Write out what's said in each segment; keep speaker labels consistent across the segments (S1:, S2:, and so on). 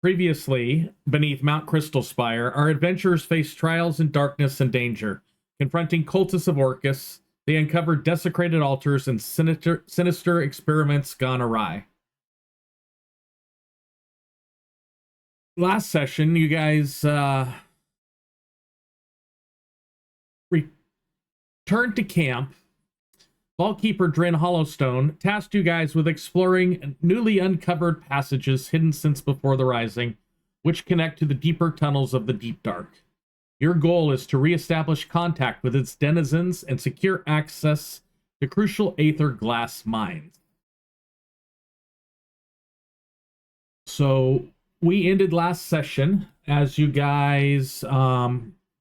S1: Previously, beneath Mount Crystalspire, our adventurers faced trials in darkness and danger. Confronting cultists of Orcus, they uncovered desecrated altars and sinister experiments gone awry. Last session, you guys returned to camp. Vaultkeeper Dren Hollowstone tasked you guys with exploring newly uncovered passages hidden since before the Rising, which connect to the deeper tunnels of the Deep Dark. Your goal is to reestablish contact with its denizens and secure access to crucial aetherglass mines. So we ended last session as you guys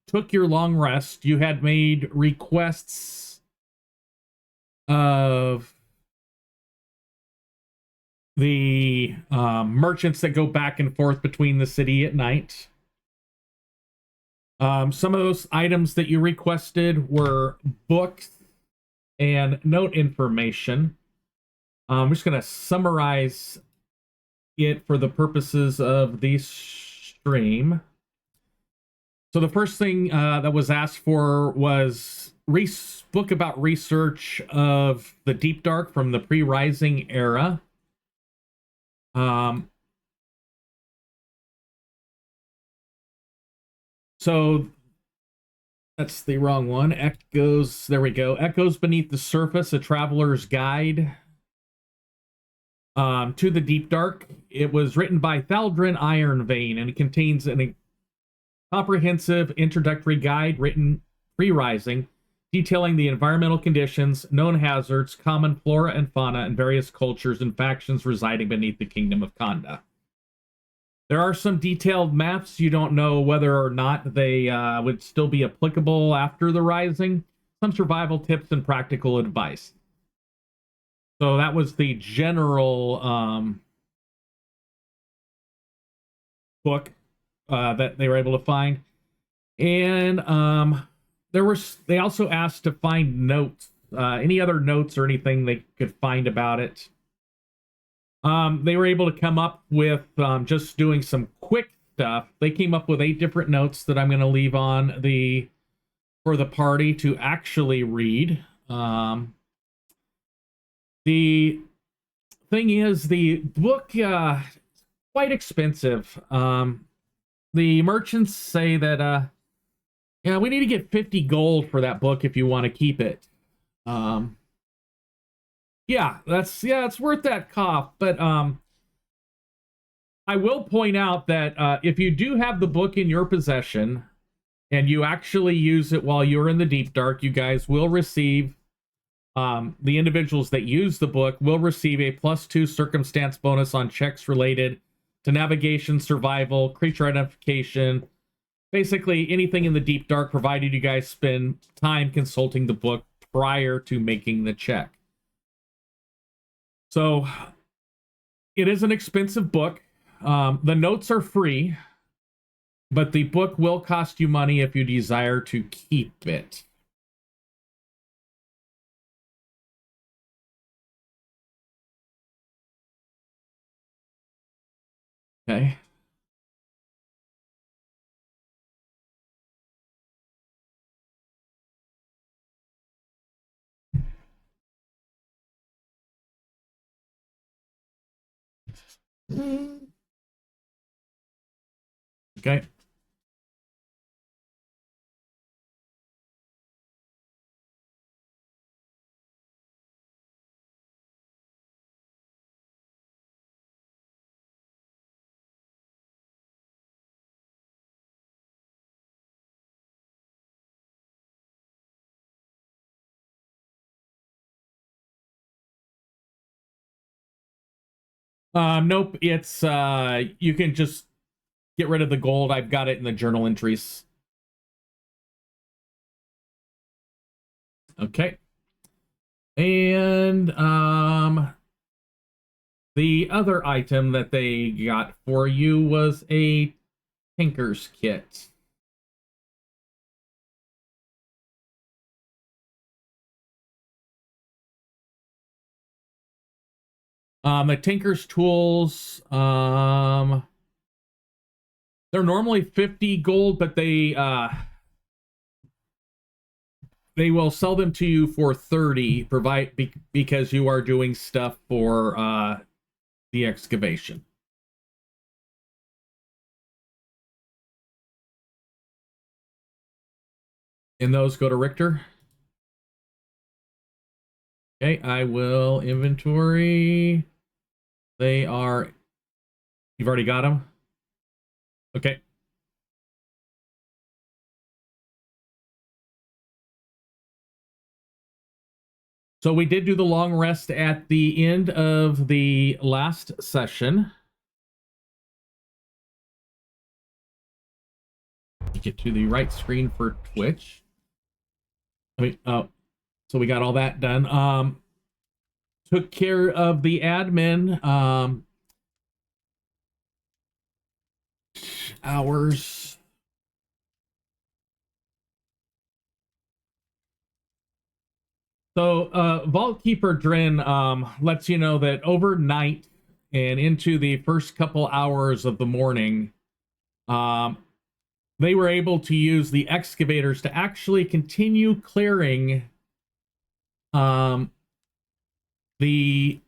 S1: took your long rest. You had made requests of the merchants that go back and forth between the city at night. Some of those items that you requested were books and note information. I'm just going to summarize it for the purposes of the stream. So the first thing that was asked for was book about research of the Deep Dark from the pre-Rising era. So that's the wrong one. Echoes, there we go. Echoes Beneath the Surface, a Traveler's Guide to the Deep Dark. It was written by Thaldrin Ironvein, and it contains a comprehensive introductory guide written pre-Rising, detailing the environmental conditions, known hazards, common flora and fauna, and various cultures and factions residing beneath the Kingdom of Khanda. There are some detailed maps. You don't know whether or not they would still be applicable after the Rising. Some survival tips and practical advice. So that was the general book that they were able to find. And they also asked to find notes, any other notes or anything they could find about it. They were able to come up with just doing some quick stuff. They came up with 8 different notes that I'm going to leave on for the party to actually read. The thing is, the book quite expensive. The merchants say that yeah, we need to get 50 gold for that book if you want to keep it. Yeah, it's worth that cough. But I will point out that if you do have the book in your possession and you actually use it while you're in the Deep Dark, you guys will receive, the individuals that use the book will receive a +2 circumstance bonus on checks related to navigation, survival, creature identification, basically anything in the Deep Dark, provided you guys spend time consulting the book prior to making the check. So it is an expensive book. The notes are free, but the book will cost you money if you desire to keep it. Okay. Okay. Nope, it's you can just get rid of the gold. I've got it in the journal entries. Okay. And the other item that they got for you was a Tinker's Kit. The Tinker's Tools, They're normally 50 gold, but they will sell them to you for 30, because you are doing stuff for the excavation. And those go to Richter. Okay, I will inventory. They are... You've already got them? Okay. So we did do the long rest at the end of the last session. Get to the right screen for Twitch. So we got all that done. Took care of the admin hours. So Vaultkeeper Dren lets you know that overnight and into the first couple hours of the morning, they were able to use the excavators to actually continue clearing the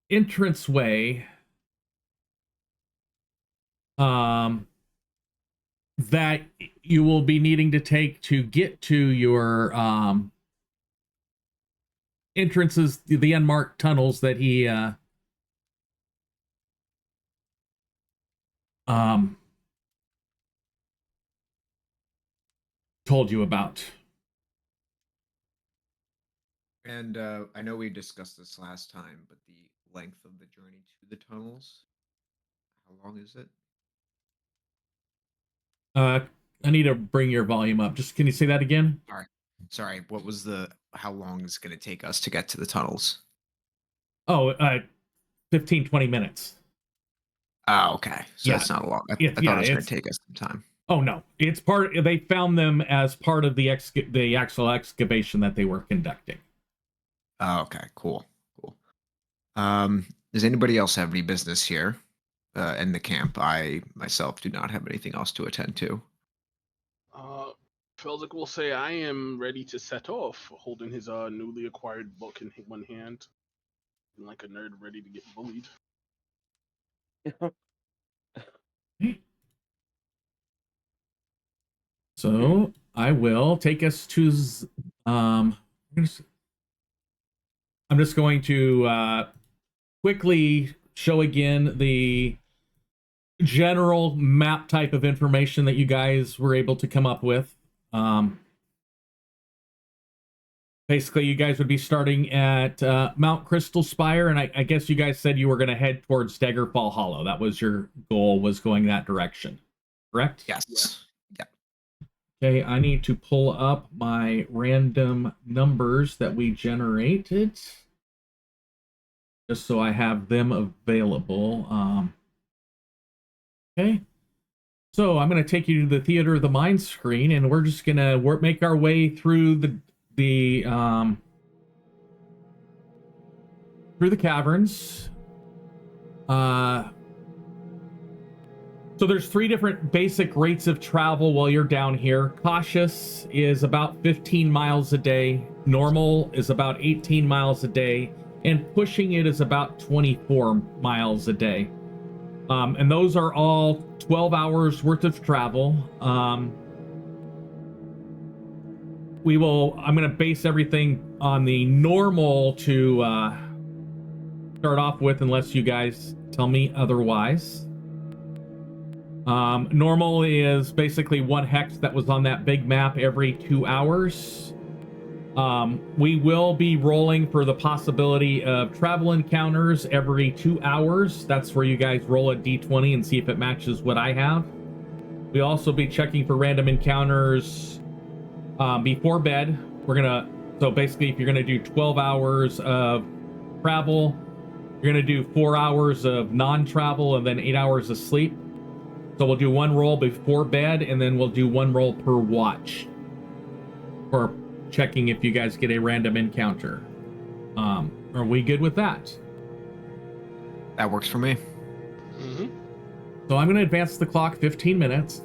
S1: entranceway that you will be needing to take to get to your entrances, the unmarked tunnels that he told you about.
S2: And I know we discussed this last time, but the length of the journey to the tunnels, how long is it?
S1: I need to bring your volume up. Just, can you say that again?
S2: Sorry, what was how long is it going to take us to get to the tunnels?
S1: Oh, 15, 20 minutes.
S2: Oh, okay. So
S1: Yeah.
S2: that's not a long. I thought it was going to take us some time.
S1: Oh, no. It's they found them as part of the actual excavation that they were conducting.
S2: Oh, okay. Cool. Does anybody else have any business here in the camp? I myself do not have anything else to attend to.
S3: Felzik will say, I am ready to set off, holding his newly acquired book in one hand, like a nerd ready to get bullied.
S1: So I will take us to I'm just going to quickly show again the general map type of information that you guys were able to come up with. Basically, you guys would be starting at Mount Crystalspire, and I guess you guys said you were going to head towards Daggerfall Hollow. That was your goal, was going that direction, correct?
S2: Yes. Yeah.
S1: Okay, I need to pull up my random numbers that we generated, just so I have them available. Okay, so I'm going to take you to the Theater of the Mind screen, and we're just going to make our way through the caverns. So there's 3 different basic rates of travel while you're down here. Cautious is about 15 miles a day. Normal is about 18 miles a day. And pushing it is about 24 miles a day. And those are all 12 hours worth of travel. I'm going to base everything on the normal to start off with, unless you guys tell me otherwise. Normal is basically 1 hex that was on that big map every 2 hours. We will be rolling for the possibility of travel encounters every 2 hours. That's where you guys roll a d20 and see if it matches what I have. We'll also be checking for random encounters before bed. So basically, if you're gonna do 12 hours of travel, you're gonna do 4 hours of non-travel and then 8 hours of sleep. So we'll do 1 roll before bed, and then we'll do 1 roll per watch for checking if you guys get a random encounter. Are we good with that?
S2: That works for me.
S3: Mm-hmm.
S1: So I'm going to advance the clock 15 minutes.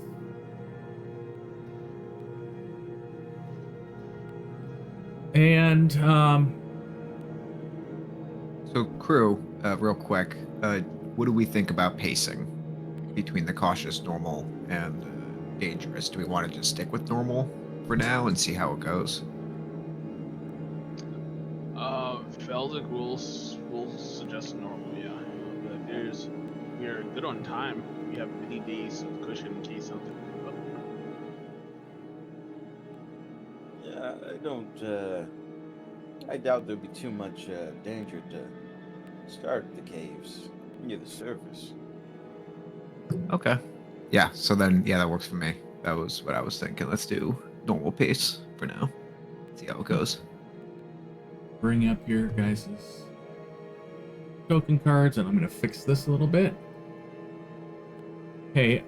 S1: And
S2: So, crew, real quick, what do we think about pacing between the cautious, normal, and dangerous? Do we want to just stick with normal for now and see how it goes?
S3: Feldic will suggest normal, yeah. But we are good on time. We have many days of cushion in case something comes up.
S4: Yeah, I doubt there'll be too much danger to start the caves near the surface.
S2: Okay. Yeah, so then, yeah, that works for me. That was what I was thinking. Let's do normal pace for now. See how it goes.
S1: bring up your guys' token cards, and I'm going to fix this a little bit. Okay,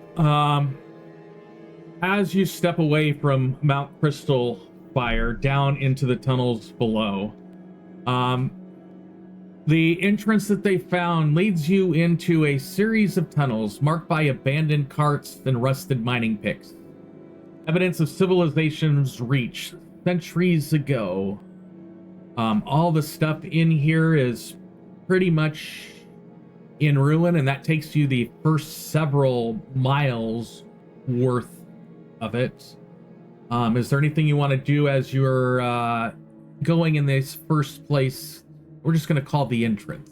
S1: as you step away from Mount Crystalspire down into the tunnels below, the entrance that they found leads you into a series of tunnels marked by abandoned carts and rusted mining picks. Evidence of civilization's reach centuries ago. All the stuff in here is pretty much in ruin, and that takes you the first several miles worth of it. Is there anything you want to do as you're going in this first place? We're just going to call the entrance.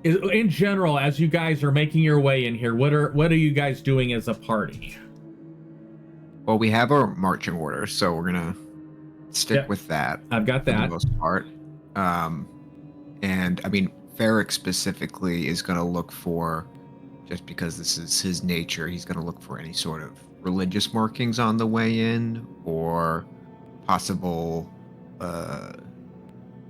S1: In general, as you guys are making your way in here, what are you guys doing as a party?
S2: Well, we have our marching order, so we're gonna stick with that.
S1: I've got
S2: for
S1: that.
S2: the most part. And I mean, Ferric specifically is gonna look for, just because this is his nature, he's gonna look for any sort of religious markings on the way in, or possible, kind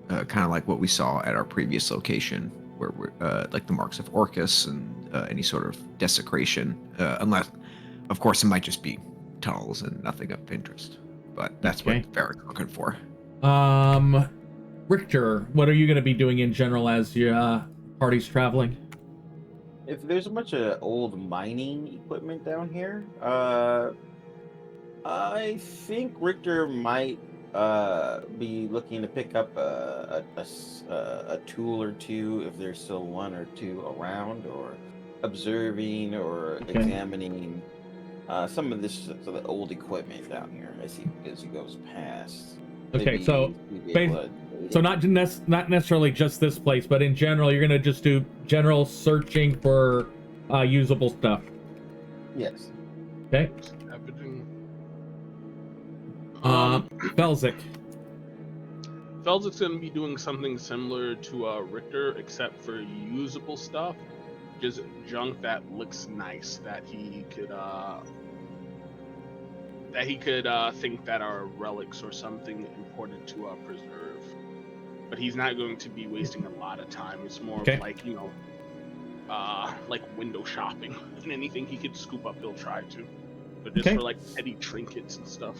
S2: of like what we saw at our previous location, where we're like the marks of Orcus and any sort of desecration. Unless, of course, it might just be tunnels and nothing of interest. But that's
S1: Okay.
S2: what Ferric's looking for.
S1: Richter, what are you going to be doing in general as your party's traveling?
S4: If there's a bunch of old mining equipment down here, I think Richter might be looking to pick up a tool or two if there's still one or two around, or observing or examining some of this sort of old equipment down here as he goes past.
S1: Okay, so not necessarily just this place, but in general, you're gonna just do general searching for usable stuff.
S4: Yes.
S1: Okay. Felzik.
S3: Felzik's gonna be doing something similar to Richter, except for usable stuff, just junk that looks nice that he could think that are relics or something important to preserve. But he's not going to be wasting a lot of time. It's more of like, like window shopping, and anything he could scoop up, he'll try to. But just for like petty trinkets and stuff.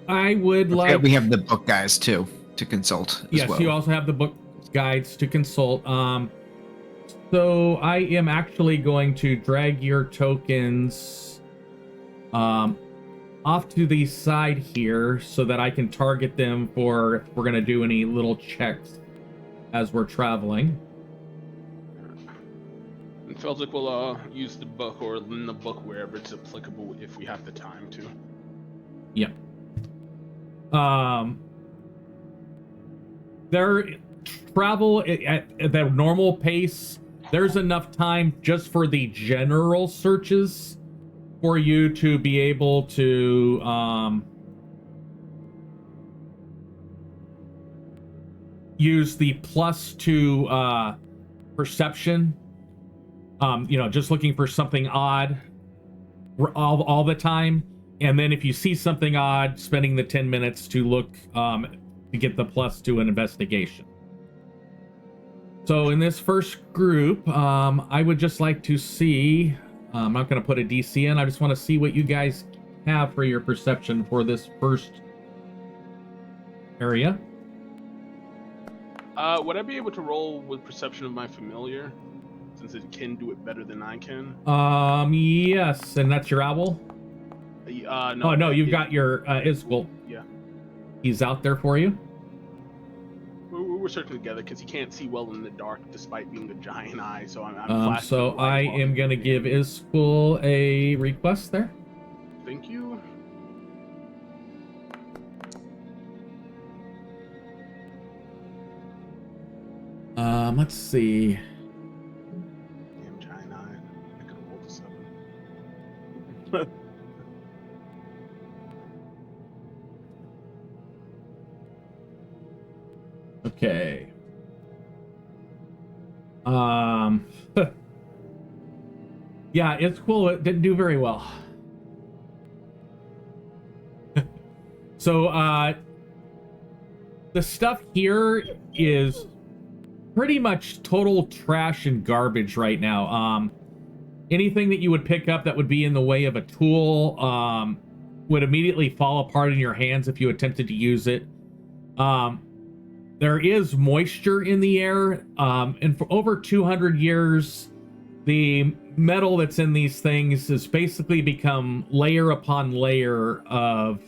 S1: I would like.
S2: We have the book guys too to consult.
S1: Yes,
S2: as well.
S1: you also have the book guides to consult. So I am actually going to drag your tokens off to the side here so that I can target them for if we're gonna do any little checks as we're traveling.
S3: And Felzik will use the book or in the book wherever it's applicable if we have the time to.
S1: Yep. Their travel at the normal pace, there's enough time just for the general searches for you to be able to use the +2 perception. Just looking for something odd all the time. And then if you see something odd, spending the 10 minutes to look to get the +2 in investigation. So in this first group, I would just like to see I'm not going to put a DC in. I just want to see what you guys have for your perception for this first area.
S3: Would I be able to roll with perception of my familiar, since it can do it better than I can?
S1: Yes, and that's your owl?
S3: No.
S1: Oh, no, you've got your Isgwil.
S3: Yeah.
S1: He's out there for you?
S3: We're searching together because he can't see well in the dark despite being a giant eye, so I'm flashing
S1: So
S3: the light
S1: I
S3: while
S1: am
S3: I'm
S1: going to
S3: doing
S1: give
S3: it.
S1: Isgwil a request there.
S3: Thank you.
S1: Let's see.
S3: Damn giant eye. I could have rolled a 7.
S1: Okay. Yeah, it's cool. It didn't do very well. So, the stuff here is pretty much total trash and garbage right now. Anything that you would pick up that would be in the way of a tool, would immediately fall apart in your hands if you attempted to use it. There is moisture in the air, and for over 200 years, the metal that's in these things has basically become layer upon layer of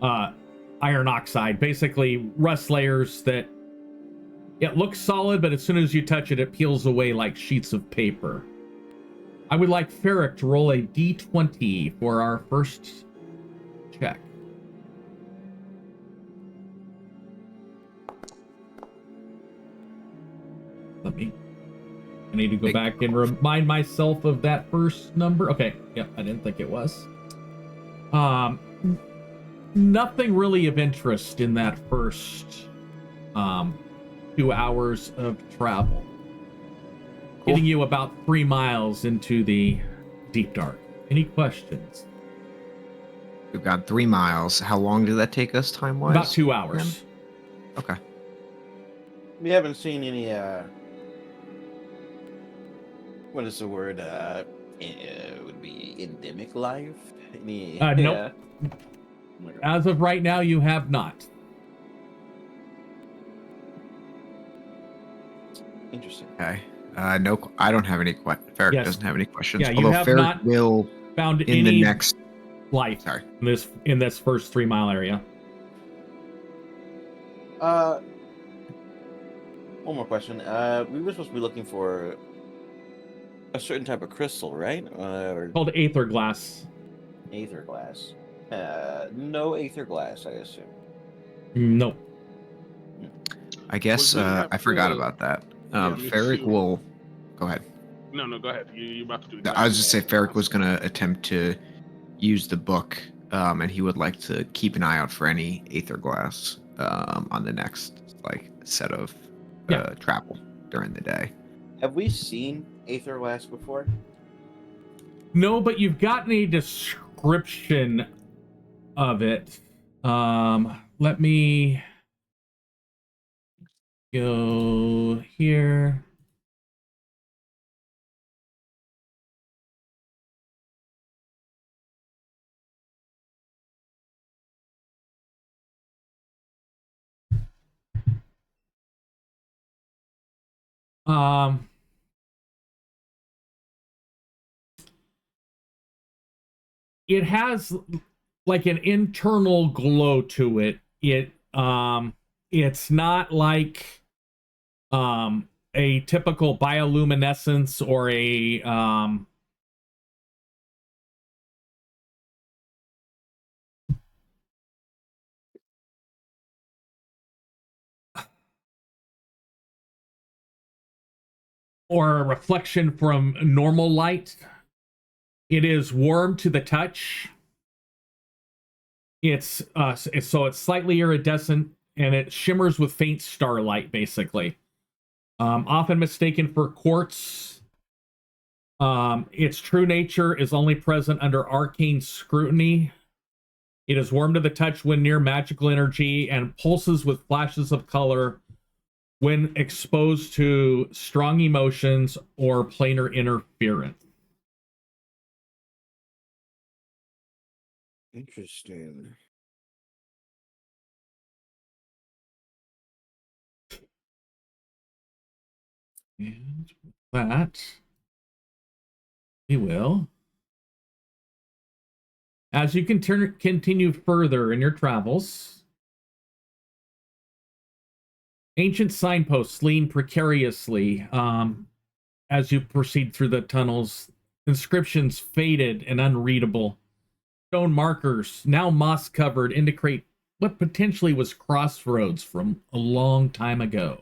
S1: iron oxide, basically rust layers that it looks solid, but as soon as you touch it, it peels away like sheets of paper. I would like Ferric to roll a d20 for our first check. I need to go back and remind myself of that first number. Okay, yep, I didn't think it was. Nothing really of interest in that first 2 hours of travel. Cool. Getting you about 3 miles into the deep dark. Any questions?
S2: We've got 3 miles. How long did that take us time-wise?
S1: About 2 hours.
S2: Okay.
S4: We haven't seen any, what is the word? Would be endemic life? Any,
S1: nope. As of right now, you have not.
S4: Interesting.
S2: Okay. No, I don't have any questions. Ferric doesn't have any questions.
S1: Yeah, you
S2: Although
S1: have
S2: Ferric
S1: not
S2: will
S1: found
S2: in
S1: any
S2: the next
S1: life
S2: Sorry.
S1: in this first 3 mile area.
S4: One more question. We were supposed to be looking for a certain type of crystal, right? Or
S1: Called aetherglass.
S4: aetherglass. No aetherglass, I assume.
S1: Nope.
S2: I guess I forgot about that. Ferric will go ahead.
S3: No, go ahead. You're about to do
S2: exactly. I was just say Ferric was going to attempt to use the book, and he would like to keep an eye out for any aetherglass on the next set of travel during the day.
S4: Have we seen aetherglass before?
S1: No, but you've gotten a description of it. Let me go here. It has like an internal glow to it. It's not like a typical bioluminescence or a or a reflection from normal light. It is warm to the touch. It's slightly iridescent and it shimmers with faint starlight, basically. Often mistaken for quartz. Its true nature is only present under arcane scrutiny. It is warm to the touch when near magical energy and pulses with flashes of color when exposed to strong emotions or planar interference.
S4: Interesting.
S1: And with that, we will. As you continue further in your travels, ancient signposts lean precariously as you proceed through the tunnels. Inscriptions faded and unreadable. Stone markers, now moss-covered, indicate what potentially was crossroads from a long time ago.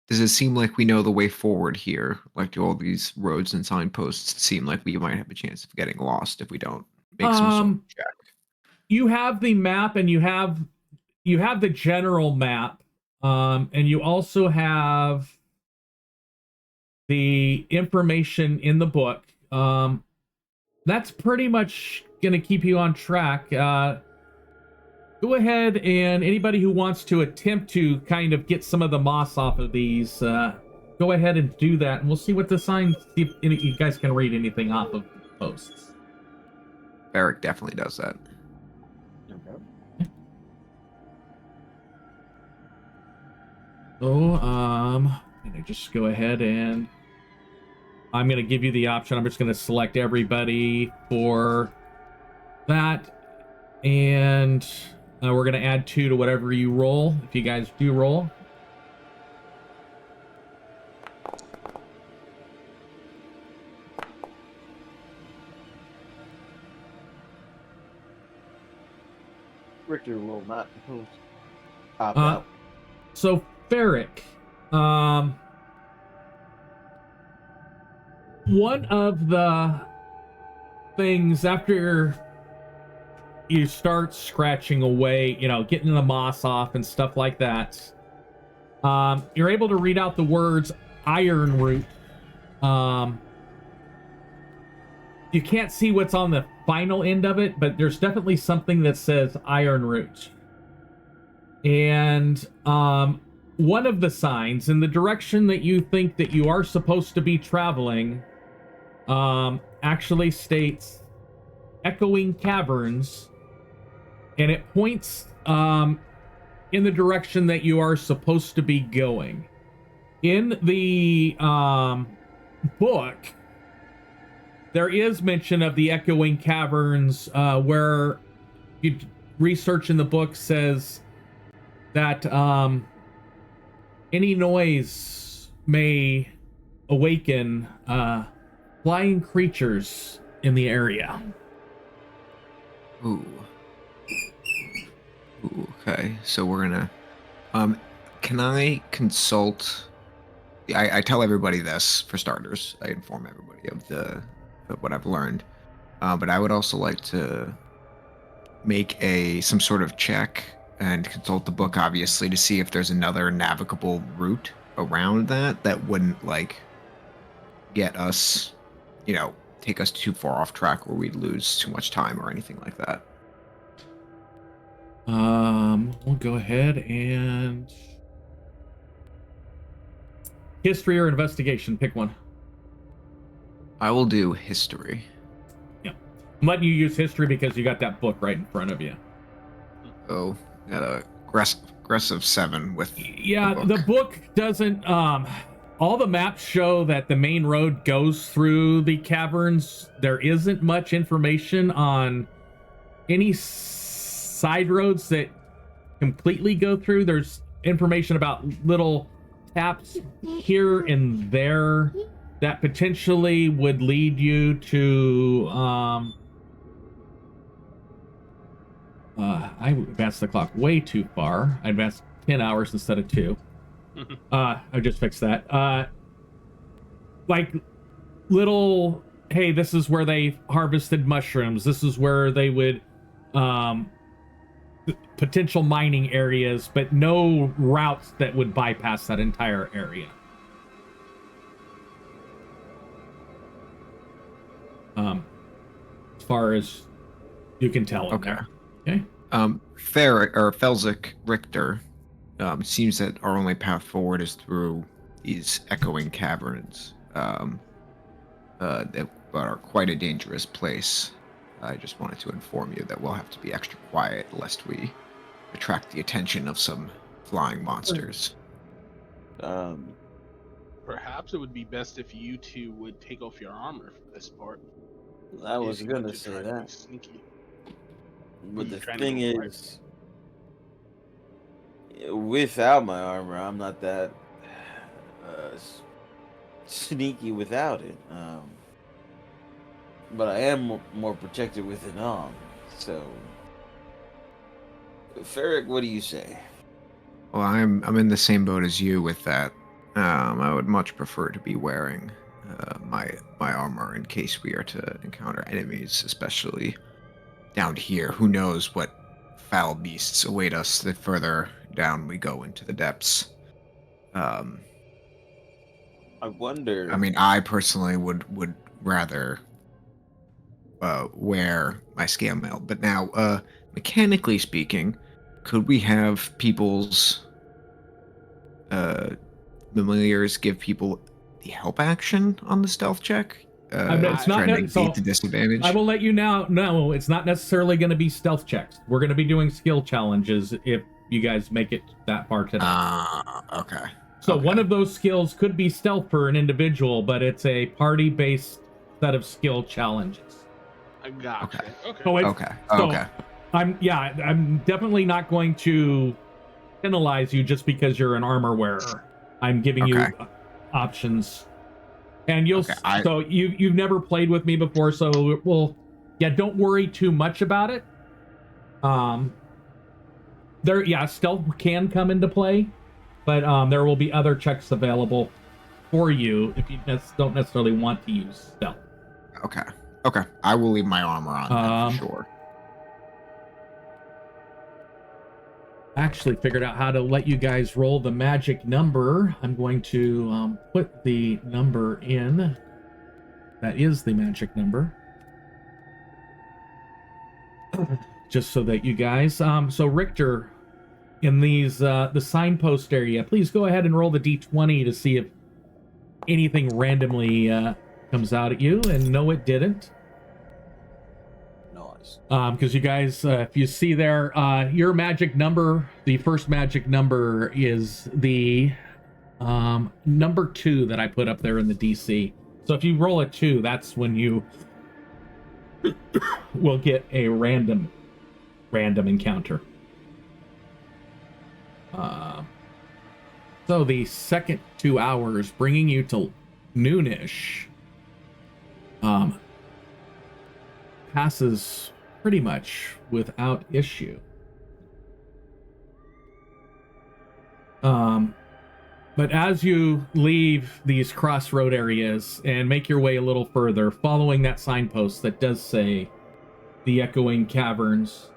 S2: Does it seem like we know the way forward here? Like, do all these roads and signposts seem like we might have a chance of getting lost if we don't make some sort of check?
S1: You have the map, and you have the general map, and you also have the information in the book. That's pretty much going to keep you on track. Go ahead, and anybody who wants to attempt to kind of get some of the moss off of these, go ahead and do that, and we'll see what the signs, see if you guys can read anything off of the posts.
S2: Eric definitely does that.
S4: Okay.
S1: So, I'm gonna just go ahead and I'm gonna give you the option. I'm just gonna select everybody for that, and we're gonna add 2 to whatever you roll, if you guys do roll.
S4: Richter will not pop out.
S1: So Ferric, one of the things after you start scratching away, getting the moss off and stuff like that, you're able to read out the words iron root. You can't see what's on the final end of it, but there's definitely something that says iron root. And one of the signs in the direction that you think that you are supposed to be traveling actually states echoing caverns, and it points in the direction that you are supposed to be going. In the book, there is mention of the echoing caverns, where you research in the book says that any noise may awaken flying creatures in the area.
S2: Ooh, okay. So we're gonna can I consult? I tell everybody this for starters. I inform everybody of what I've learned, but I would also like to make some sort of check and consult the book, obviously, to see if there's another navigable route around that wouldn't get us, take us too far off track where we'd lose too much time or anything like that.
S1: We'll go ahead and history or investigation, pick one.
S2: I will do history.
S1: Yeah, I'm letting you use history because you got that book right in front of you.
S2: Oh, got a aggressive 7 with
S1: the book doesn't all the maps show that the main road goes through the caverns. There isn't much information on any side roads that completely go through. There's information about little taps here and there that potentially would lead you to I advanced the clock way too far. I advanced 10 hours instead of 2. I just fixed that. Like little, hey, this is where they harvested mushrooms. This is where they would potential mining areas, but no routes that would bypass that entire area. As far as you can tell in there. Okay.
S2: Felzik Richter, seems that our only path forward is through these echoing caverns that are quite a dangerous place. I just wanted to inform you that we'll have to be extra quiet lest we attract the attention of some flying monsters.
S3: Perhaps it would be best if you two would take off your armor for this part.
S4: I was
S3: if you
S4: gonna
S3: were to
S4: say
S3: try to be
S4: that.
S3: sneaky.
S4: But
S3: You
S4: the
S3: trying to
S4: thing
S3: go quiet?
S4: is, without my armor, I'm not that sneaky without it. But I am more protected with it on. So, Ferric, what do you say?
S2: Well, I'm in the same boat as you with that. I would much prefer to be wearing my armor in case we are to encounter enemies, especially down here. Who knows what foul beasts await us the further down we go into the depths.
S4: I wonder.
S2: I mean, I personally would rather wear my scale mail. But now, mechanically speaking, could we have people's familiars give people the help action on the stealth check?
S1: It's not
S2: trying to negate the disadvantage.
S1: I will let you now know it's not necessarily going to be stealth checks. We're going to be doing skill challenges if you guys make it that far today.
S2: Okay.
S1: So
S2: okay.
S1: One of those skills could be stealth for an individual, but it's a party-based set of skill challenges.
S3: I gotcha. Okay.
S2: Okay.
S1: I'm definitely not going to penalize you just because you're an armor wearer. I'm giving you options, and you've never played with me before, so don't worry too much about it. Stealth can come into play, but there will be other checks available for you if you don't necessarily want to use stealth.
S2: Okay. I will leave my armor on for sure.
S1: Actually figured out how to let you guys roll the magic number. I'm going to put the number in. That is the magic number. Just so that you guys... so Richter, in these the signpost area, please go ahead and roll the d20 to see if anything randomly comes out at you. And no, it didn't. Because you guys, if you see there, your magic number, the first magic number is the number 2 that I put up there in the DC. So if you roll a 2, that's when you will get a random encounter. So the second 2 hours, bringing you to noonish, passes pretty much without issue. But as you leave these crossroad areas and make your way a little further, following that signpost that does say the echoing caverns,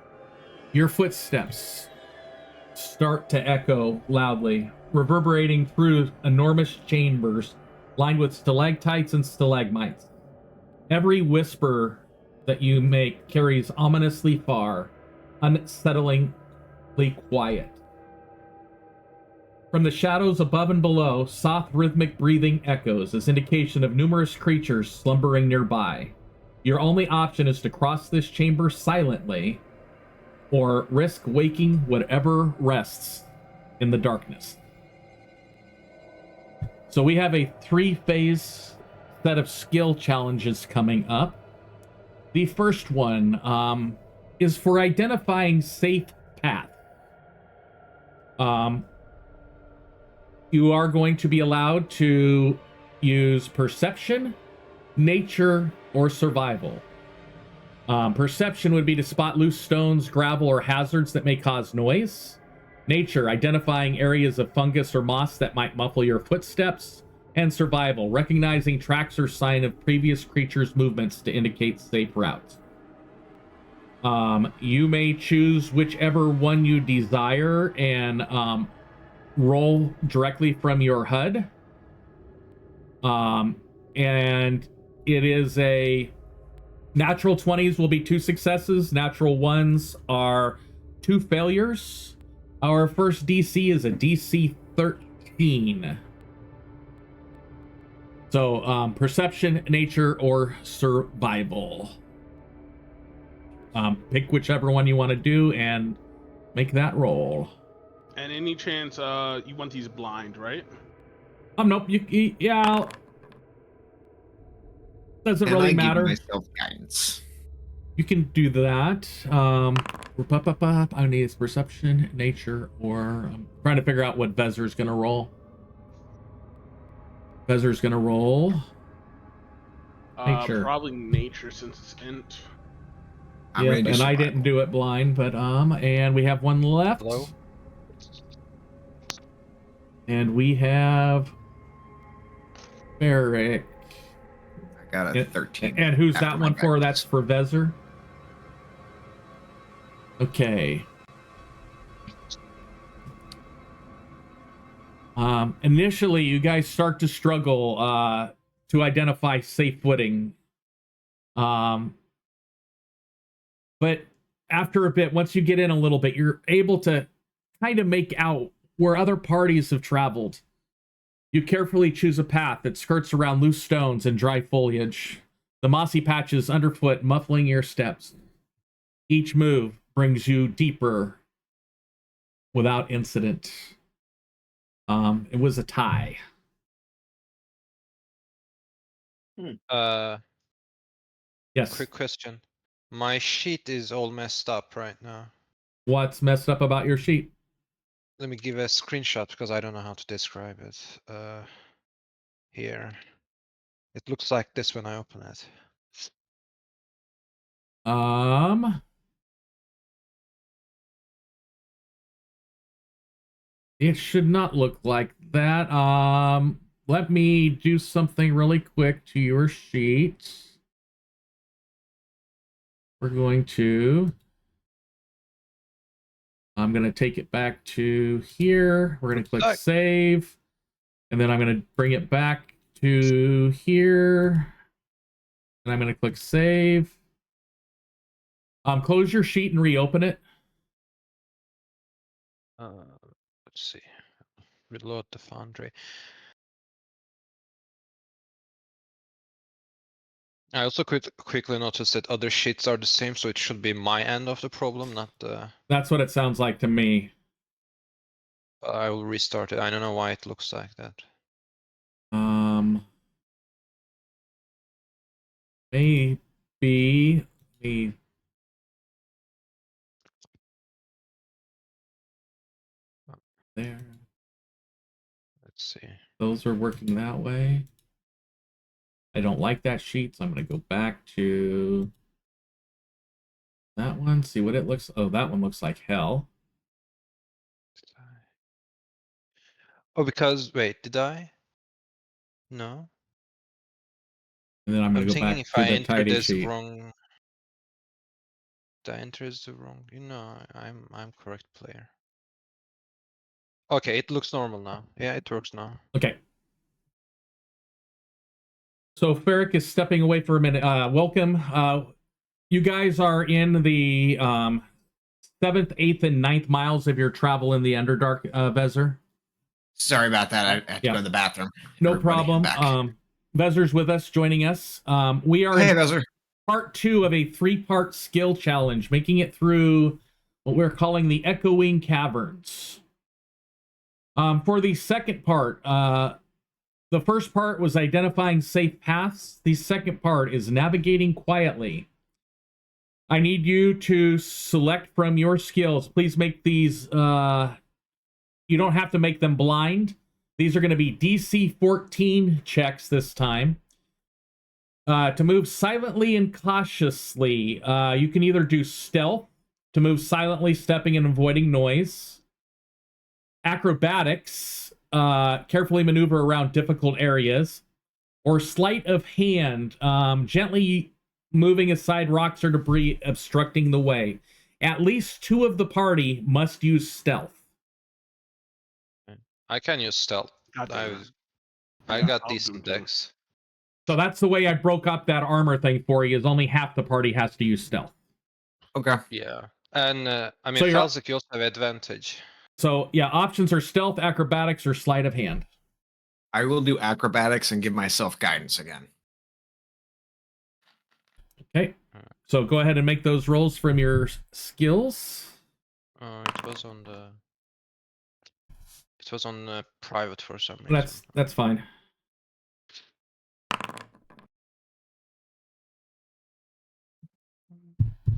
S1: your footsteps start to echo loudly, reverberating through enormous chambers lined with stalactites and stalagmites. Every whisper that you make carries ominously far, unsettlingly quiet. From the shadows above and below, soft rhythmic breathing echoes as indication of numerous creatures slumbering nearby. Your only option is to cross this chamber silently, or risk waking whatever rests in the darkness. So we have a 3-phase set of skill challenges coming up. The first one is for identifying safe path. You are going to be allowed to use perception, nature, or survival. Perception would be to spot loose stones, gravel, or hazards that may cause noise. Nature, identifying areas of fungus or moss that might muffle your footsteps. And survival, recognizing tracks or sign of previous creatures' movements to indicate safe routes. You may choose whichever one you desire and roll directly from your HUD. And it is a natural 20s will be 2 successes. Natural 1s are 2 failures. Our first DC is a DC 13. So perception, nature, or survival. Pick whichever one you want to do and make that roll.
S3: And any chance you want these blind, right?
S1: Nope. Yeah. Doesn't
S2: And
S1: really
S2: I
S1: matter.
S2: give myself guidance.
S1: You can do that. I need perception, nature, or I'm trying to figure out what Vezir's gonna roll. Vezir's gonna roll nature.
S3: Probably nature since it's int.
S1: Yep, and I didn't do it blind, but and we have one left.
S5: Hello?
S1: And we have Eric.
S2: I got a 13.
S1: And who's that one for? That's for Vezir. Okay. Initially, you guys start to struggle to identify safe footing. But after a bit, once you get in a little bit, you're able to kind of make out where other parties have traveled. You carefully choose a path that skirts around loose stones and dry foliage, the mossy patches underfoot muffling your steps. Each move brings you deeper without incident. It was a tie. Yes.
S5: Quick question. My sheet is all messed up right now.
S1: What's messed up about your sheet?
S5: Let me give a screenshot because I don't know how to describe it. Here. It looks like this when I open it.
S1: It should not look like that. Let me do something really quick to your sheet. We're going to... I'm going to take it back to here. We're going to click save. And then I'm going to bring it back to here. And I'm going to click save. Close your sheet and reopen it.
S5: Let's see. Reload the Foundry. I also quickly noticed that other sheets are the same, so it should be my end of the problem, not the...
S1: That's what it sounds like to me.
S5: I will restart it. I don't know why it looks like that.
S1: Maybe the... There.
S5: Let's see.
S1: Those are working that way. I don't like that sheet, so I'm going to go back to that one, see what it looks... Oh, that one looks like hell.
S5: Oh, because... Wait, did I? No.
S1: And then I'm going to go back
S5: if
S1: to
S5: I
S1: the
S5: enter
S1: tidy
S5: this
S1: sheet.
S5: wrong... Did I enter the wrong... You know, I'm correct player. Okay, it looks normal now. Yeah, it works now.
S1: Okay. So Ferric is stepping away for a minute. Welcome. You guys are in the 7th, 8th, and 9th miles of your travel in the Underdark, Vezir.
S2: Sorry about that. I had to go to the bathroom.
S1: No problem. Vezir's with us, joining us. We are in
S2: Vezir.
S1: part 2 of a 3-part skill challenge, making it through what we're calling the Echoing Caverns. For the second part, the first part was identifying safe paths. The second part is navigating quietly. I need you to select from your skills. Please make these, you don't have to make them blind. These are going to be DC 14 checks this time. To move silently and cautiously, you can either do stealth, to move silently, stepping and avoiding noise. Acrobatics, carefully maneuver around difficult areas. Or sleight of hand, gently moving aside rocks or debris obstructing the way. At least 2 of the party must use stealth.
S5: I can use stealth. I got decent decks.
S1: So that's the way I broke up that armor thing for you, is only half the party has to use stealth.
S2: Okay.
S5: Yeah. And, I mean,
S1: So
S5: Falzik, you also have advantage.
S1: So, yeah, options are stealth, acrobatics, or sleight of hand.
S2: I will do acrobatics and give myself guidance again.
S1: Okay. So go ahead and make those rolls from your skills.
S5: It was on the. It was on private for some reason.
S1: That's fine.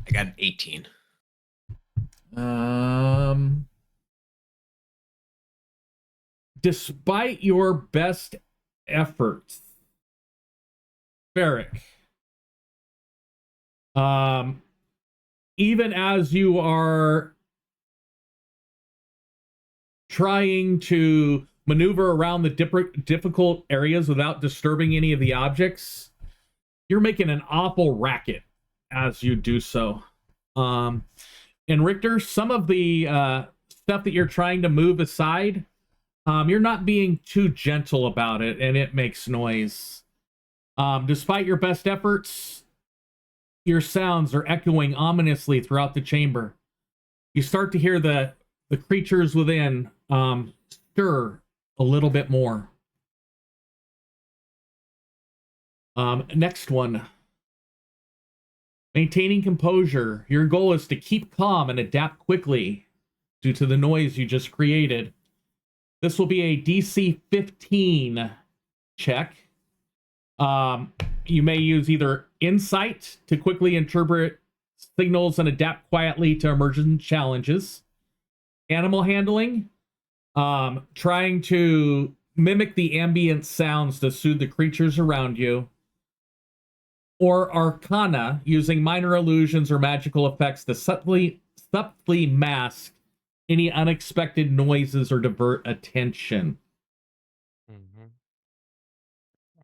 S2: I got an 18.
S1: Despite your best efforts, Ferric, even as you are trying to maneuver around the difficult areas without disturbing any of the objects, you're making an awful racket as you do so. And Richter, some of the stuff that you're trying to move aside, you're not being too gentle about it, and it makes noise. Despite your best efforts, your sounds are echoing ominously throughout the chamber. You start to hear the creatures within stir a little bit more. Next one. Maintaining composure. Your goal is to keep calm and adapt quickly due to the noise you just created. This will be a DC 15 check. You may use either insight to quickly interpret signals and adapt quietly to emergent challenges. Animal handling, trying to mimic the ambient sounds to soothe the creatures around you. Or Arcana, using minor illusions or magical effects to subtly mask any unexpected noises or divert attention.
S5: Mm-hmm.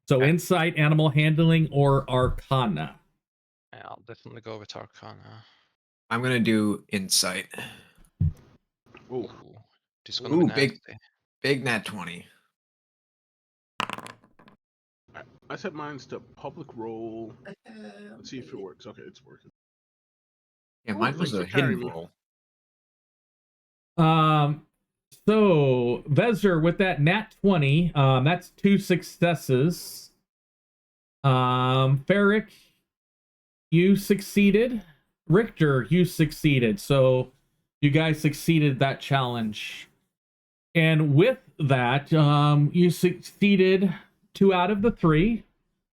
S1: So insight, animal handling, or Arcana.
S5: Yeah, I'll definitely go with Arcana.
S2: I'm gonna do insight.
S3: Ooh.
S5: This is gonna be nasty.
S2: Big nat 20.
S3: I set mine to public roll. Let's see if it works. Okay, it's working.
S2: Yeah, mine was a hidden roll.
S1: So Vezir with that nat 20, that's 2 successes. Ferric, you succeeded. Richter, you succeeded. So you guys succeeded that challenge. And with that, you succeeded 2 out of the 3,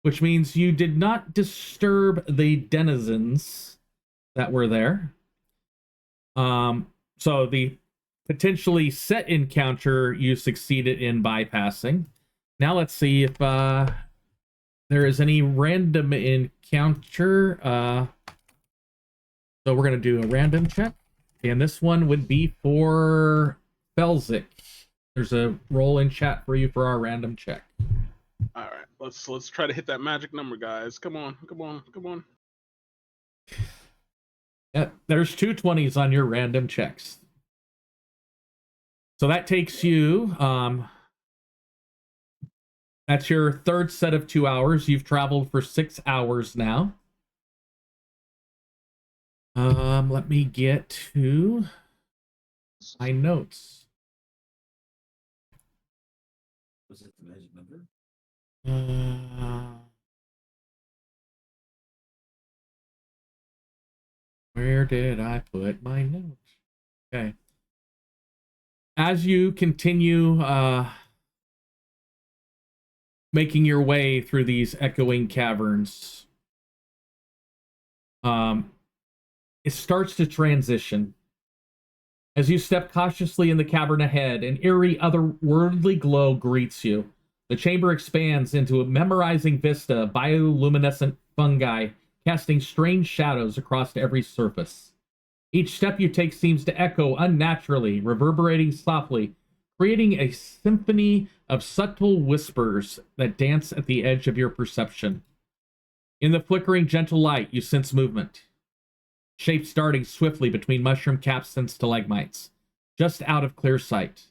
S1: which means you did not disturb the denizens that were there. So the potentially set encounter you succeeded in bypassing. Now let's see if there is any random encounter. So we're going to do a random check. And this one would be for Felzik. There's a roll in chat for you for our random check.
S3: All right, let's try to hit that magic number, guys. Come on.
S1: Yeah, there's 2 20s on your random checks. So that takes you, that's your third set of 2 hours. You've traveled for 6 hours now. Let me get to my notes.
S6: Was it the magic number?
S1: Where did I put my notes? Okay. As you continue making your way through these echoing caverns, it starts to transition. As you step cautiously in the cavern ahead, an eerie, otherworldly glow greets you. The chamber expands into a memorizing vista of bioluminescent fungi, casting strange shadows across every surface. Each step you take seems to echo unnaturally, reverberating softly, creating a symphony of subtle whispers that dance at the edge of your perception. In the flickering, gentle light, you sense movement. Shapes darting swiftly between mushroom caps and stalagmites, just out of clear sight.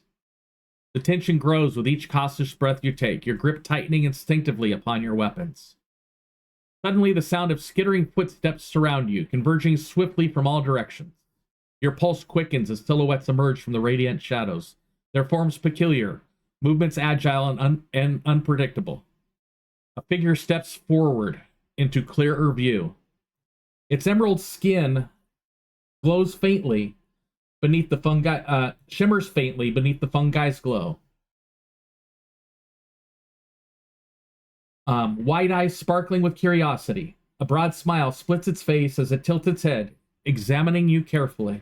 S1: The tension grows with each cautious breath you take, your grip tightening instinctively upon your weapons. Suddenly, the sound of skittering footsteps surround you, converging swiftly from all directions. Your pulse quickens as silhouettes emerge from the radiant shadows, their forms peculiar, Movements agile and unpredictable. A figure steps forward into clearer view. Its emerald skin glows faintly beneath the fungi, shimmers faintly beneath the fungi's glow. Wide eyes sparkling with curiosity. A broad smile splits its face as it tilts its head, examining you carefully.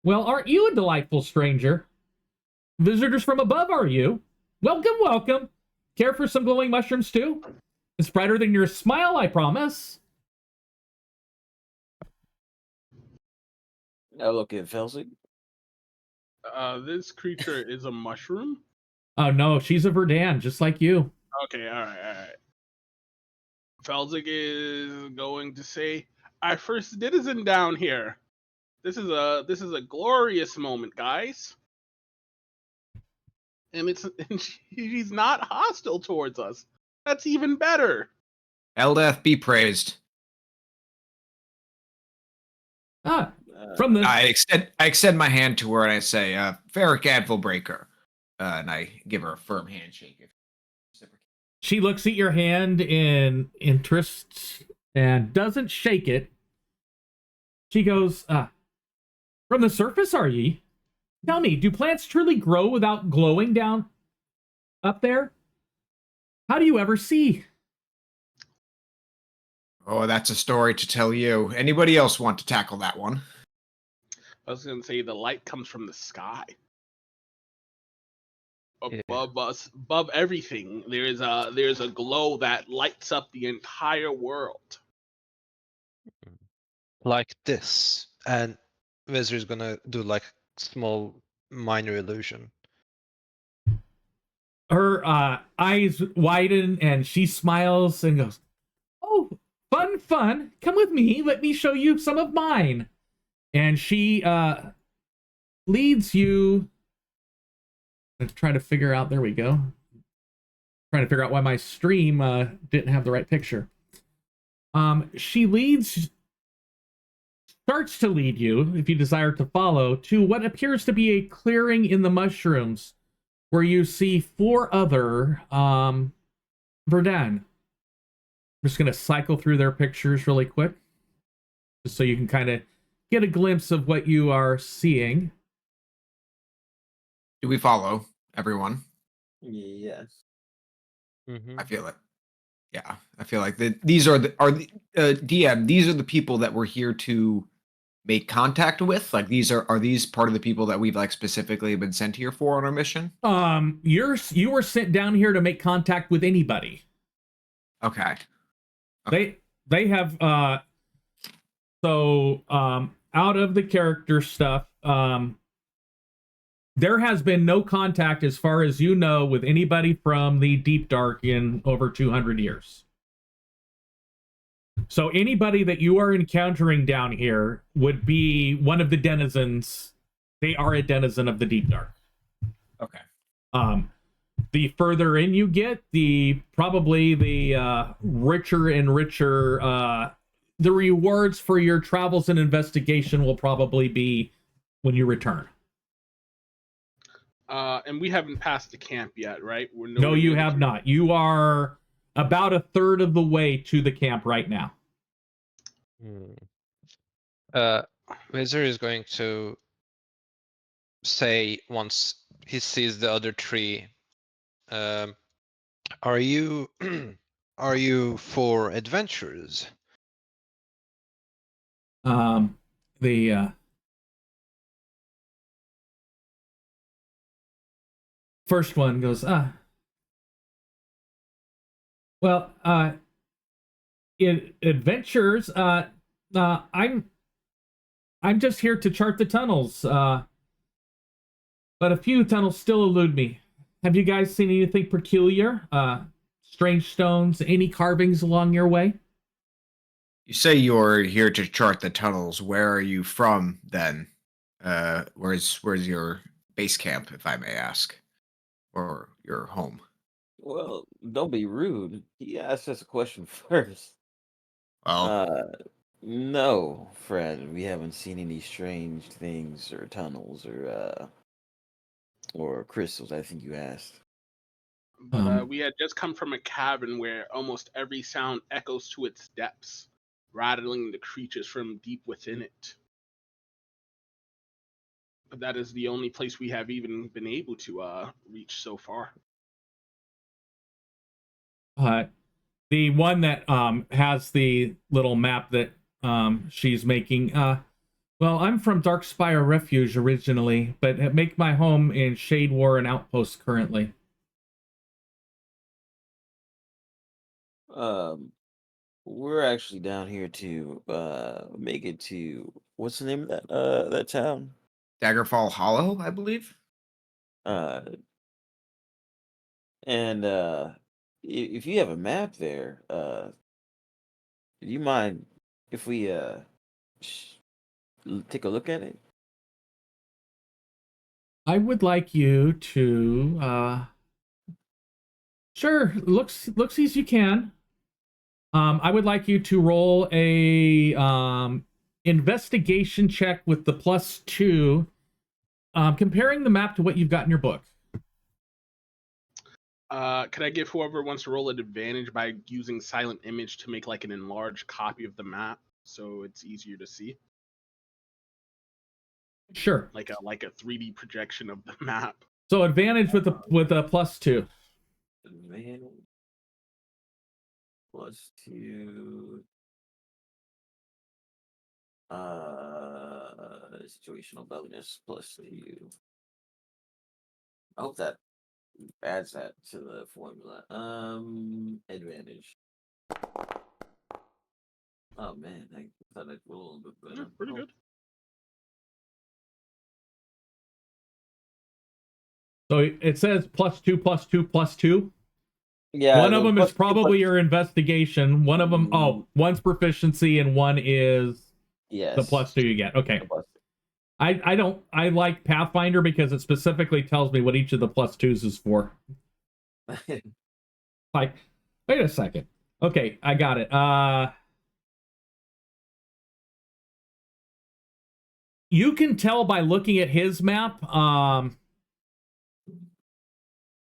S1: Well, aren't you a delightful stranger? Visitors from above, are you? Welcome, welcome. Care for some glowing mushrooms too? It's brighter than your smile, I promise.
S4: Now look at Felsig.
S3: This creature is a mushroom?
S1: Oh no, she's a Verdan, just like you.
S3: Okay, alright. Felzig is going to say, our first citizen down here. This is a glorious moment, guys. And she's not hostile towards us. That's even better.
S2: Eldeth be praised.
S1: From the
S2: I extend my hand to her and I say, Ferric Anvil Breaker. And I give her a firm handshake.
S1: She looks at your hand in interest and doesn't shake it. She goes, from the surface, are ye? Tell me, do plants truly grow without glowing down up there? How do you ever see?
S2: Oh, that's a story to tell you. Anybody else want to tackle that one?
S3: I was going to say the light comes from the sky.
S5: Yeah.
S3: Above us, above everything, there's a glow that lights up the entire world.
S5: Like this. And Wizard's gonna do like small minor illusion.
S1: Her eyes widen and she smiles and goes, oh, fun. Come with me. Let me show you some of mine. And she leads you. Let's try to figure out. There we go. Trying to figure out why my stream didn't have the right picture. She starts to lead you, if you desire to follow, to what appears to be a clearing in the mushrooms, where you see 4 other Verdan. I'm just going to cycle through their pictures really quick, just so you can kind of get a glimpse of what you are seeing.
S2: Do we follow everyone?
S4: Yes.
S5: Mm-hmm.
S2: I feel it. Yeah, I feel like these are the DM. These are the people that we're here to make contact with. Like these are these part of the people that we've like specifically been sent here for on our mission.
S1: You were sent down here to make contact with anybody.
S2: Okay.
S1: They have out of the character stuff, there has been no contact, as far as you know, with anybody from the Deep Dark in over 200 years. So anybody that you are encountering down here would be one of the denizens. They are a denizen of the Deep Dark.
S2: Okay.
S1: The further in you get, the richer and richer the rewards for your travels and investigation will probably be when you return.
S3: And we haven't passed the camp yet, right?
S1: No, you have not. You are about a third of the way to the camp right now.
S5: Wizard is going to say once he sees the other 3, are you are you for adventures?
S1: The first one goes, in adventures, I'm just here to chart the tunnels, but a few tunnels still elude me. Have you guys seen anything peculiar? Strange stones, any carvings along your way?
S2: You say you're here to chart the tunnels. Where are you from then? Where's your base camp, if I may ask? Or your home?
S4: Well, don't be rude. He asked us a question first.
S2: Well,
S4: No, Fred, we haven't seen any strange things or tunnels or Or crystals, I think you asked.
S3: But we had just come from a cavern where almost every sound echoes to its depths, rattling the creatures from deep within it. But that is the only place we have even been able to reach so far.
S1: The one that has the little map that she's making. Well, I'm from Darkspire Refuge originally, but make my home in Shade War and Outpost currently.
S4: We're actually down here to make it to what's the name of that town?
S2: Daggerfall Hollow, I believe.
S4: Uh, and if you have a map there, do you mind if we take a look at it?
S1: I would like you to sure, looks as you can. I would like you to roll a investigation check with the +2, comparing the map to what you've got in your book.
S3: Could I give whoever wants to roll an advantage by using silent image to make like an enlarged copy of the map so it's easier to see?
S1: Sure.
S3: Like a 3D projection of the map.
S1: So advantage with a +2.
S4: Advantage +2. Situational bonus +2. I hope that adds that to the formula. Advantage. Oh man, I thought I'd roll a little bit better.
S3: Yeah, pretty good.
S1: So it says +2, +2, +2.
S4: Yeah.
S1: One of them is probably
S4: plus,
S1: your investigation. One of them, one's proficiency, and one is
S4: yes,
S1: the +2 you get. Okay. I like Pathfinder because it specifically tells me what each of the +2s is for. Like, wait a second. Okay, I got it. You can tell by looking at his map,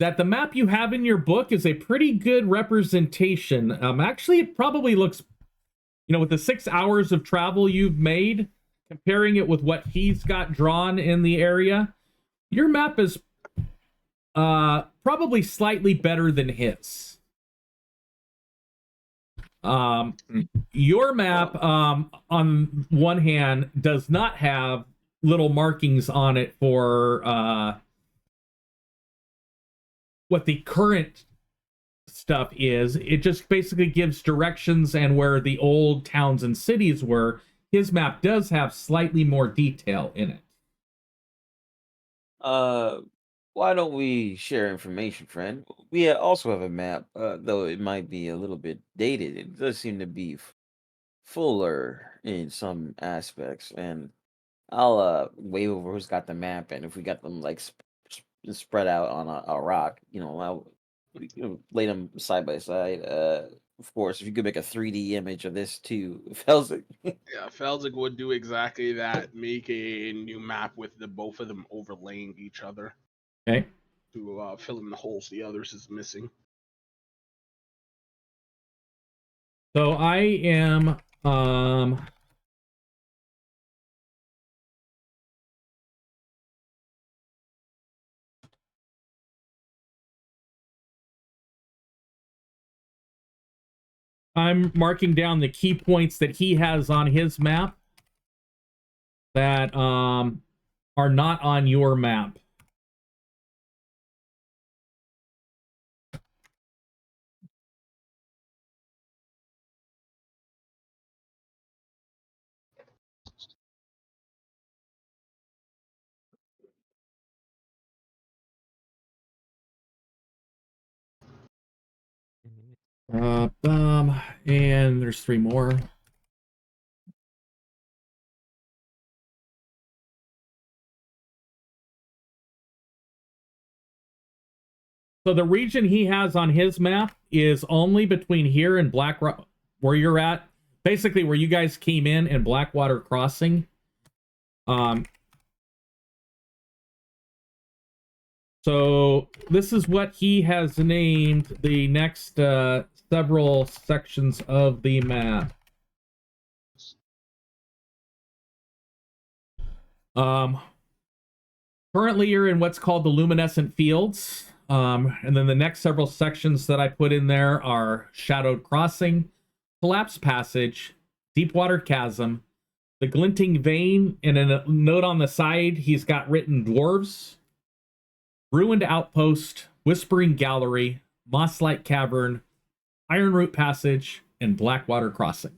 S1: that the map you have in your book is a pretty good representation. Actually, it probably looks, with the 6 hours of travel you've made, comparing it with what he's got drawn in the area, your map is probably slightly better than his. Your map, on one hand, does not have little markings on it for what the current stuff is. It just basically gives directions and where the old towns and cities were. His map does have slightly more detail in it.
S4: Why don't we share information, friend? We also have a map, though it might be a little bit dated. It does seem to be fuller in some aspects, and I'll wave over who's got the map, and if we got them like spread out on a rock, I'll lay them side by side. Of course, if you could make a 3D image of this too, Felzik.
S3: Yeah, Felzik would do exactly that. Make a new map with the both of them overlaying each other.
S1: Okay.
S3: To fill in the holes the others is missing.
S1: So I am I'm marking down the key points that he has on his map that are not on your map. And there's 3 more. So the region he has on his map is only between here and Blackrock, where you're at. Basically, where you guys came in and Blackwater Crossing. So this is what he has named the next several sections of the map. Currently you're in what's called the luminescent fields. And then the next several sections that I put in there are Shadowed Crossing, Collapsed Passage, Deepwater Chasm, the Glinting Vein, and in a note on the side, he's got written Dwarves, Ruined Outpost, Whispering Gallery, Mosslight Cavern, Ironroot Passage, and Blackwater Crossing.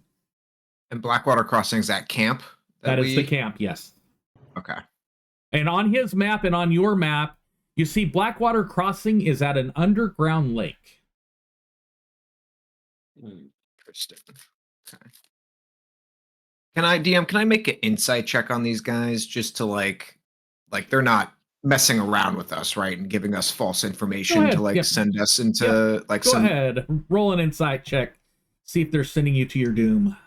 S2: And Blackwater Crossing is at camp?
S1: That is the camp, yes.
S2: Okay.
S1: And on his map and on your map, you see Blackwater Crossing is at an underground lake.
S2: Interesting. Okay. Can I make an insight check on these guys just to like they're not messing around with us, right? And giving us false information to like send us into like
S1: Go ahead. Roll an insight check. See if they're sending you to your doom.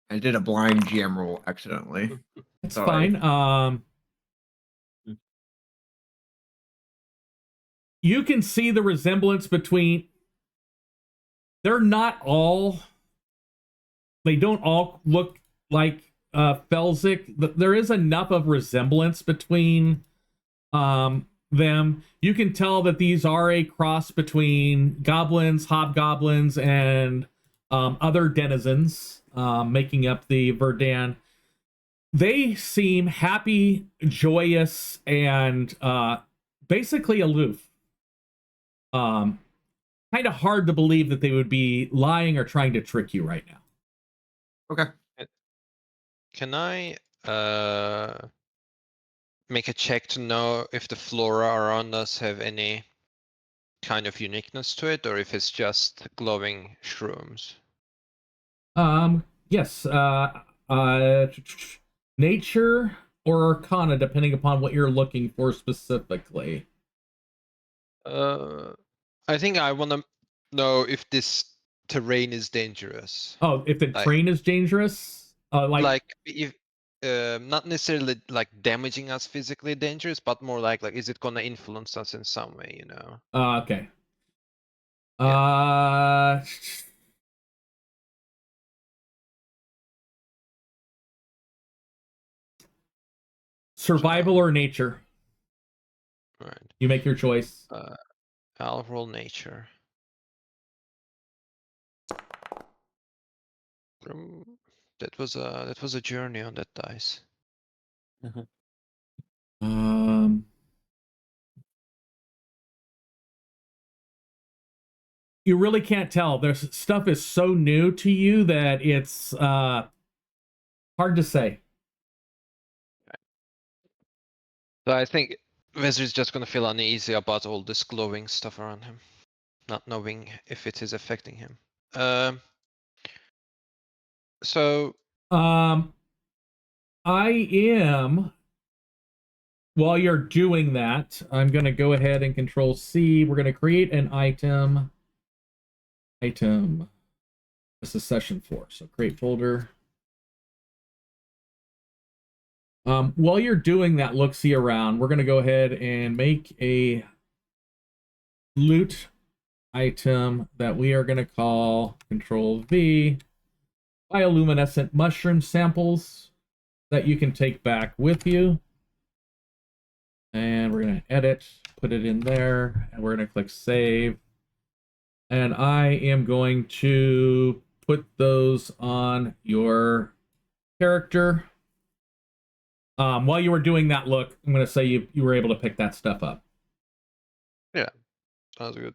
S2: I did a blind GM roll accidentally.
S1: That's fine. You can see the resemblance between. They don't all look like Felzik. There is enough of resemblance between them. You can tell that these are a cross between goblins, hobgoblins, and other denizens, making up the Verdan. They seem happy, joyous, and basically aloof. Kind of hard to believe that they would be lying or trying to trick you right now.
S2: Okay.
S5: Can I make a check to know if the flora around us have any kind of uniqueness to it, or if it's just glowing shrooms?
S1: Yes. Nature or Arcana, depending upon what you're looking for specifically.
S5: I think I want to know if this terrain is dangerous.
S1: Oh, if the terrain is dangerous?
S5: Like if not necessarily like damaging us physically dangerous, but more like is it gonna influence us in some way, you know?
S1: Okay.
S5: Yeah.
S1: Survival or nature?
S5: Right.
S1: You make your choice.
S5: I'll roll nature. That was a journey on that dice.
S1: You really can't tell. There's stuff is so new to you that it's hard to say.
S5: So I think Vezir's just gonna feel uneasy about all this glowing stuff around him, not knowing if it is affecting him. So
S1: I am. While you're doing that, I'm going to go ahead and Control C. We're going to create an item. This is session 4. So create folder. While you're doing that look-see around, we're going to go ahead and make a loot item that we are going to call Control V. Bioluminescent mushroom samples that you can take back with you. And we're going to edit, put it in there, and we're going to click save. And I am going to put those on your character. While you were doing that look, I'm going to say you were able to pick that stuff up.
S5: Yeah, sounds good.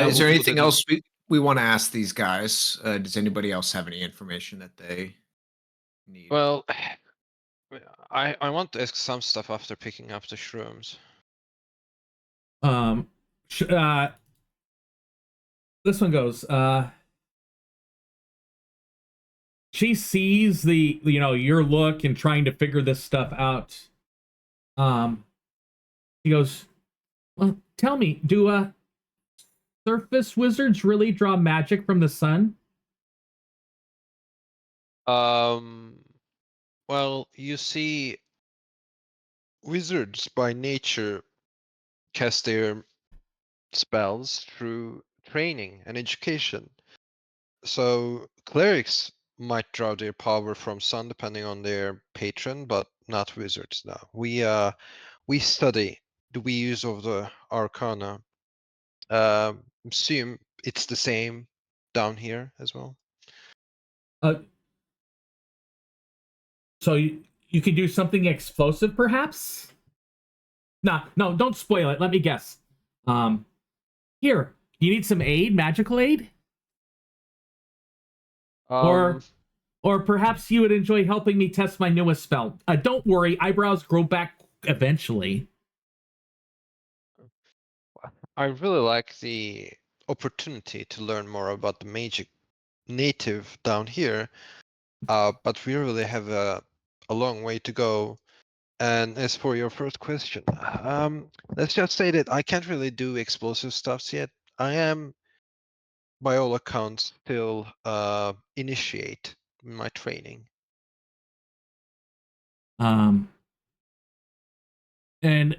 S2: Is there anything else we want to ask these guys? Does anybody else have any information that they need?
S5: Well, I want to ask some stuff after picking up the shrooms.
S1: This one goes. She sees the your look and trying to figure this stuff out. She goes, "Well, tell me, do surface wizards really draw magic from the sun?"
S5: Well, you see, wizards by nature cast their spells through training and education. So clerics might draw their power from sun depending on their patron, but not wizards. No, we study the use of the arcana. Assume it's the same down here as well.
S1: So you can do something explosive, perhaps? Nah, no, don't spoil it. Let me guess. Here, you need some aid, magical aid? Or perhaps you would enjoy helping me test my newest spell. Don't worry, eyebrows grow back eventually.
S5: I really like the opportunity to learn more about the magic native down here, but we really have a long way to go. And as for your first question, let's just say that I can't really do explosive stuffs yet. I am, by all accounts, still initiate in my training.
S1: And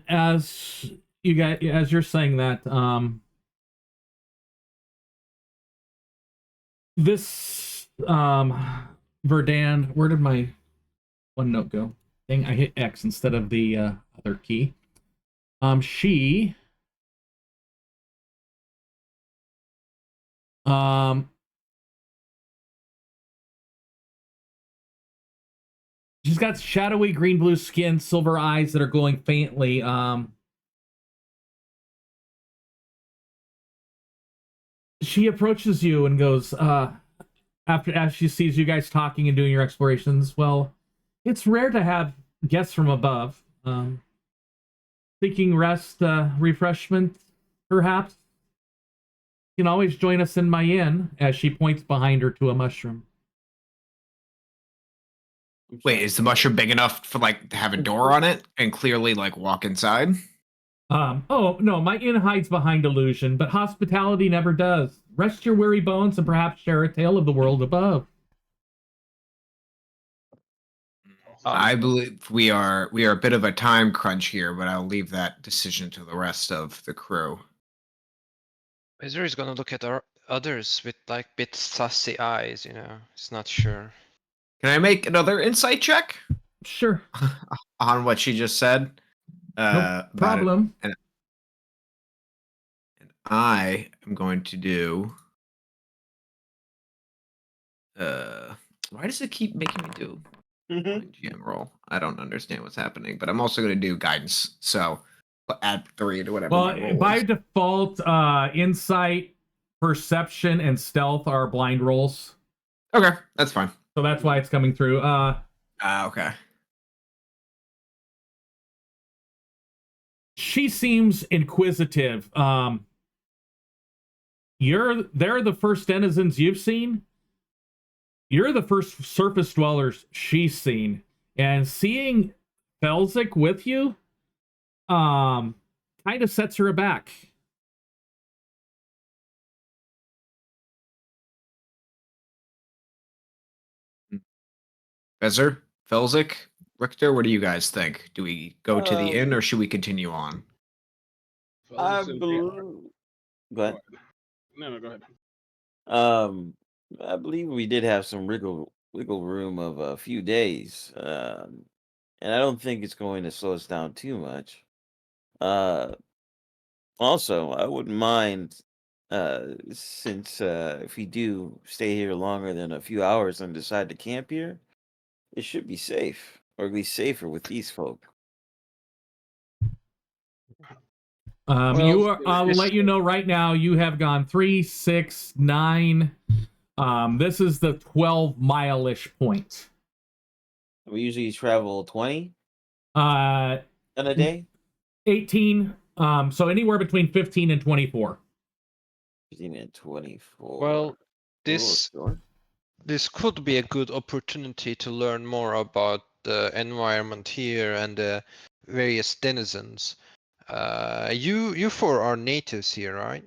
S1: as you're saying that, this Verdan, where did my one note go? Dang, I hit X instead of the other key. She's got shadowy green-blue skin, silver eyes that are glowing faintly. She approaches you and goes, as she sees you guys talking and doing your explorations, well, it's rare to have guests from above. Seeking rest, refreshment, perhaps? You can always join us in my inn, as she points behind her to a mushroom.
S2: Wait, is the mushroom big enough for like to have a door on it and clearly like walk inside?
S1: Oh, no, my inn hides behind illusion, but hospitality never does. Rest your weary bones and perhaps share a tale of the world above.
S2: I believe we are a bit of a time crunch here, but I'll leave that decision to the rest of the crew.
S5: Wizard is gonna look at our others with like bit sassy eyes, you know. He's not sure.
S2: Can I make another insight check
S1: Sure.
S2: on what she just said?
S1: No problem.
S2: And I am going to do. Why does it keep making me do GM roll? I don't understand what's happening, but I'm also going to do guidance. So add 3 to whatever.
S1: Well, by default, insight, perception, and stealth are blind rolls.
S2: Okay, that's fine.
S1: So that's why it's coming through.
S2: Okay.
S1: She seems inquisitive. They're the first denizens you've seen. You're the first surface dwellers she's seen. And seeing Felzik with you, kind of sets her aback.
S2: Bezer, Felzik, Richter, what do you guys think? Do we go to the inn or should we continue on?
S4: I believe. Go ahead.
S3: No, go ahead.
S4: I believe we did have some wiggle room of a few days, and I don't think it's going to slow us down too much. Also, I wouldn't mind, since if we do stay here longer than a few hours and decide to camp here, it should be safe, or at least safer with these folk.
S1: I will let you know right now, you have gone 3, 6, 9. This is the 12-mile-ish point.
S4: We usually travel 20
S1: in
S4: a day?
S1: 18. So anywhere between 15 and 24.
S4: 15 and 24.
S5: Well, this could be a good opportunity to learn more about the environment here and the various denizens. You four are natives here, right?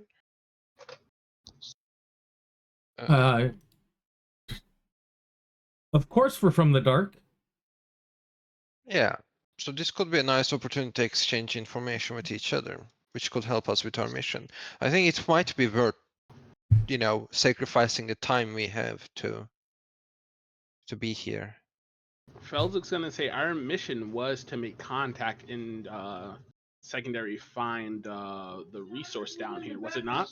S1: Of course we're from the dark.
S5: Yeah. So this could be a nice opportunity to exchange information with each other, which could help us with our mission. I think it might be worth, sacrificing the time we have to be here.
S3: Feld's gonna say our mission was to make contact and secondary find the resource down here, was it not?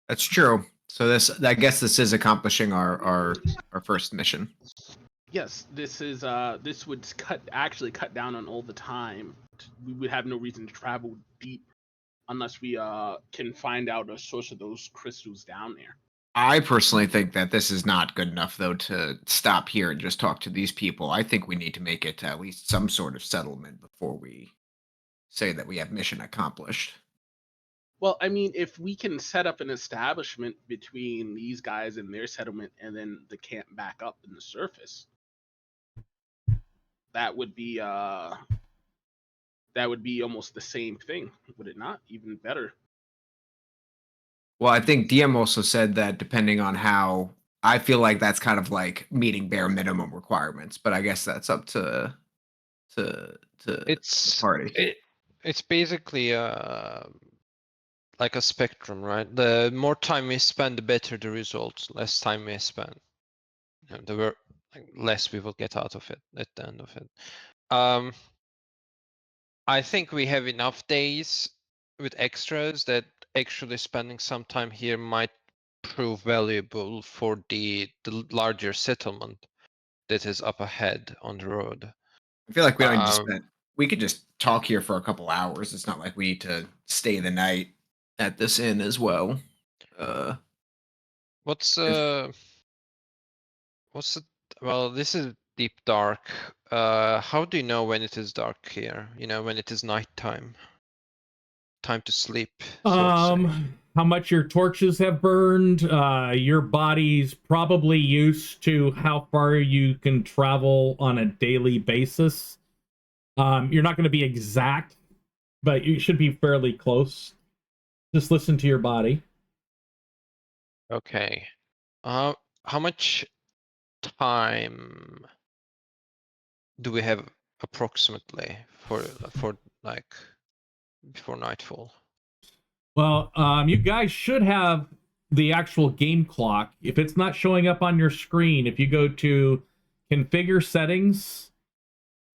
S2: That's true. So I guess this is accomplishing our first mission.
S3: Yes, this would actually cut down on all the time. We would have no reason to travel deep unless we can find out a source of those crystals down there.
S2: I personally think that this is not good enough, though, to stop here and just talk to these people. I think we need to make it to at least some sort of settlement before we say that we have mission accomplished.
S3: Well, I mean, if we can set up an establishment between these guys and their settlement and then the camp back up in the surface, that would be almost the same thing, would it not? Even better.
S2: Well, I think DM also said that depending on how, I feel like that's kind of like meeting bare minimum requirements, but I guess that's up to
S5: It's
S2: the party.
S5: it's basically like a spectrum, right? The more time we spend, the better the results. Less time we spend, the less we will get out of it at the end of it. I think we have enough days with extras that actually spending some time here might prove valuable for the larger settlement that is up ahead on the road.
S2: I feel like we don't need to spend. We could just talk here for a couple hours. It's not like we need to stay the night at this inn as well.
S5: What's it? Well, this is deep dark. How do you know when it is dark here? When it is nighttime. Time to sleep. So to say.
S1: How much your torches have burned. Your body's probably used to how far you can travel on a daily basis. You're not going to be exact, but you should be fairly close. Just listen to your body.
S5: Okay. How much time do we have approximately for like before nightfall?
S1: Well, you guys should have the actual game clock. If it's not showing up on your screen, if you go to configure settings,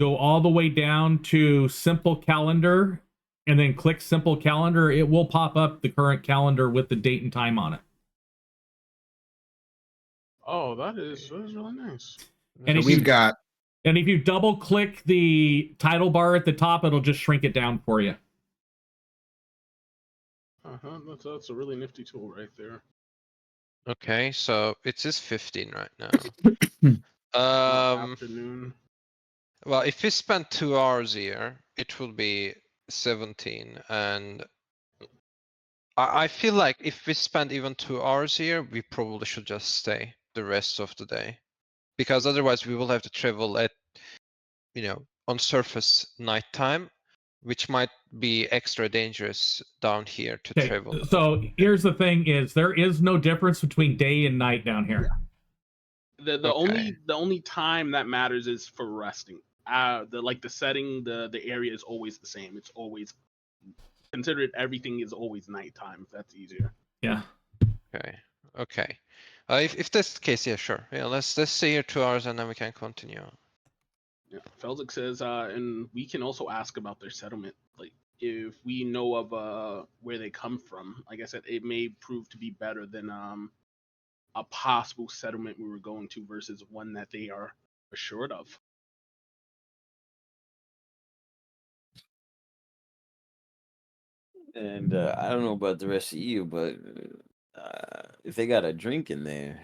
S1: go all the way down to simple calendar, and then click simple calendar, it will pop up the current calendar with the date and time on it.
S3: Oh, that is really nice.
S1: And
S2: So we've got.
S1: And if you double click the title bar at the top, it'll just shrink it down for you.
S3: That's a really nifty tool right there.
S5: Okay, so it is 15 right now.
S3: Afternoon.
S5: Well, if we spend 2 hours here, it will be 17, and I feel like if we spend even 2 hours here, we probably should just stay the rest of the day, because otherwise we will have to travel at, on surface nighttime, which might be extra dangerous down here to travel.
S1: So here's the thing: there is no difference between day and night down here.
S3: The only time that matters is for resting. The setting, the area is always the same. It's always considered. Everything is always nighttime. If that's easier.
S1: Yeah.
S5: Okay. If that's the case, yeah, sure. Yeah, let's stay here 2 hours and then we can continue.
S3: Yeah, Felzik says, and we can also ask about their settlement. Like, if we know of where they come from, like I said, it may prove to be better than a possible settlement we were going to versus one that they are assured of.
S4: And I don't know about the rest of you, but if they got a drink in there,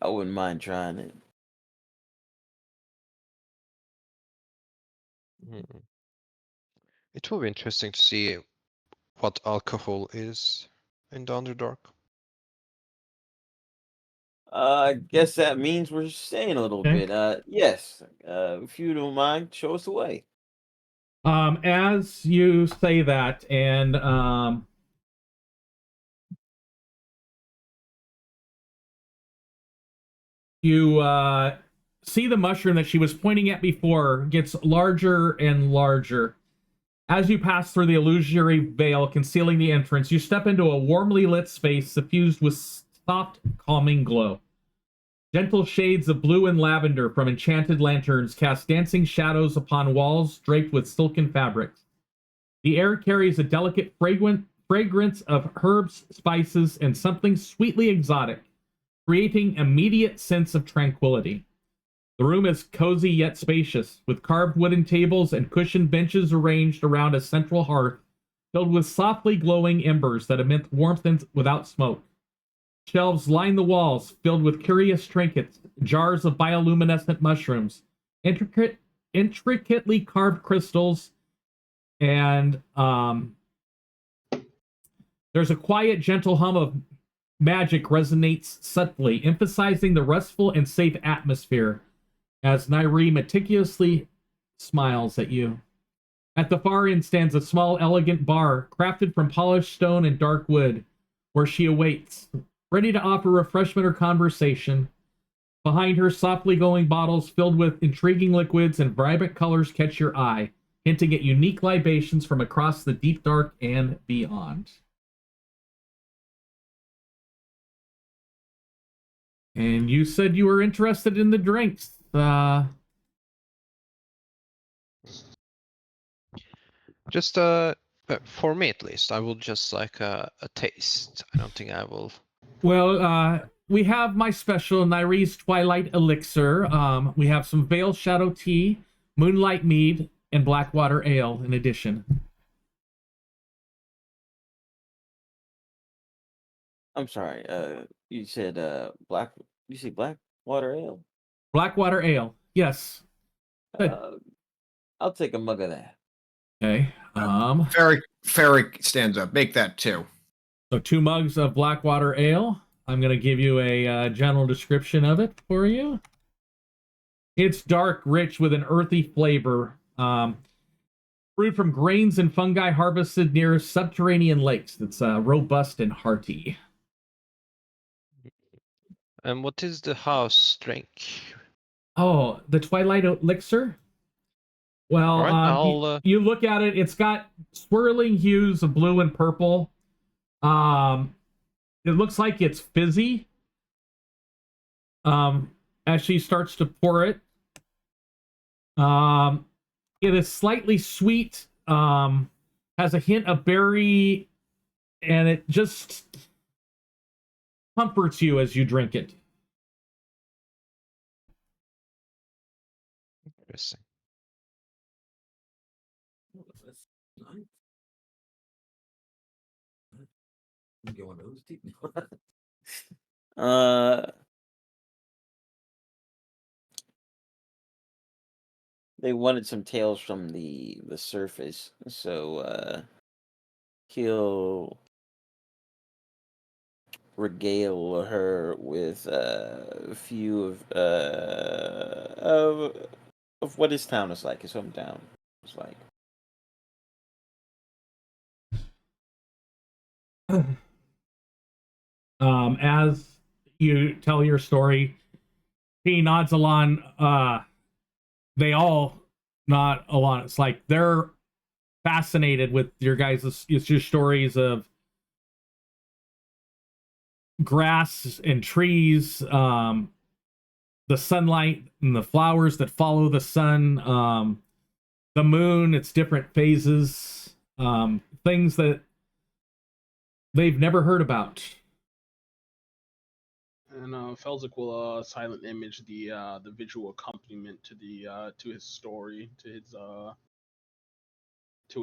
S4: I wouldn't mind trying it.
S5: It will be interesting to see what alcohol is in the Underdark.
S4: I guess that means we're staying a little bit. Yes, if you don't mind, show us the way.
S1: As you say that, and you see the mushroom that she was pointing at before gets larger and larger. As you pass through the illusory veil concealing the entrance, you step into a warmly lit space suffused with soft, calming glow. Gentle shades of blue and lavender from enchanted lanterns cast dancing shadows upon walls draped with silken fabrics. The air carries a delicate fragrance of herbs, spices, and something sweetly exotic, creating immediate sense of tranquility. The room is cozy yet spacious, with carved wooden tables and cushioned benches arranged around a central hearth filled with softly glowing embers that emit warmth without smoke. Shelves line the walls, filled with curious trinkets, jars of bioluminescent mushrooms, intricately carved crystals, and there's a quiet, gentle hum of magic resonates subtly, emphasizing the restful and safe atmosphere as Nairi meticulously smiles at you. At the far end stands a small, elegant bar, crafted from polished stone and dark wood, where she awaits, ready to offer refreshment or conversation. Behind her, softly glowing bottles filled with intriguing liquids and vibrant colors catch your eye, hinting at unique libations from across the deep dark and beyond. And you said you were interested in the drinks.
S5: Just for me at least, I will just like a taste. I don't think I will.
S1: Well, we have my special Nairi's Twilight Elixir. We have some Veil Shadow Tea, Moonlight Mead, and Blackwater Ale in addition.
S4: I'm sorry. You said You say Blackwater Ale?
S1: Blackwater Ale, yes. Good.
S4: I'll take a mug of that.
S1: Okay.
S2: Ferric stands up. Make that 2.
S1: So 2 mugs of Blackwater Ale. I'm going to give you a general description of it for you. It's dark, rich, with an earthy flavor. Brewed from grains and fungi harvested near subterranean lakes. It's robust and hearty.
S5: And what is the house drink?
S1: Oh, the Twilight Elixir? Well,
S5: right,
S1: you look at it, it's got swirling hues of blue and purple. It looks like it's fizzy. As she starts to pour it. It is slightly sweet, has a hint of berry, and it just comforts you as you drink it.
S5: Interesting.
S6: That's nice. Get one of those teeth.
S4: They wanted some tales from the surface, so he'll regale her with a few of what his town is like, his hometown is like.
S1: As you tell your story, he nods along. They all nod along. It's like they're fascinated with your guys' your stories of grass and trees, the sunlight and the flowers that follow the sun, the moon, its different phases, things that they've never heard about.
S3: And Felzik will silent image the visual accompaniment to his story, to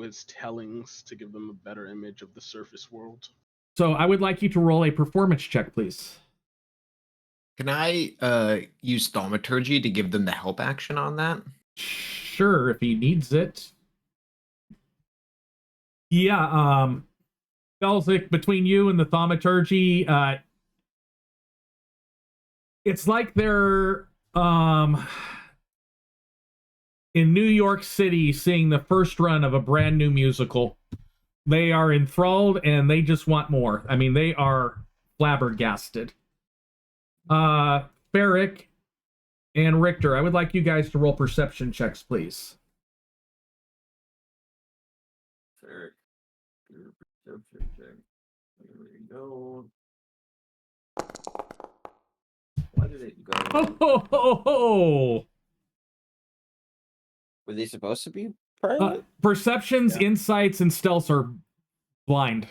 S3: his tellings, to give them a better image of the surface world.
S1: So I would like you to roll a performance check, please.
S2: Can I use thaumaturgy to give them the help action on that?
S1: Sure, if he needs it. Yeah, Felzik, between you and the thaumaturgy, it's like they're in New York City seeing the first run of a brand new musical. They are enthralled and they just want more. I mean, they are flabbergasted. Ferric, and Richter, I would like you guys to roll perception checks, please.
S6: Eric, your perception check. There we go. Why did it go?
S1: Oh, ho, ho, ho.
S4: Were they supposed to be private?
S1: Perceptions, insights, and stealths are blind.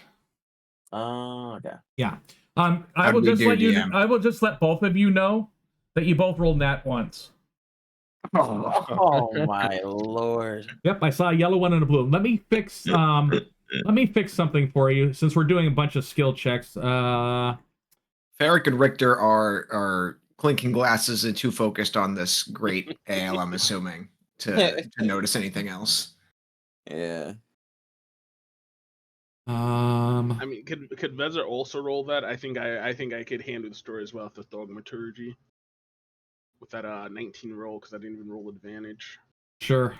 S4: Okay.
S1: Yeah. I will just let you. I will just let both of you know that you both rolled nat once.
S4: Oh my lord.
S1: Yep, I saw a yellow one and a blue. Let me fix something for you since we're doing a bunch of skill checks.
S2: Ferric and Richter are clinking glasses and too focused on this great ale, I'm assuming, to notice anything else.
S4: Yeah.
S3: I mean, could Vezir also roll that? I think I could handle the story as well with the thaumaturgy. With that 19 roll, because I didn't even roll advantage.
S1: Sure.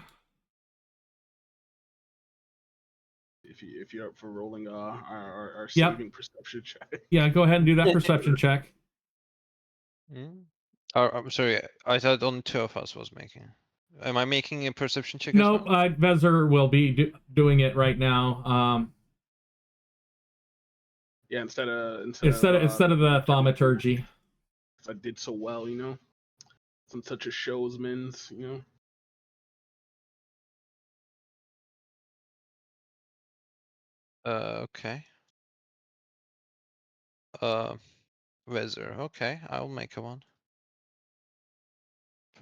S3: If you're up for rolling our
S1: Yep.
S3: saving perception check.
S1: Yeah, go ahead and do that perception check.
S5: I'm sorry, I thought only two of us was making. Am I making a perception check?
S1: No,
S5: as well?
S1: Vezir will be doing it right now.
S3: Yeah, instead of
S1: the thaumaturgy.
S3: I did so well, you know. I'm such a showsman, you know.
S5: Okay. Vezir. Okay, I'll make a one.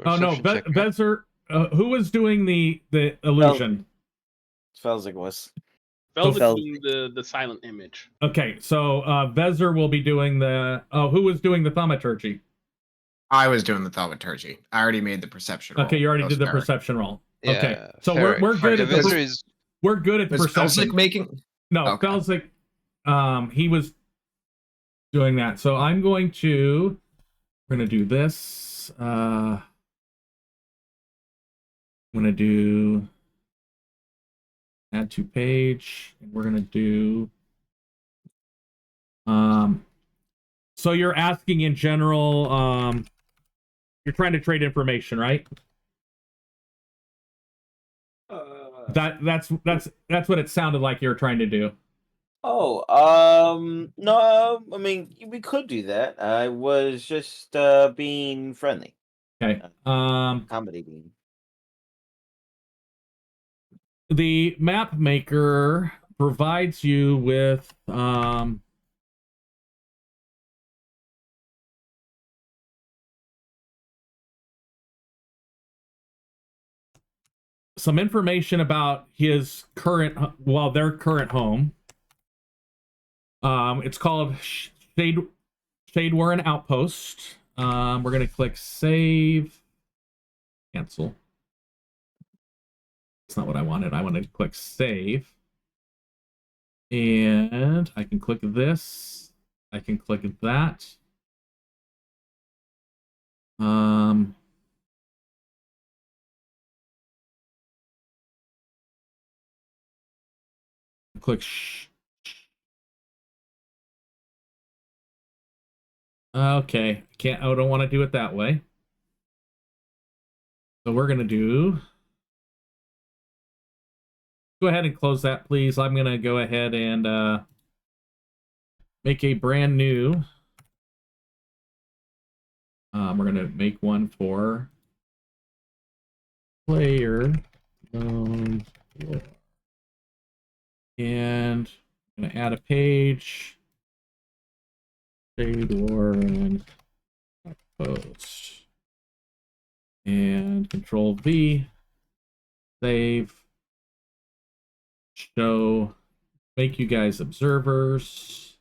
S1: Oh no,
S5: Perception check, right?
S1: Vezir. Who was doing the illusion?
S4: Felzik was.
S3: Felzik
S4: Fel-
S3: doing the silent image.
S1: Okay, so Vezir will be doing the. Oh, who was doing the thaumaturgy?
S2: I was doing the thaumaturgy. I already made the perception roll.
S1: Okay, you already
S2: That was
S1: did the
S2: Ferric.
S1: perception roll.
S5: Yeah,
S1: Okay, so
S5: Ferric.
S1: we're good at the
S5: Vezir is
S1: we're good at the
S2: Was
S1: perception.
S2: Felsic making?
S1: No,
S2: Okay.
S1: Felsic, he was doing that. So I'm going to. We're gonna do this. I'm gonna do add to page, and we're gonna do. So you're asking in general. You're trying to trade information, right? That's what it sounded like you were trying to do.
S4: Oh, no, I mean, we could do that. I was just being friendly.
S1: Okay.
S4: Accommodating.
S1: The map maker provides you with some information about his their current home. It's called Shade Warren Outpost. We're gonna click save, cancel. That's not what I wanted. I wanted to click save, and I can click this. I can click that. Click okay, I don't want to do it that way. So we're gonna do. Go ahead and close that, please. I'm gonna go ahead and make a brand new. We're gonna make one for player known lore. And I'm gonna add a page. Shade Warren post. And Control V. Save. Show. Make you guys observers.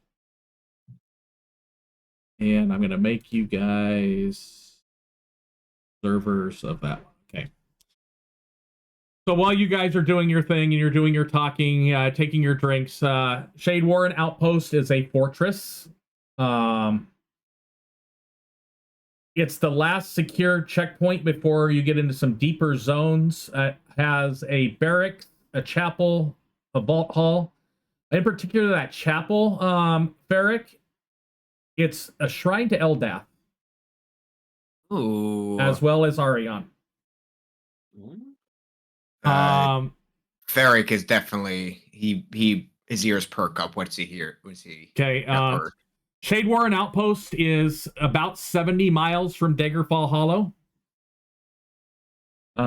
S1: And I'm gonna make you guys observers of that one. Okay. So while you guys are doing your thing and you're doing your talking, taking your drinks, Shade Warren Outpost is a fortress. It's the last secure checkpoint before you get into some deeper zones. It has a barracks, a chapel, a vault hall. In particular, that chapel, Ferric, it's a shrine to Eldath.
S2: Ooh.
S1: as well as Arion.
S2: Ferric is definitely his ears perk up. What's he hear? What's he?
S1: Okay. Shade Warren Outpost is about 70 miles from Daggerfall Hollow.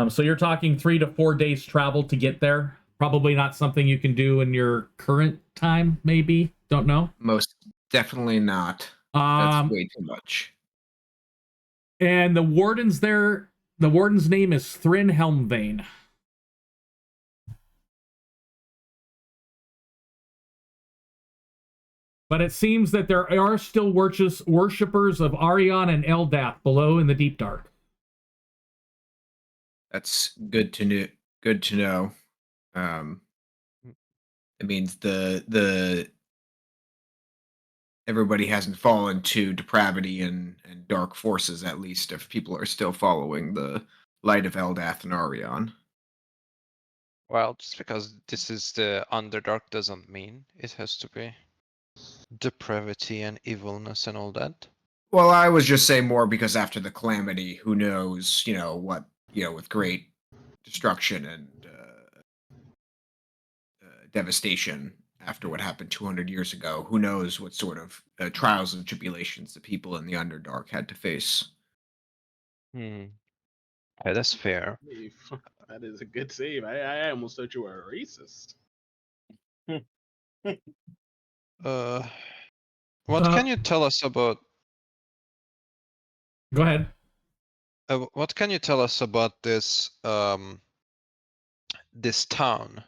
S1: So you're talking 3 to 4 days travel to get there. Probably not something you can do in your current time, maybe. Don't know.
S2: Most definitely not. That's way too much.
S1: And the warden's there. The warden's name is Thrin Helmvane. But it seems that there are still worshippers of Arion and Eldath below in the Deep Dark.
S2: That's good to know. Good to know. It means the everybody hasn't fallen to depravity and dark forces, at least if people are still following the light of Eldath and Arion.
S5: Well, just because this is the Underdark doesn't mean it has to be depravity and evilness and all that.
S2: Well, I was just saying more because after the calamity, who knows, what, with great destruction and devastation after what happened 200 years ago, who knows what sort of trials and tribulations the people in the Underdark had to face.
S5: Yeah, that's fair.
S3: That is a good save. I almost thought you were a racist.
S5: What can you tell us about?
S1: Go ahead.
S5: What can you tell us about this this town?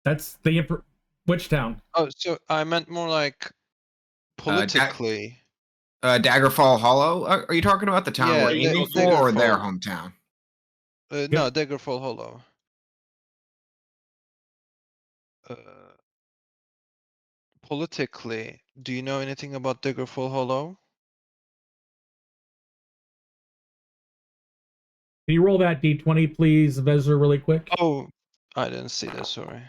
S1: That's which town?
S5: Oh, so I meant more like politically.
S2: Daggerfall Hollow? Are you talking about the town
S5: Yeah,
S2: we're aiming for, or their hometown?
S5: No, Daggerfall Hollow. Politically, do you know anything about Daggerfall Hollow?
S1: Can you roll that d20, please, Vezir, really quick?
S5: Oh, I didn't see that, sorry.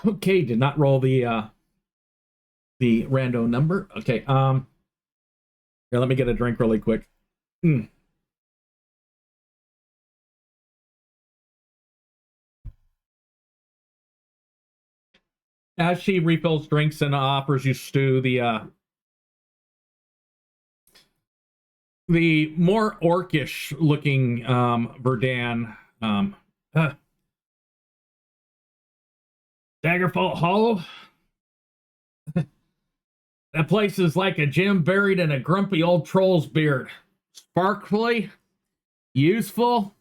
S1: Okay, did not roll the rando number. Okay, here, let me get a drink really quick. As she refills drinks and offers you stew, the more orcish looking Verdan, Daggerfall Hollow. That place is like a gem buried in a grumpy old troll's beard. Sparkly, useful,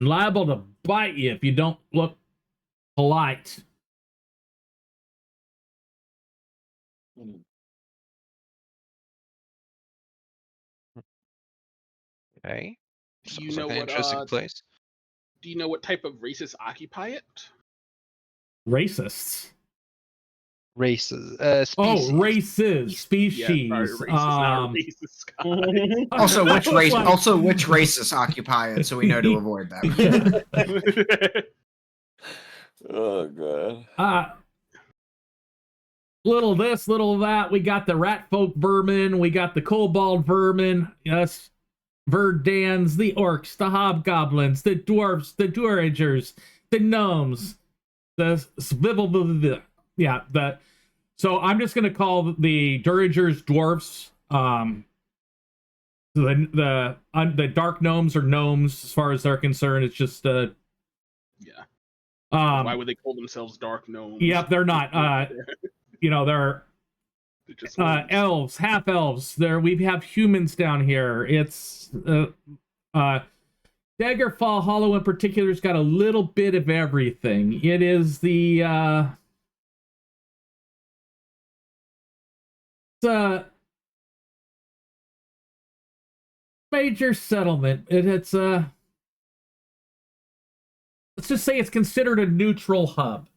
S1: and liable to bite you if you don't look polite.
S5: Okay.
S3: Do you
S5: Sounds
S3: know
S5: like an
S3: what?
S5: interesting place.
S3: Do you know what type of racists occupy it?
S1: Racists.
S5: Races. Species.
S1: Oh, races, species.
S3: Yeah, sorry, racist, not racist.
S2: Also, which race? Also, which racists occupy it, so we know to avoid them.
S4: Oh god.
S1: Little this, little that. We got the rat folk vermin. We got the kobold vermin. Yes, Verdans, the orcs, the hobgoblins, the dwarves, the dwaragers, the gnomes, the swivel. Yeah, so I'm just gonna call the duragers dwarfs. The dark gnomes are gnomes as far as they're concerned. It's just
S3: yeah. Why would they call themselves dark gnomes?
S1: Yep, they're not. They're
S3: just
S1: elves, half elves. We have humans down here. It's Daggerfall Hollow in particular has got a little bit of everything. It is the major settlement. It's let's just say it's considered a neutral hub,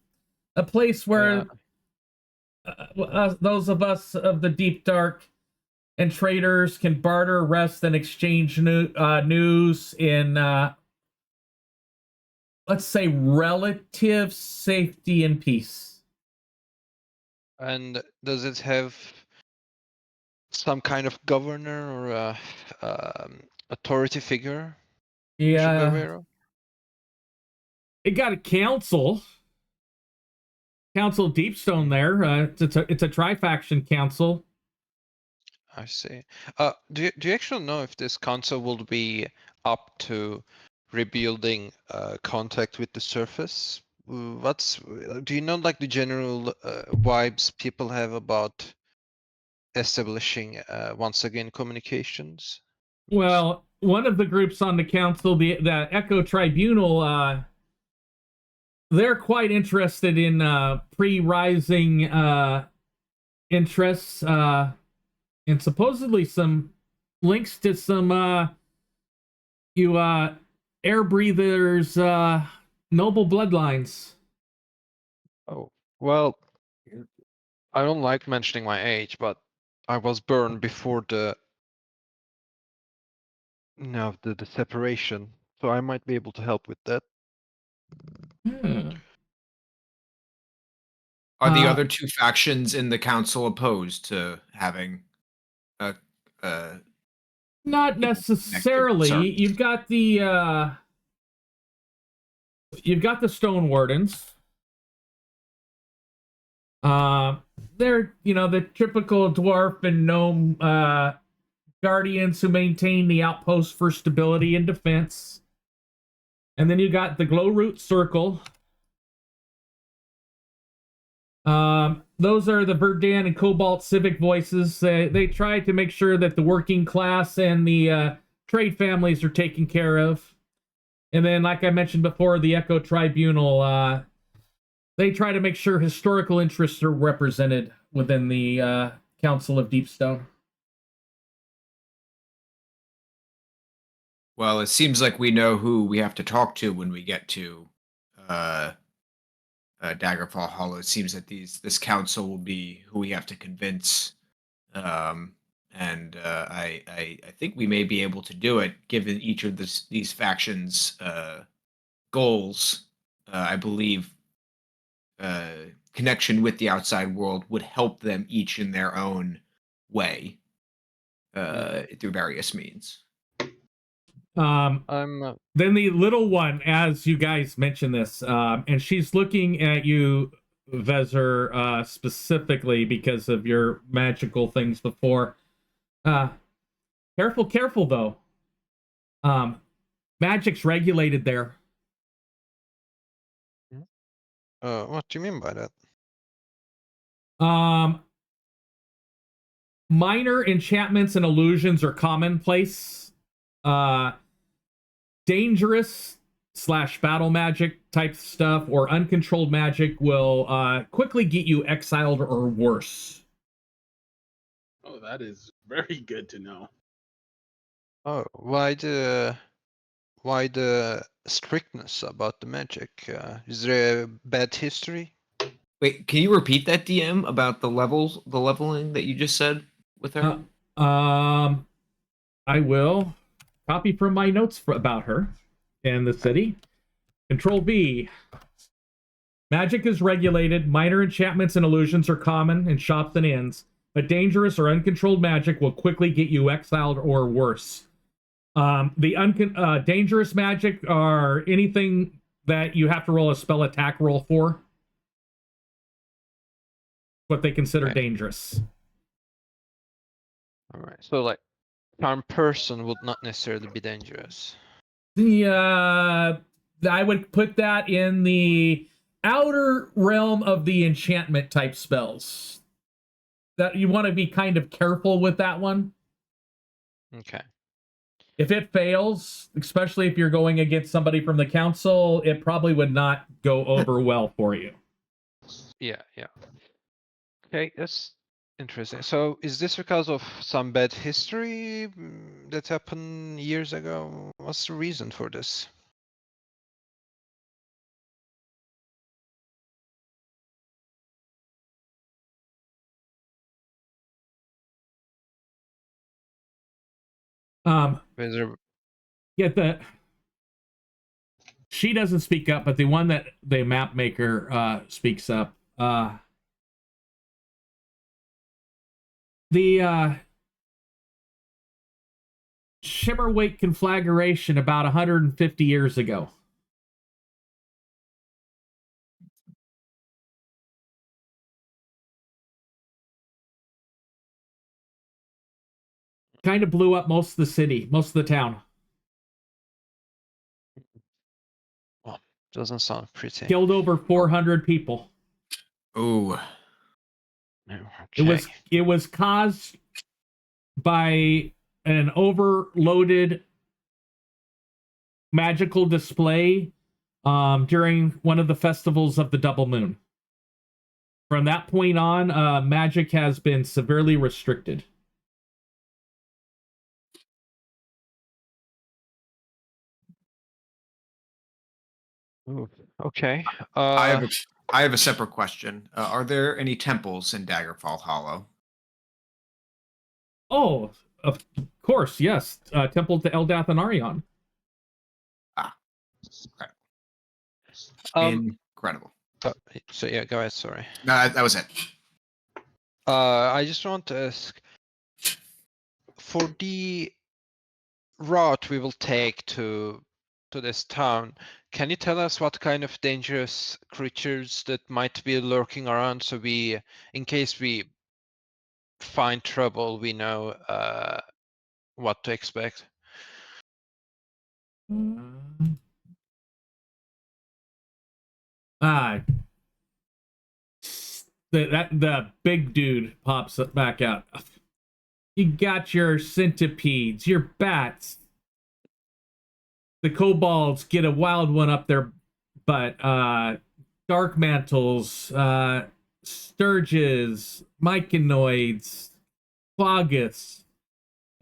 S1: a place where those of us of the Deep Dark and traders can barter, rest, and exchange news in, let's say, relative safety and peace.
S5: And does it have some kind of governor or authority figure we should be aware of?
S1: It got a council of Deepstone there. It's a tri-faction council.
S5: I see. Do you actually know if this council will be up to rebuilding contact with the surface? Do you know like the general vibes people have about establishing once again communications?
S1: Well, one of the groups on the council, the Echo Tribunal, they're quite interested in pre-rising interests, and supposedly some links to some air breathers, noble bloodlines.
S5: Oh, well, I don't like mentioning my age, but I was born before the separation, so I might be able to help with that.
S2: Are the other two factions in the council opposed to having a
S1: Not necessarily. You've got the Stone Wardens. They're the typical dwarf and gnome guardians who maintain the outpost for stability and defense. And then you got the Glowroot Circle. Those are the Verdan and Cobalt civic voices. They try to make sure that the working class and the trade families are taken care of. And then, like I mentioned before, the Echo Tribunal, they try to make sure historical interests are represented within the Council of Deepstone.
S2: Well, it seems like we know who we have to talk to when we get to Daggerfall Hollow. It seems that this council will be who we have to convince, and I think we may be able to do it given each of these factions' goals. I believe connection with the outside world would help them each in their own way through various means.
S1: Then the little one, as you guys mentioned this, and she's looking at you, Vezir, specifically because of your magical things before. Careful though. Magic's regulated there.
S5: What do you mean by that?
S1: Minor enchantments and illusions are commonplace. Dangerous / battle magic type stuff or uncontrolled magic will quickly get you exiled or worse.
S3: Oh, that is very good to know.
S5: Oh, why the strictness about the magic? Is there a bad history?
S2: Wait, can you repeat that, DM, about the leveling that you just said with her?
S1: I will copy from my notes about her and the city. Control V. Magic is regulated. Minor enchantments and illusions are common in shops and inns, but dangerous or uncontrolled magic will quickly get you exiled or worse. The dangerous magic are anything that you have to roll a spell attack roll for. What they consider dangerous.
S5: All right. So like, charm person would not necessarily be dangerous.
S1: I would put that in the outer realm of the enchantment type spells. That you want to be kind of careful with that one.
S5: Okay.
S1: If it fails, especially if you're going against somebody from the council, it probably would not go over well for you.
S5: Yeah. Okay, that's interesting. So is this because of some bad history that happened years ago? What's the reason for this? Whether
S1: Yeah, she doesn't speak up, but the one that the map maker speaks up. The Shimmerwake conflagration about 150 years ago. Kind of blew up most of the city, most of the town.
S5: doesn't sound pretty.
S1: Killed over 400 people.
S2: Ooh.
S5: Okay.
S1: It was caused by an overloaded magical display during one of the festivals of the double moon. From that point on, magic has been severely restricted.
S5: Ooh, okay.
S2: I have a separate question. Are there any temples in Daggerfall Hollow?
S1: Oh, of course, yes. Temple to Eldath and Arion.
S2: Ah, incredible. Incredible.
S5: So yeah, go ahead. Sorry.
S2: No, that was it.
S5: I just want to ask, for the route we will take to this town, can you tell us what kind of dangerous creatures that might be lurking around, so we, in case we find trouble, we know what to expect?
S1: The big dude pops back out. You got your centipedes, your bats. The kobolds get a wild one up their butt. Dark mantles, sturges, myconoids, clogus.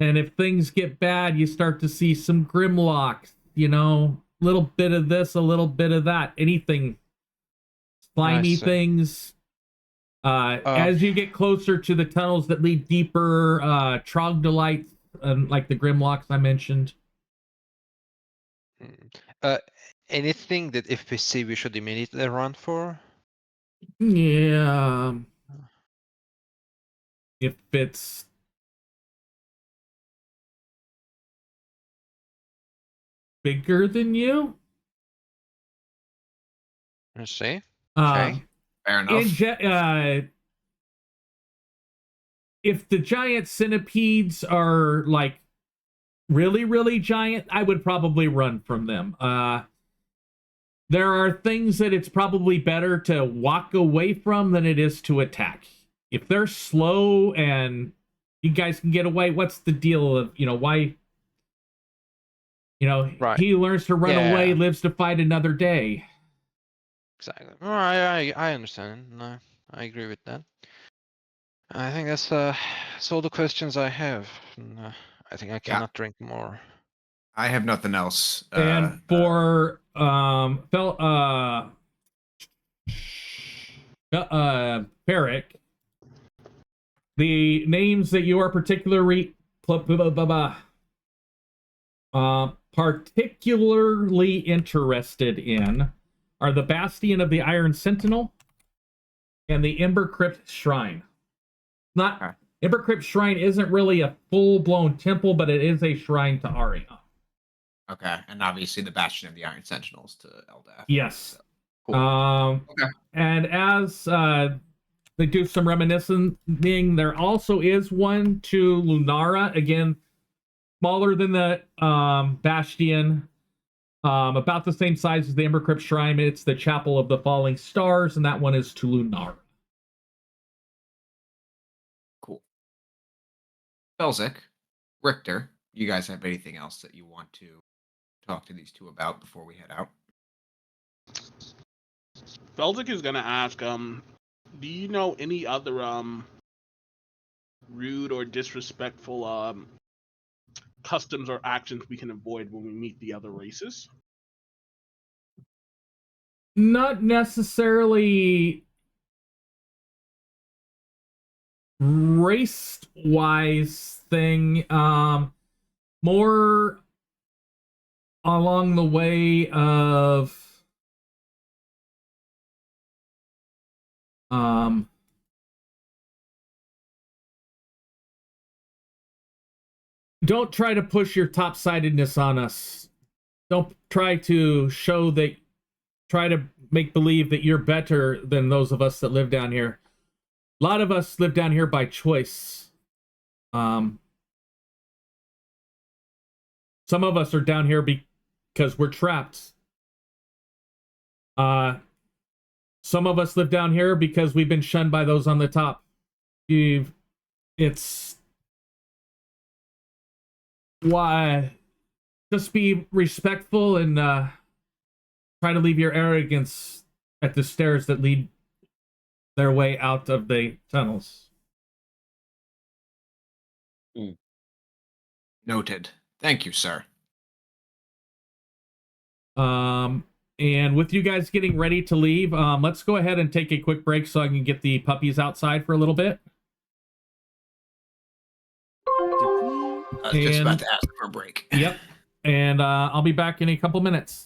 S1: And if things get bad, you start to see some grimlocks, little bit of this, a little bit of that, anything, slimy things. As you get closer to the tunnels that lead deeper, trogdolites, like the grimlocks I mentioned.
S5: Anything that if we see we should immediately run for?
S1: Yeah. If it's bigger than you?
S5: I see. Okay.
S2: Fair enough.
S1: If the giant centipedes are like really, really giant, I would probably run from them. There are things that it's probably better to walk away from than it is to attack. If they're slow and you guys can get away, what's the deal of, why?
S5: Right.
S1: He learns to run away, lives to fight another day.
S5: Exactly. I understand. No, I agree with that. I think that's all the questions I have. I think I cannot drink more.
S2: I have nothing else.
S1: And for Peric, the names that you are particularly interested in are the Bastion of the Iron Sentinel and the Ember Crypt Shrine. Ember Crypt Shrine isn't really a full-blown temple, but it is a shrine to Arion.
S2: Okay, and obviously the Bastion of the Iron Sentinels to Eldath.
S1: Yes.
S2: So, cool.
S1: Okay. And as they do some reminiscing, there also is one to Lunara, again, smaller than the Bastion, about the same size as the Ember Crypt Shrine. It's the Chapel of the Falling Stars, and that one is to Lunara.
S2: Cool. Belzik, Richter, you guys have anything else that you want to talk to these two about before we head out?
S3: Belzik is gonna ask, do you know any other rude or disrespectful customs or actions we can avoid when we meet the other races?
S1: Not necessarily race-wise thing. more along the way of don't try to push your top-sidedness on us. Don't try to show that, try to make believe that you're better than those of us that live down here. A lot of us live down here by choice. Some of us are down here because we're trapped. Some of us live down here because we've been shunned by those on the top. It's why just be respectful and try to leave your arrogance at the stairs that lead their way out of the tunnels.
S2: Noted. Thank you, sir.
S1: And with you guys getting ready to leave, let's go ahead and take a quick break so I can get the puppies outside for a little bit.
S2: I was just about to ask for a break.
S1: Yep. And I'll be back in a couple minutes.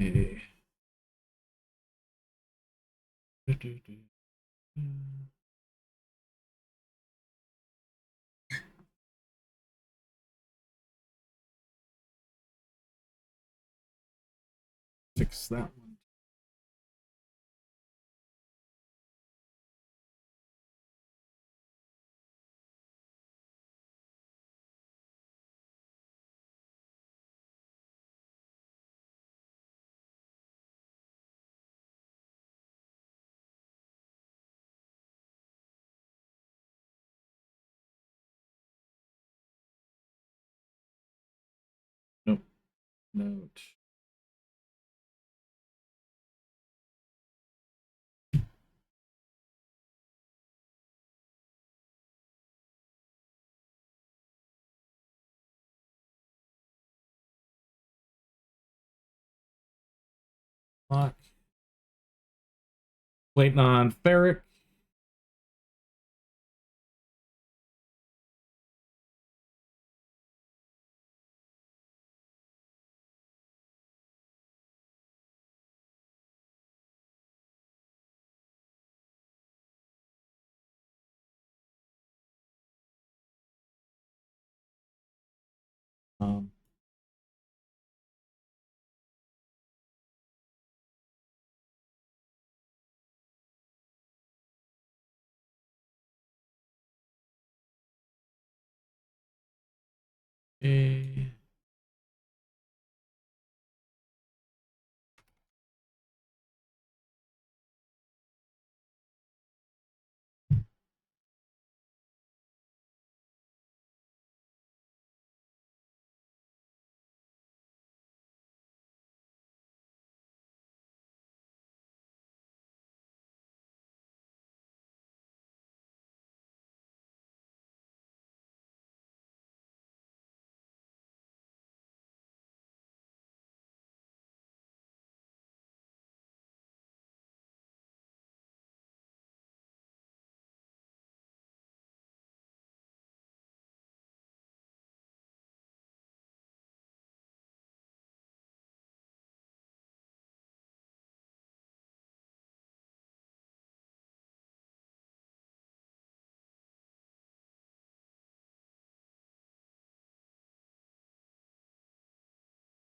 S1: Okay. Fix that one. Nope. Note. Lock. Waiting on Ferric. Um, okay.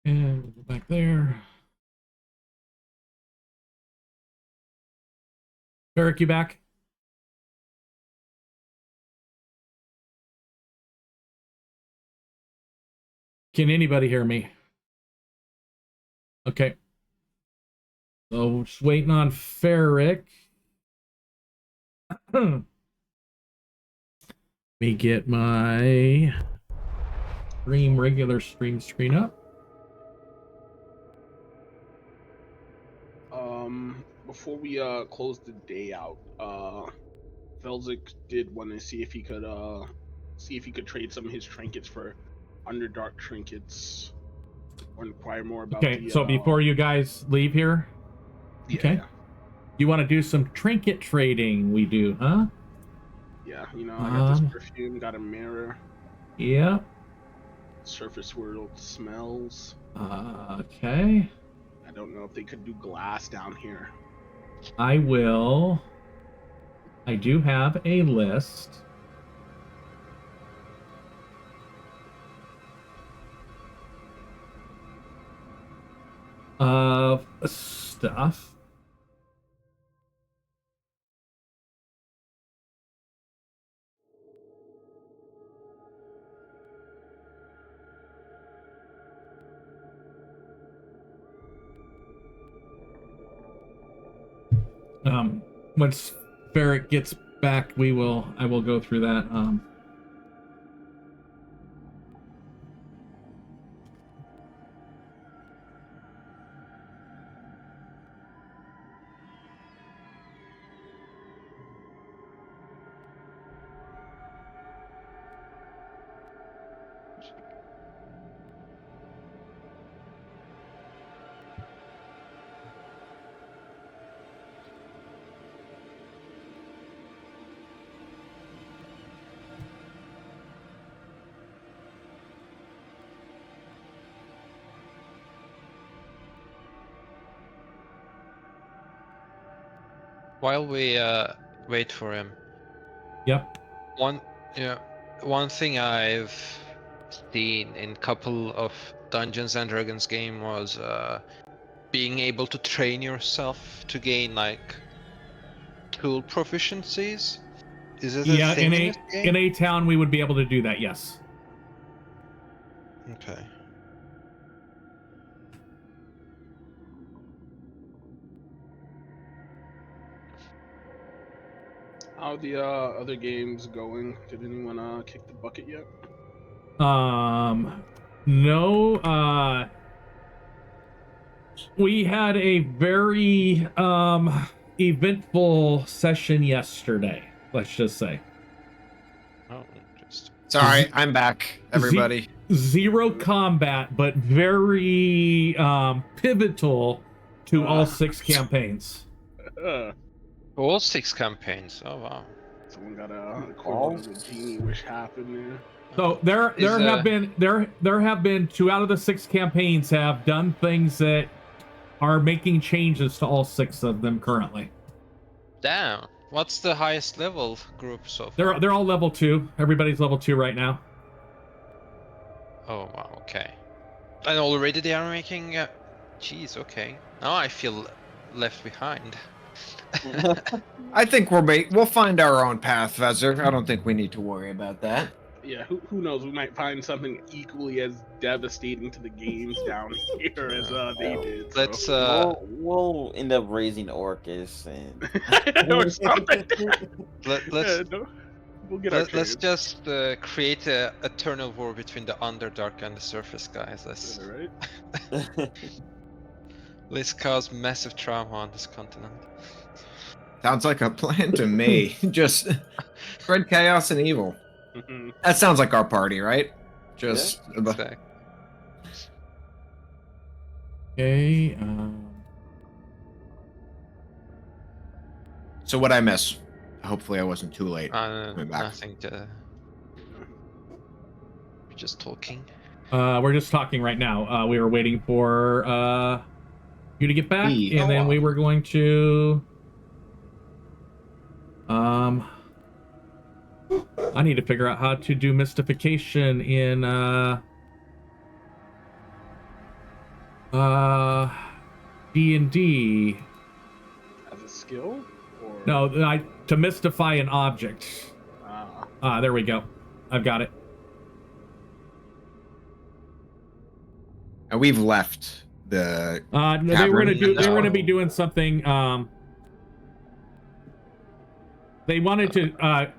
S1: And we'll go back there. Ferric, you back? Can anybody hear me? Okay. So just waiting on Ferric. Let me get my regular stream screen up.
S3: Before we close the day out, Velzik did want to see if he could trade some of his trinkets for Underdark trinkets, or inquire more about
S1: Okay, so before you guys leave here, okay, you want to do some trinket trading? We do, huh?
S3: Yeah, you know, I got this perfume, got a mirror.
S1: Yeah.
S3: Surface world smells.
S1: Okay.
S3: I don't know if they could do glass down here.
S1: I will. I do have a list of stuff. Once Ferric gets back, I will go through that.
S5: While we wait for him,
S1: Yep.
S5: one thing I've seen in couple of Dungeons and Dragons game was being able to train yourself to gain like tool proficiencies. Is it a
S1: Yeah,
S5: thing in this game?
S1: in a town we would be able to do that, yes.
S5: Okay.
S3: How are the other games going? Did anyone kick the bucket yet?
S1: No, we had a very eventful session yesterday, let's just say.
S5: Oh, interesting.
S2: Sorry, I'm back, everybody.
S1: Zero combat, but very pivotal to all 6 campaigns.
S5: All 6 campaigns. Oh wow.
S3: Someone got a equivalent of a genie wish happen there.
S1: So there have been 2 out of the 6 campaigns have done things that are making changes to all 6 of them currently.
S5: Damn. What's the highest level group so far?
S1: They're all level 2. Everybody's level 2 right now.
S5: Oh wow. Okay. And already they are making. Jeez. Okay. Now I feel left behind.
S2: I think we'll find our own path, Vezir. I don't think we need to worry about that.
S3: Yeah, who knows? We might find something equally as devastating to the games down here as they did. So.
S5: Let's
S4: we'll end up raising Orcus and
S3: or something. We'll get our
S5: let's
S3: chance.
S5: just create a eternal war between the Underdark and the Surface guys. Let's
S3: Right?
S5: let's cause massive trauma on this continent.
S2: Sounds like a plan to me. Just spread chaos and evil. That sounds like our party, right? Just
S5: Exactly.
S1: Okay.
S2: So what I miss? Hopefully I wasn't too late. Coming back.
S5: Nothing to. We're just talking.
S1: We're just talking right now. We were waiting for you to get back,
S2: Me.
S1: and then we were going to. I need to figure out how to do mystification in D&D.
S3: As a skill? Or...
S1: No, to mystify an object. There we go. I've got it.
S2: And we've left the.
S1: No, they were
S2: tavern.
S1: gonna be doing something. They wanted to.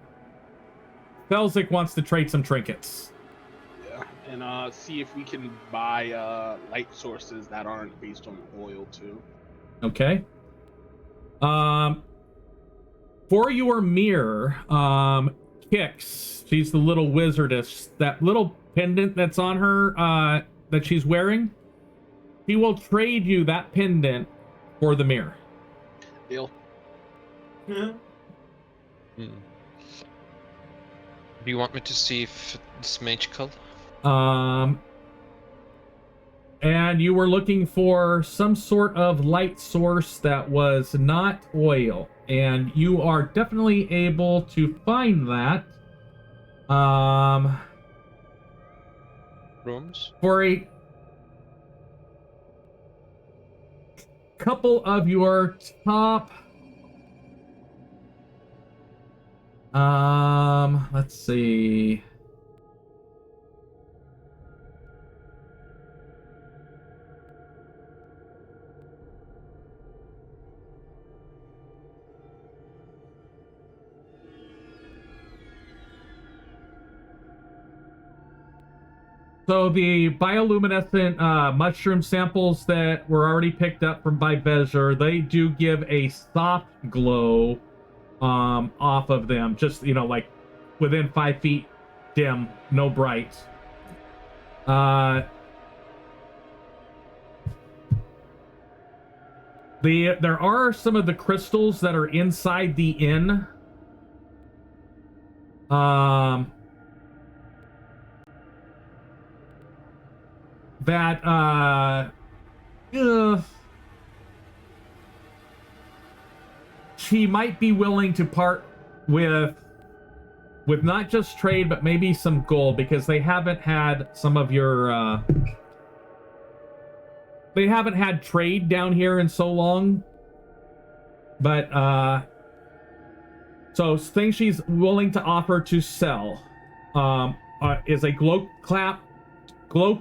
S1: Felzik wants to trade some trinkets.
S3: Yeah, and see if we can buy light sources that aren't based on oil too.
S1: Okay. For your mirror, Kix, she's the little wizardess. That little pendant that's on her, that she's wearing, he will trade you that pendant for the mirror.
S3: Deal.
S5: Do you want me to see if it's magical?
S1: And you were looking for some sort of light source that was not oil, and you are definitely able to find that.
S5: Rooms?
S1: For a couple of your top let's see. So the bioluminescent mushroom samples that were already picked up from by Vezir, they do give a soft glow off of them, just, you know, like within 5 feet dim, no bright. There are some of the crystals that are inside the inn. That she might be willing to part with not just trade, but maybe some gold, because they haven't had some of your they haven't had trade down here in so long. But so things she's willing to offer to sell is a glow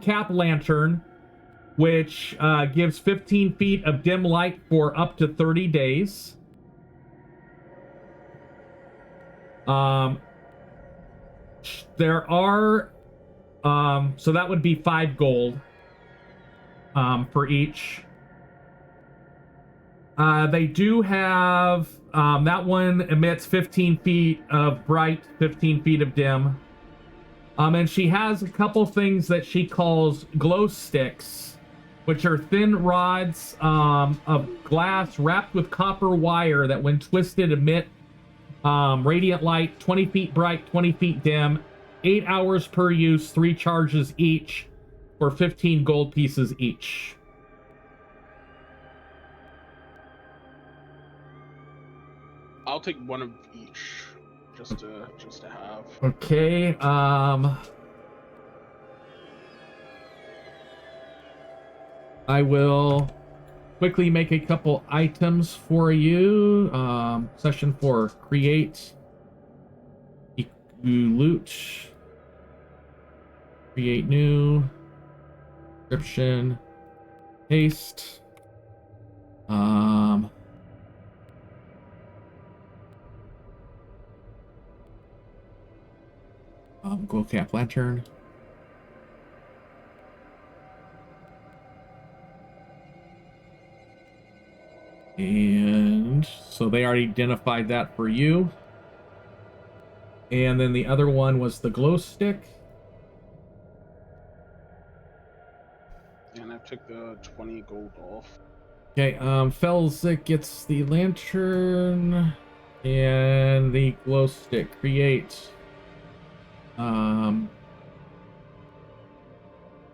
S1: cap lantern, which gives 15 feet of dim light for up to 30 days. There are so that would be 5 gold for each. They do have that one emits 15 feet of bright, 15 feet of dim. And she has a couple things that she calls glow sticks, which are thin rods of glass wrapped with copper wire that, when twisted, emit radiant light, 20 feet bright, 20 feet dim, 8 hours per use, 3 charges each, for 15 gold pieces each.
S3: I'll take one of each, just to have.
S1: Okay. I will quickly make a couple items for you. Session 4, create, loot, create new, description, paste. Glow cap lantern. And so they already identified that for you. And then the other one was the glow stick.
S3: And I took the 20 gold off.
S1: Okay, Felzik gets the lantern and the glow stick. Create.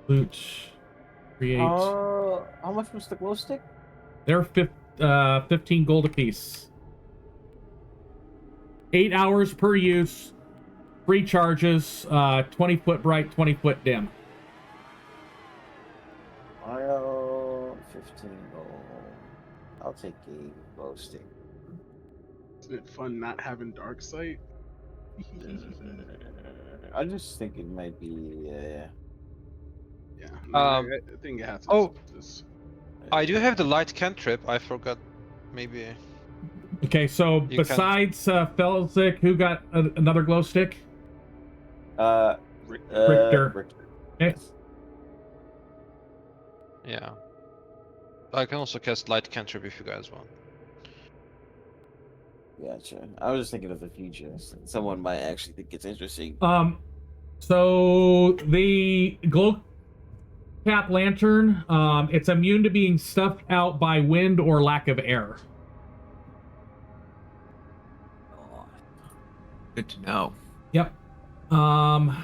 S1: Loot. Create.
S4: How much was the glow stick?
S1: They're 15 gold apiece. 8 hours per use. 3 charges. 20 foot bright, 20 foot dim.
S4: 15 gold. I'll take a glow stick.
S3: Isn't it fun not having dark sight?
S4: I just think it might be.
S3: Yeah. No, I think it has to.
S5: Oh.
S3: This.
S5: I do have the light cantrip. I forgot. Maybe.
S1: Okay, so besides Felzik, who got another glow stick? Richter. Okay.
S5: Yeah. I can also cast light cantrip if you guys want.
S4: Gotcha. I was just thinking of the future. Someone might actually think it's interesting.
S1: So the glow cap lantern, it's immune to being stuffed out by wind or lack of air.
S2: Good to know.
S1: Yep. And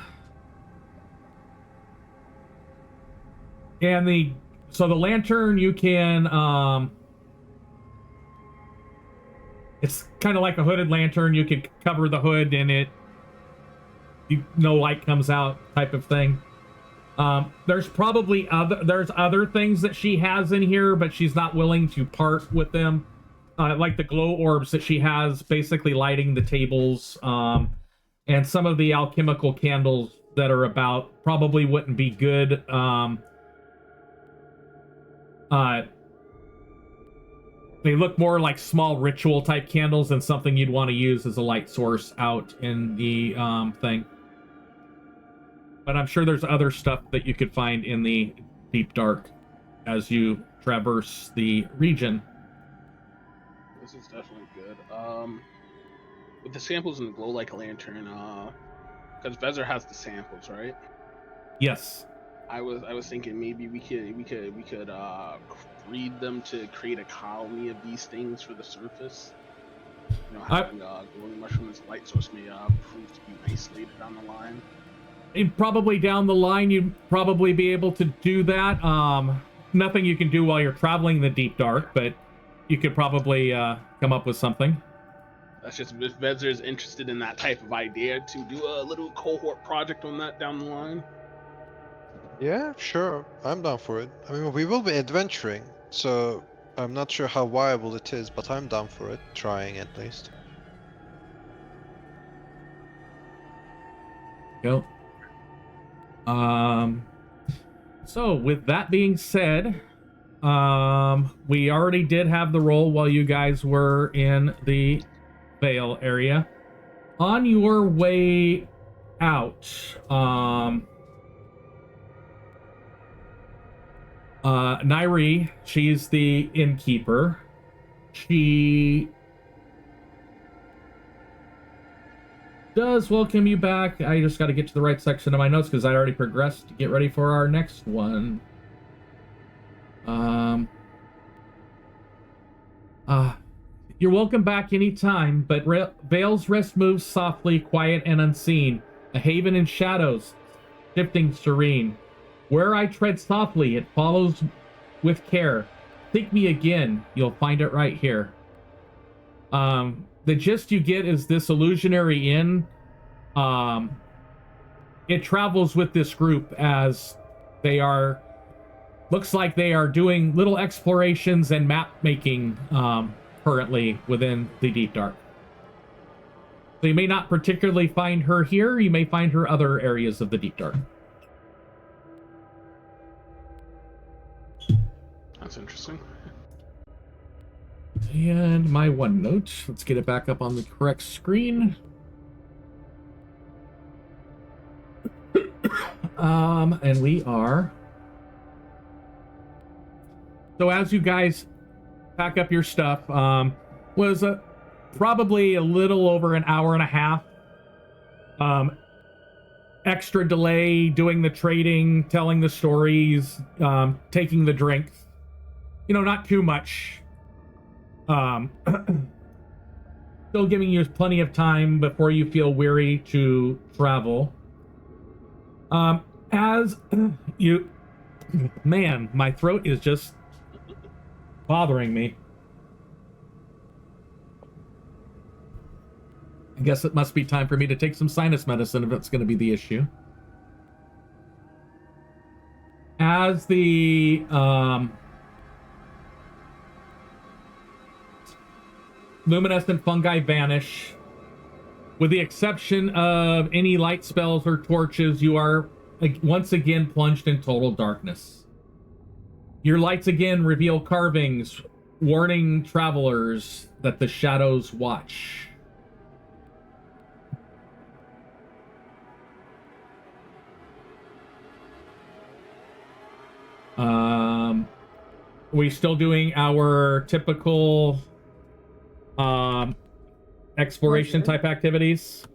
S1: the lantern, you can it's kind of like a hooded lantern. You can cover the hood and no light comes out, type of thing. There's probably other things that she has in here, but she's not willing to part with them. Like the glow orbs that she has, basically lighting the tables, and some of the alchemical candles that are about probably wouldn't be good. They look more like small ritual type candles than something you'd want to use as a light source out in the thing. But I'm sure there's other stuff that you could find in the deep dark as you traverse the region.
S3: This is definitely good. With the samples in the glow like a lantern, because Vezir has the samples, right?
S1: Yes.
S3: I was thinking maybe we could breed them to create a colony of these things for the surface. You know, having glowing mushrooms light source may prove to be nice later down the line.
S1: Probably down the line, you'd probably be able to do that. Nothing you can do while you're traveling the deep dark, but you could probably come up with something.
S3: That's just if Vezzer is interested in that type of idea to do a little cohort project on that down the line.
S5: Yeah, sure. I'm down for it. I mean, we will be adventuring, so I'm not sure how viable it is, but I'm down for it, trying at least.
S1: Go. So with that being said, we already did have the roll while you guys were in the Vale area. On your way out, Nairi, she's the innkeeper. She does welcome you back. I just got to get to the right section of my notes because I already progressed to get ready for our next one. You're welcome back anytime, but Vale's Rest moves softly, quiet, and unseen. A haven in shadows, shifting serene. Where I tread softly, it follows with care. Seek me again, you'll find it right here. The gist you get is this illusionary inn, it travels with this group as they are, looks like they are doing little explorations and map making, currently within the Deep Dark. So you may not particularly find her here, you may find her other areas of the Deep Dark.
S3: That's interesting.
S1: And my OneNote, let's get it back up on the correct screen. And we are... So as you guys pack up your stuff, was probably a little over an hour and a half. Extra delay doing the trading, telling the stories, taking the drinks. You know, not too much. Still giving you plenty of time before you feel weary to travel. As you... Man, my throat is just bothering me. I guess it must be time for me to take some sinus medicine if that's going to be the issue. As the luminescent fungi vanish, with the exception of any light spells or torches, you are once again plunged in total darkness. Your lights again reveal carvings, warning travelers that the shadows watch. We still doing our typical exploration type activities?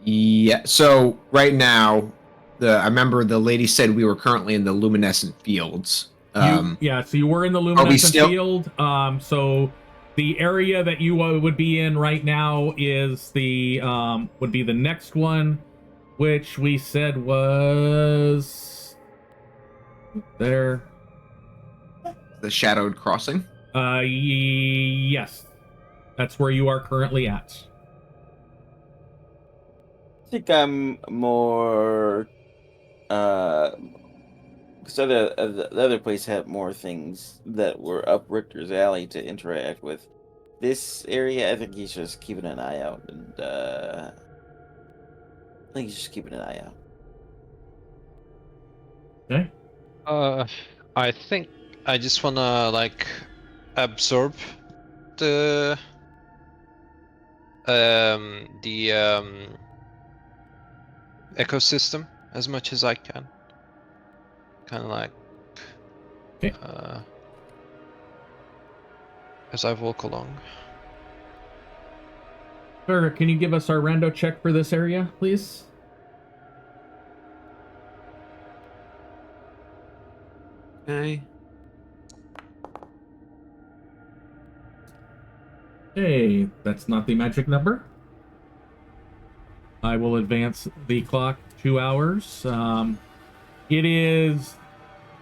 S2: Yeah. So right now, I remember the lady said we were currently in the luminescent fields.
S1: So you were in the luminescent field. So the area that you would be in right now is the would be the next one, which we said was there.
S2: The Shadowed Crossing.
S1: Yes, that's where you are currently at.
S4: I think I'm more so the other place had more things that were up Richter's alley to interact with. This area, I think he's just keeping an eye out, and I think he's just keeping an eye out.
S1: Okay.
S5: I think I just wanna like absorb the ecosystem as much as I can. Kind of like as I walk along.
S1: Sir, can you give us our rando check for this area, please?
S2: Okay.
S1: Hey, that's not the magic number. I will advance the clock 2 hours. It is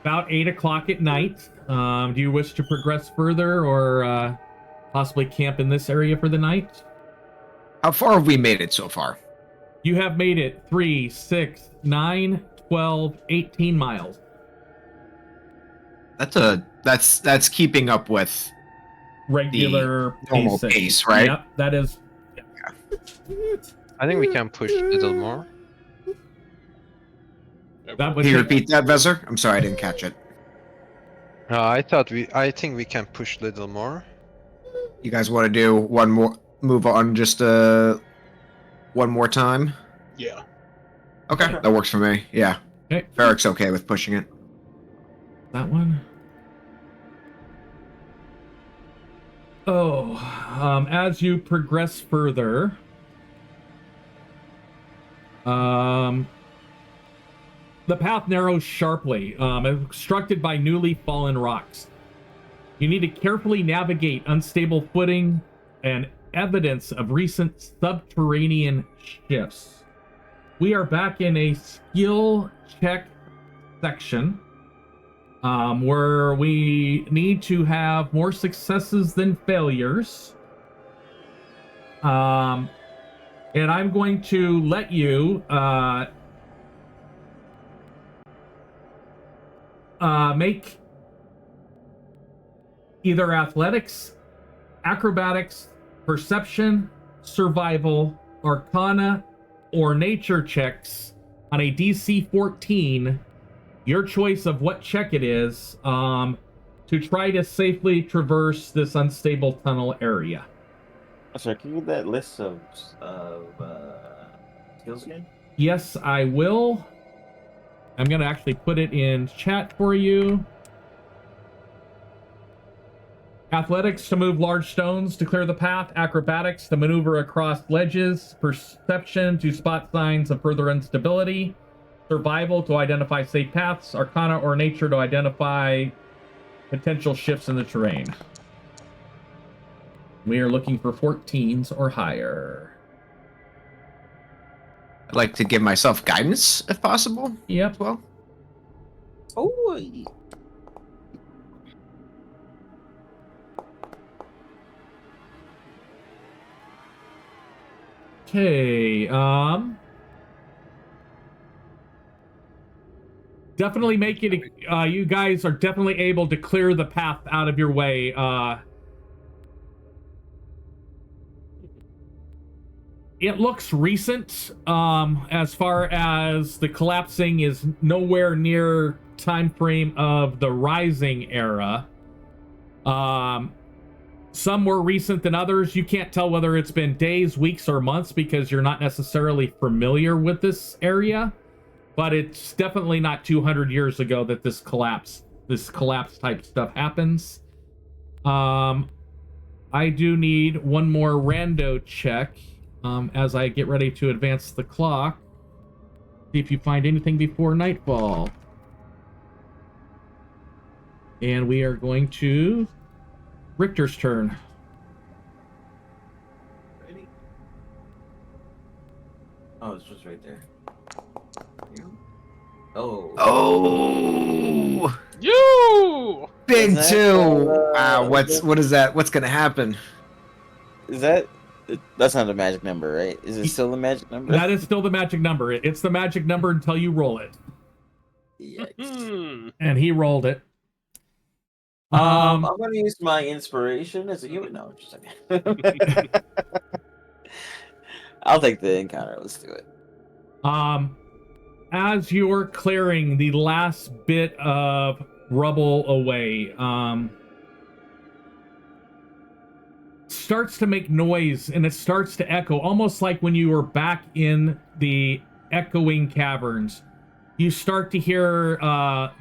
S1: about 8 o'clock at night. Do you wish to progress further or possibly camp in this area for the night?
S2: How far have we made it so far?
S1: You have made it 3, 6, 9, 12, 18 miles.
S2: That's keeping up with
S1: Regular
S2: normal
S1: pacing.
S2: pace, right?
S1: Yep, that is.
S5: I think we can push a little more.
S1: That would
S2: Can you
S1: take-
S2: repeat that, Vezzer? I'm sorry, I didn't catch it.
S5: I think we can push a little more.
S2: You guys want to do one more move on just one more time?
S3: Yeah.
S2: Okay, that works for me. Yeah.
S1: Okay.
S2: Ferric's okay with pushing it.
S1: That one. Oh, as you progress further, the path narrows sharply, obstructed by newly fallen rocks. You need to carefully navigate unstable footing and evidence of recent subterranean shifts. We are back in a skill check section, where we need to have more successes than failures. And I'm going to let you make either athletics, acrobatics, perception, survival, arcana, or nature checks on a DC 14, your choice of what check it is, to try to safely traverse this unstable tunnel area.
S4: Sorry, can you get that list of skills again?
S1: Yes, I will. I'm going to actually put it in chat for you. Athletics to move large stones to clear the path. Acrobatics to maneuver across ledges. Perception to spot signs of further instability. Survival to identify safe paths. Arcana or nature to identify potential shifts in the terrain. We are looking for 14s or higher.
S2: I'd like to give myself guidance, if possible.
S1: Yep.
S2: Well,
S4: Oh,
S1: Okay, definitely make it, you guys are definitely able to clear the path out of your way. It looks recent, as far as the collapsing is nowhere near time frame of the Rising era. Some more recent than others. You can't tell whether it's been days, weeks, or months because you're not necessarily familiar with this area. But it's definitely not 200 years ago that this collapse type stuff happens. I do need one more rando check as I get ready to advance the clock. See if you find anything before nightfall. And we are going to Richter's turn.
S6: Ready? Oh, it's just right there. Oh.
S2: oh,
S3: You!
S2: big
S4: Is that,
S2: two.
S4: uh,
S2: What is that? What's gonna happen?
S4: is that's not a magic number, right? Is it still a magic number?
S1: That is still the magic number. It's the magic number until you roll it.
S4: Yikes.
S1: And he rolled it.
S4: I'm going to use my inspiration as a human. No, just a second. I'll take the encounter. Let's do it.
S1: As you're clearing the last bit of rubble away, starts to make noise and it starts to echo, almost like when you were back in the echoing caverns. You start to hear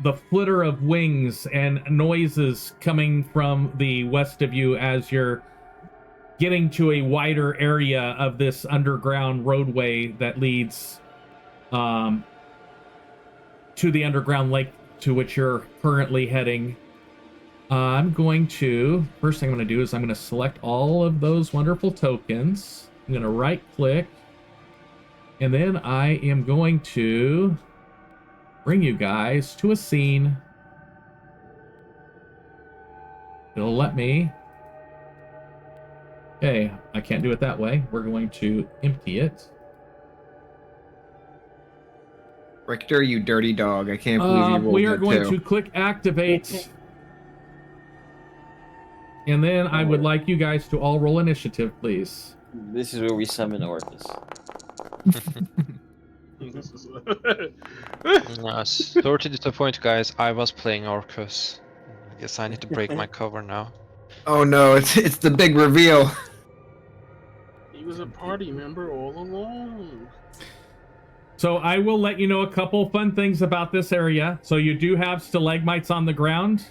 S1: the flitter of wings and noises coming from the west of you as you're getting to a wider area of this underground roadway that leads to the underground lake to which you're currently heading. First thing I'm going to do is I'm going to select all of those wonderful tokens. I'm going to right click And then I am going to bring you guys to a scene. It'll let me. Okay, I can't do it that way. We're going to empty it.
S2: Richter, you dirty dog. I can't believe you rolled
S1: We are
S2: it
S1: going
S2: too.
S1: to click activate. And then I would like you guys to all roll initiative, please.
S4: This is where we summon Orcus.
S5: Sorry to disappoint, guys. I was playing Orcus. I guess I need to break my cover now.
S2: Oh no, it's the big reveal.
S3: He was a party member all along.
S1: So I will let you know a couple fun things about this area. So you do have stalagmites on the ground.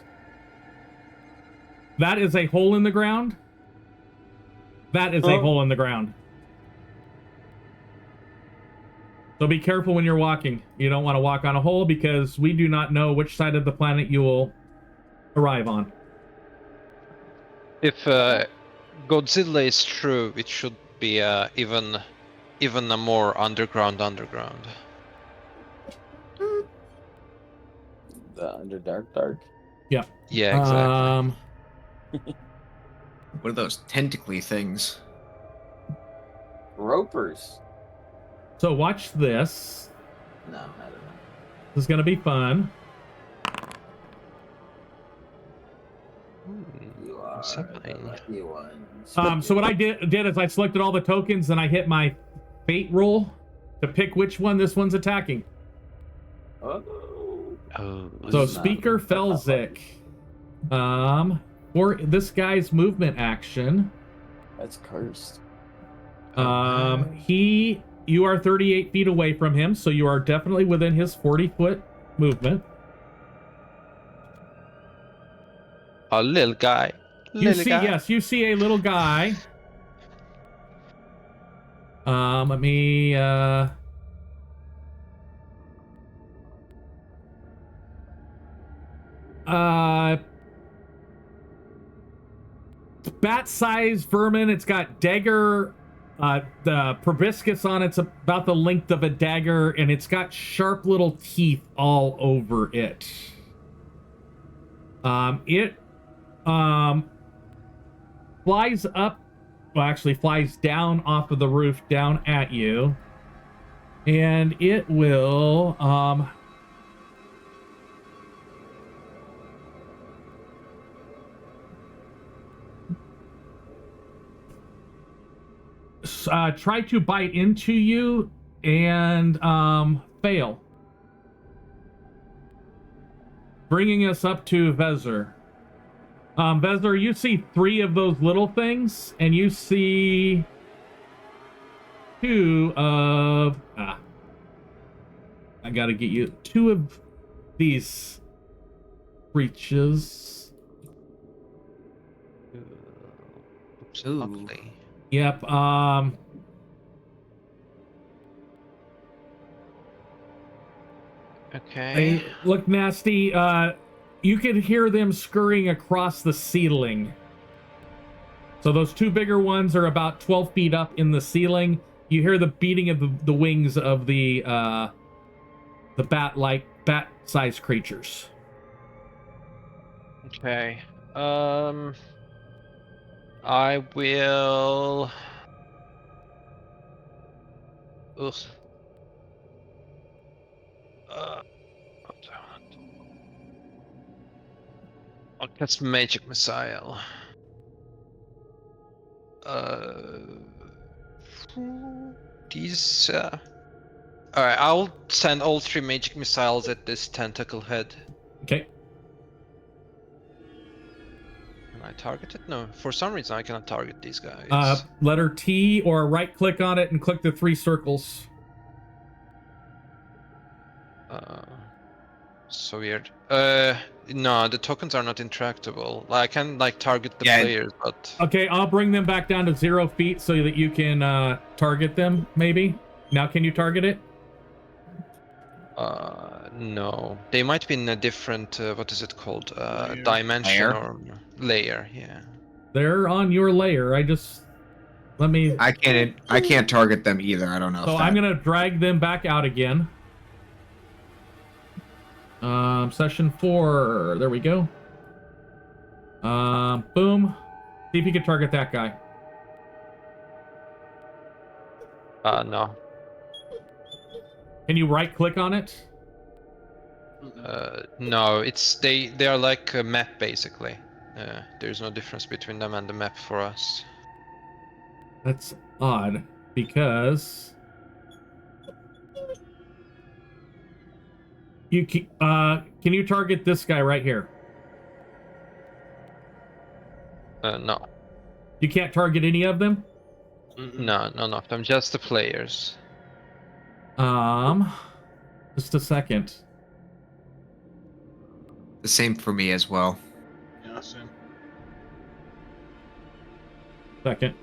S1: That is a hole in the ground. That is a hole in the ground. So be careful when you're walking. You don't want to walk on a hole because we do not know which side of the planet you will arrive on.
S5: If Godzilla is true, it should be even a more underground.
S4: The Underdark.
S1: Yeah.
S5: Yeah, exactly.
S2: What are those tentacly things?
S4: Ropers.
S1: So watch this.
S6: No, I don't know.
S1: This is going to be fun.
S6: You are the
S5: Something.
S6: lucky one.
S1: So what I did is I selected all the tokens and I hit my fate roll to pick which one this one's attacking.
S4: Oh.
S1: So
S6: It's not
S1: Speaker
S6: a lucky
S1: Felzik. For this guy's movement action,
S4: That's cursed.
S1: you are 38 feet away from him, so you are definitely within his 40-foot movement.
S5: A little guy.
S1: You see a little guy. Let me bat-sized vermin. It's got dagger, the proboscis on it's about the length of a dagger, and it's got sharp little teeth all over it. It flies up, well, actually flies down off of the roof down at you, and it will try to bite into you and fail. Bringing us up to Vezir. Vezir, you see 3 of those little things, and you see 2 of... I gotta get you 2 of these creatures.
S5: Oops,
S2: Ooh.
S5: ugly.
S1: Yep,
S5: Okay.
S1: they look nasty. You can hear them scurrying across the ceiling. So those 2 bigger ones are about 12 feet up in the ceiling. You hear the beating of the wings of the bat-sized creatures.
S5: Okay. I will. Ugh. I'll cast Magic Missile. These. Alright, I'll send all 3 Magic Missiles at this tentacle head.
S1: Okay.
S5: Can I target it? No, for some reason I cannot target these guys.
S1: Letter T or right click on it and click the 3 circles.
S5: So weird. No, the tokens are not intractable. I can target the players, but
S1: Okay, I'll bring them back down to 0 feet so that you can target them. Maybe now, can you target it?
S5: no, they might be in a different. What is it called?
S3: Layer.
S5: Dimension
S2: Layer?
S5: or layer? Yeah.
S1: They're on your layer. I just Let me.
S2: I can't target them either. I don't know.
S1: So
S2: if
S1: I'm
S2: that-
S1: gonna drag them back out again. Session 4. There we go. Boom. See if you can target that guy.
S5: No.
S1: Can you right click on it?
S5: No, it's they are like a map basically. There's no difference between them and the map for us.
S1: That's odd because can you target this guy right here?
S5: No.
S1: You can't target any of them?
S5: No, none of them, just the players.
S1: Just a second.
S2: The same for me as well.
S3: Yeah, same.
S1: Second.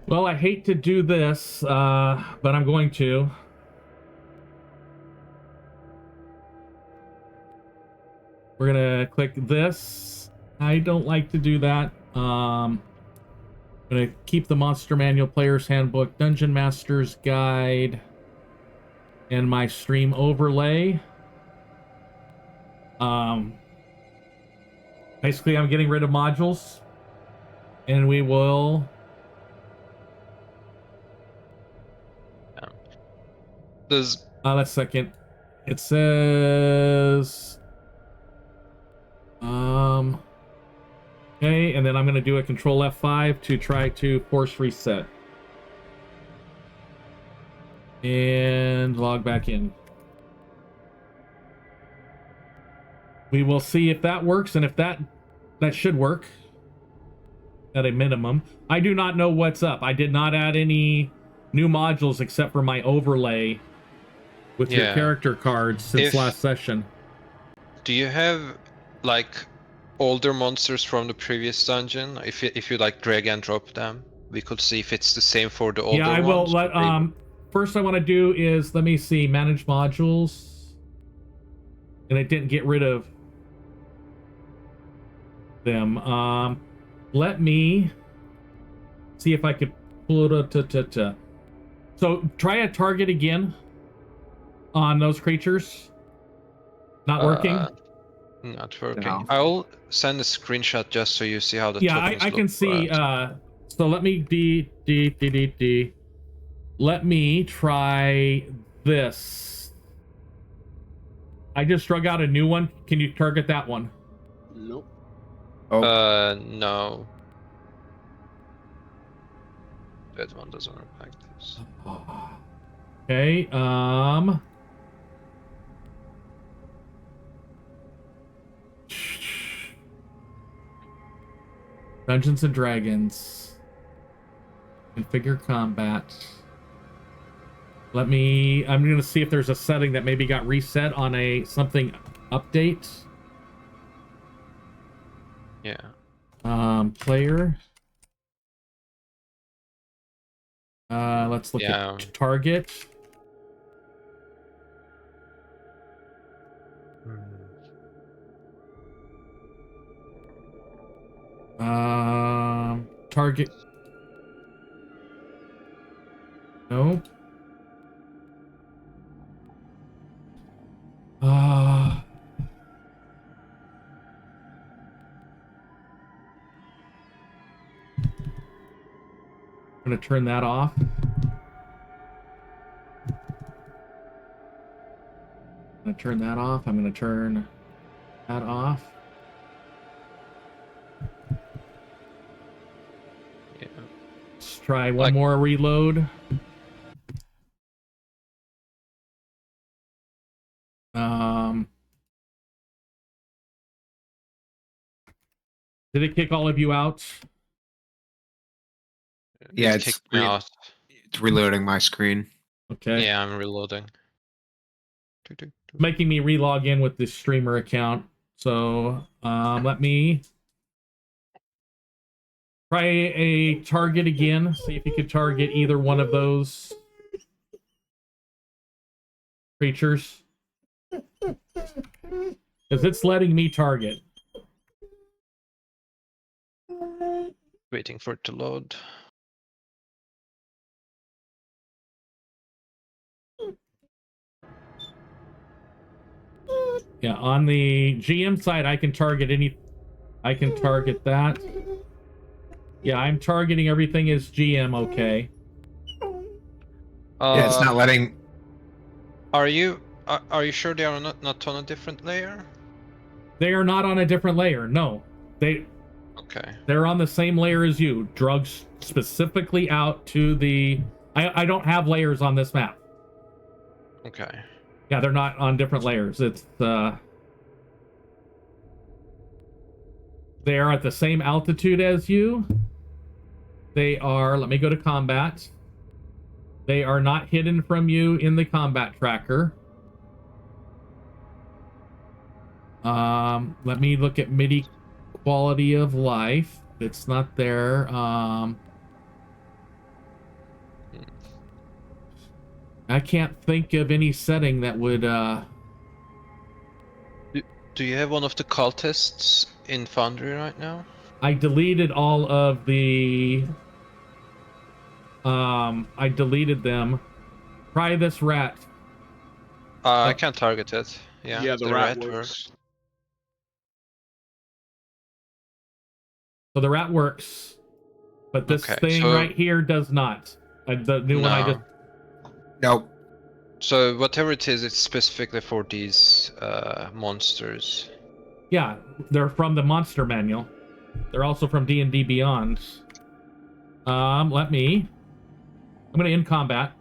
S1: Well, I hate to do this, but I'm going to. We're gonna click this. I don't like to do that. I'm gonna keep the Monster Manual Player's Handbook, Dungeon Master's Guide, and my stream overlay. Basically, I'm getting rid of modules, and we will.
S5: Does
S1: Let's second. It says. Okay, and then I'm going to do a Control F5 to try to force reset. And log back in. We will see if that works, and if that should work at a minimum. I do not know what's up. I did not add any new modules except for my overlay with your character cards since last session.
S5: Do you have like older monsters from the previous dungeon? If you like drag and drop them, we could see if it's the same for the older ones.
S1: Yeah, I will let first I want to do is, let me see, manage modules. And it didn't get rid of them. Let me see if I could pull it up. So try a target again on those creatures. Not working?
S5: Not working.
S2: No.
S5: I'll send a screenshot just so you see how the tokens
S1: I
S5: look
S1: can
S5: for
S1: see.
S5: us.
S1: So let me let me try this. I just drug out a new one. Can you target that one?
S3: Nope.
S2: Oh,
S5: No. That one doesn't work like this.
S1: Okay, Dungeons and Dragons. Configure combat. I'm gonna see if there's a setting that maybe got reset on a something update.
S5: Yeah.
S1: Player. Let's look at target. Target. No. I'm gonna turn that off. I'm gonna turn that off. I'm gonna turn that off.
S5: Yeah.
S1: Let's try one more reload. Did it kick all of you out?
S2: Yeah,
S5: It kicked me out.
S2: it's reloading my screen.
S1: Okay.
S5: Yeah, I'm reloading.
S1: Making me relog in with this streamer account. So let me try a target again. See if you could target either one of those creatures. Because it's letting me target.
S5: Waiting for it to load.
S1: Yeah, on the GM side, I can target I can target that. Yeah, I'm targeting everything as GM, okay.
S2: Yeah, it's not letting...
S5: Are you sure they are not on a different layer?
S1: They are not on a different layer, no.
S5: Okay.
S1: They're on the same layer as you. Drugs specifically out to the... I don't have layers on this map.
S5: Okay.
S1: Yeah, they're not on different layers. It's they are at the same altitude as you. They are, let me go to combat. They are not hidden from you in the combat tracker. Let me look at MIDI quality of life. It's not there. I can't think of any setting that would
S5: Do you have one of the cultists in Foundry right now?
S1: I deleted all of the I deleted them. Try this rat.
S5: I can't target it. Yeah,
S3: Yeah, the rat works.
S1: So the rat works, but this
S5: Okay,
S1: thing
S5: so-
S1: right here does not. The new one I just...
S2: Nope.
S5: So whatever it is, it's specifically for these monsters.
S1: Yeah, they're from the monster manual. They're also from D&D Beyond. I'm gonna end combat.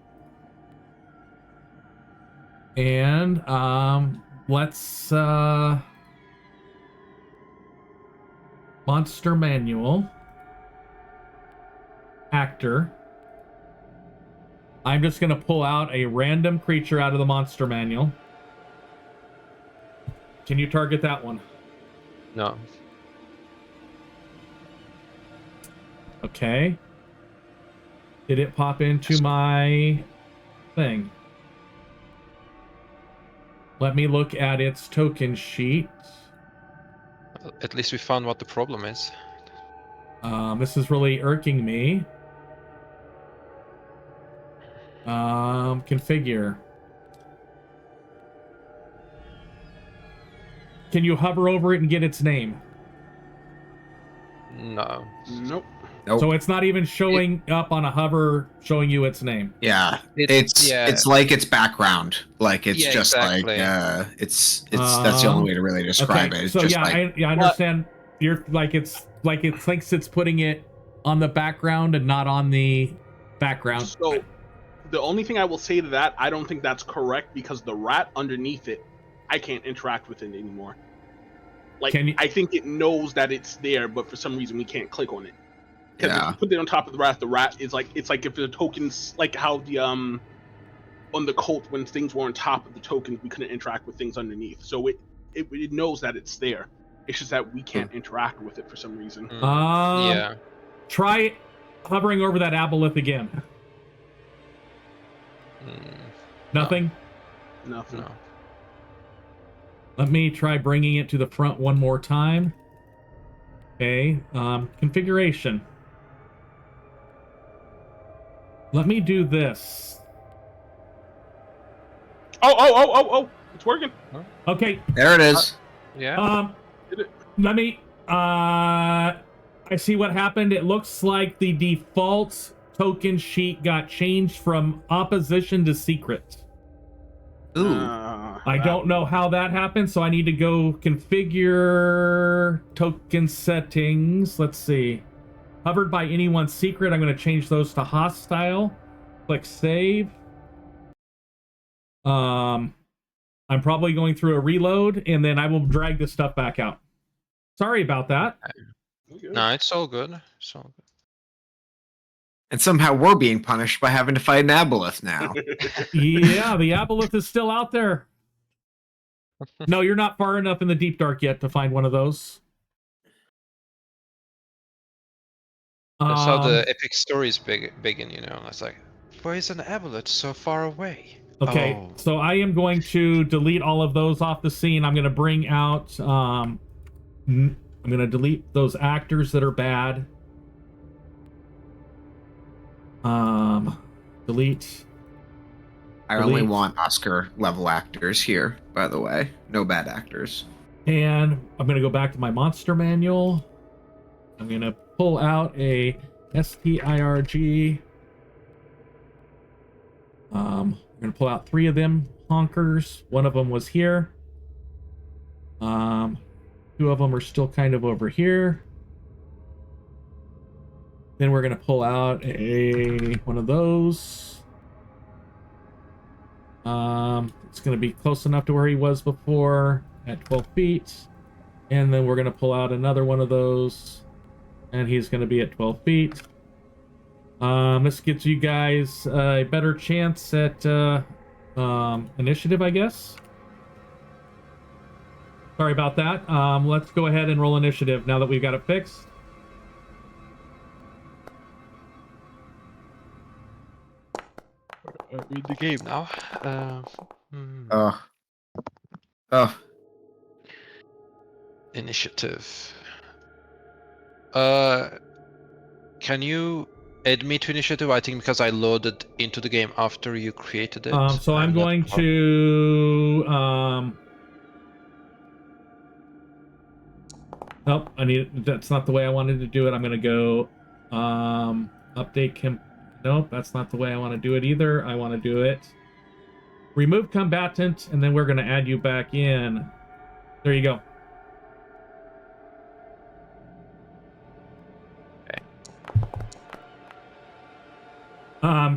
S1: And let's monster manual actor. I'm just gonna pull out a random creature out of the monster manual. Can you target that one?
S5: No.
S1: Okay. Did it pop into my thing? Let me look at its token sheet.
S5: At least we found what the problem is.
S1: This is really irking me. Configure. Can you hover over it and get its name?
S5: No.
S3: Nope.
S2: Nope.
S1: So it's not even showing up on a hover showing you its name.
S2: Yeah,
S5: It's
S2: it's like its background. Like it's just
S5: exactly.
S2: like it's that's the only way to really describe it. It's
S1: So
S2: just
S1: yeah,
S2: like
S1: I understand. You're like it thinks it's putting it on the background and not on the background.
S3: So the only thing I will say to that, I don't think that's correct because the rat underneath it, I can't interact with it anymore. Like I think it knows that it's there, but for some reason we can't click on it. Because if you put it on top of the rat is like it's like if the tokens like how the on the cult when things were on top of the tokens we couldn't interact with things underneath. So it knows that it's there. It's just that we can't interact with it for some reason.
S5: Yeah.
S1: Try hovering over that aboleth again. Nothing?
S3: Nothing.
S5: No.
S1: Let me try bringing it to the front one more time. Okay, configuration. Let me do this.
S3: Oh! It's working.
S1: Okay.
S2: there it is.
S5: Yeah.
S1: Let me I see what happened. It looks like the default token sheet got changed from opposition to secret.
S2: Ooh.
S1: I don't know how that happened, so I need to go configure token settings. Let's see. Hovered by anyone's secret. I'm going to change those to hostile. Click save. I'm probably going through a reload, and then I will drag this stuff back out. Sorry about that.
S3: Okay.
S5: No, it's all good. It's all good.
S2: And somehow we're being punished by having to fight an aboleth now.
S1: Yeah, the aboleth is still out there. No, you're not far enough in the deep dark yet to find one of those.
S5: That's how the epic stories begin, you know. It's like, why is an aboleth so far away?
S1: Okay,
S5: Oh.
S1: so I am going to delete all of those off the scene. I'm going to bring out, I'm going to delete those actors that are bad. Delete.
S2: I only want Oscar level actors here, by the way. No bad actors.
S1: And I'm going to go back to my monster manual. I'm going to pull out a STIRG. I'm going to pull out 3 of them honkers. One of them was here. 2 of them are still kind of over here. Then we're going to pull out one of those. It's going to be close enough to where he was before at 12 feet. And then we're going to pull out another one of those. And he's going to be at 12 feet. This gives you guys a better chance at initiative, I guess. Sorry about that. Let's go ahead and roll initiative now that we've got it fixed.
S5: Read the game now. Initiative. Can you add me to initiative? I think because I loaded into the game after you created it.
S1: So I'm going to nope, that's not the way I wanted to do it. I'm gonna go update him. Nope, that's not the way I want to do it either. I want to do it remove combatant, and then we're gonna add you back in. There you go.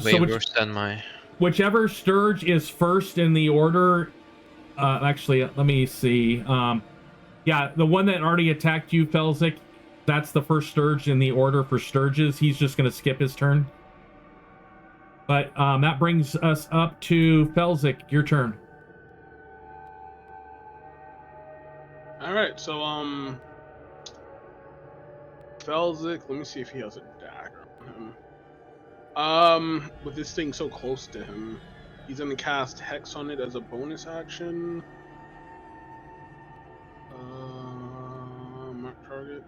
S5: Way worse than my...
S1: Whichever Sturge is first in the order. Actually, let me see. Yeah, the one that already attacked you, Felzik, that's the first Sturge in the order for Sturges. He's just going to skip his turn. But that brings us up to Felzik. Your turn.
S3: All right, so Felzik, let me see if he has a dagger on him. With this thing so close to him, he's gonna cast Hex on it as a bonus action. Mark target.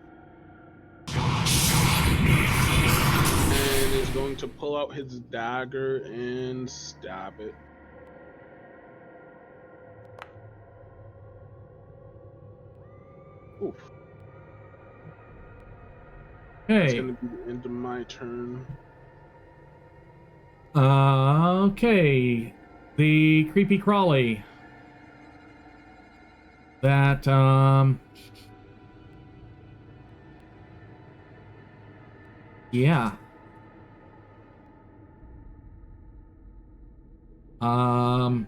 S3: And is going to pull out his dagger and stab it. Oof.
S1: Okay.
S3: That's gonna be the end of my turn.
S1: Okay. The creepy crawly. That yeah. We're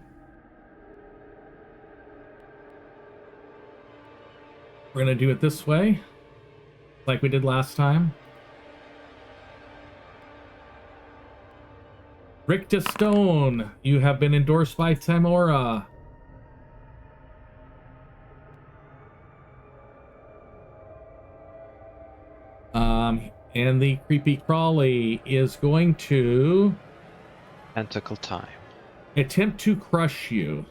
S1: gonna do it this way, like we did last time. Ricta Stone, you have been endorsed by Tamora. And the creepy crawly is going to
S5: Tentacle time.
S1: attempt to crush you.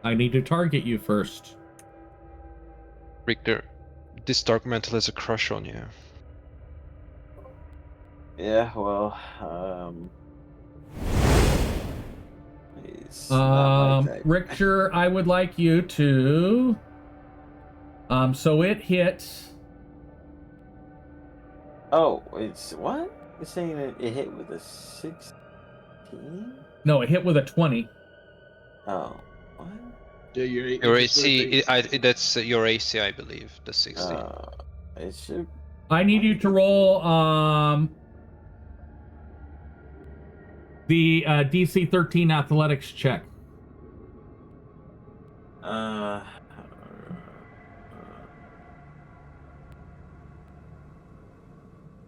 S1: I need to target you first.
S5: Richter, this Dark Mantle has a crush on you.
S4: Yeah, well, it's not my type.
S1: Richter, I would like you to so it hit.
S4: Oh, it's what? You're saying that it hit with a 16?
S1: No, it hit with a 20.
S4: Oh, what?
S3: Yeah,
S5: Your AC, that's your AC, I believe, the 16.
S4: It should.
S1: I need you to roll the DC 13 athletics check.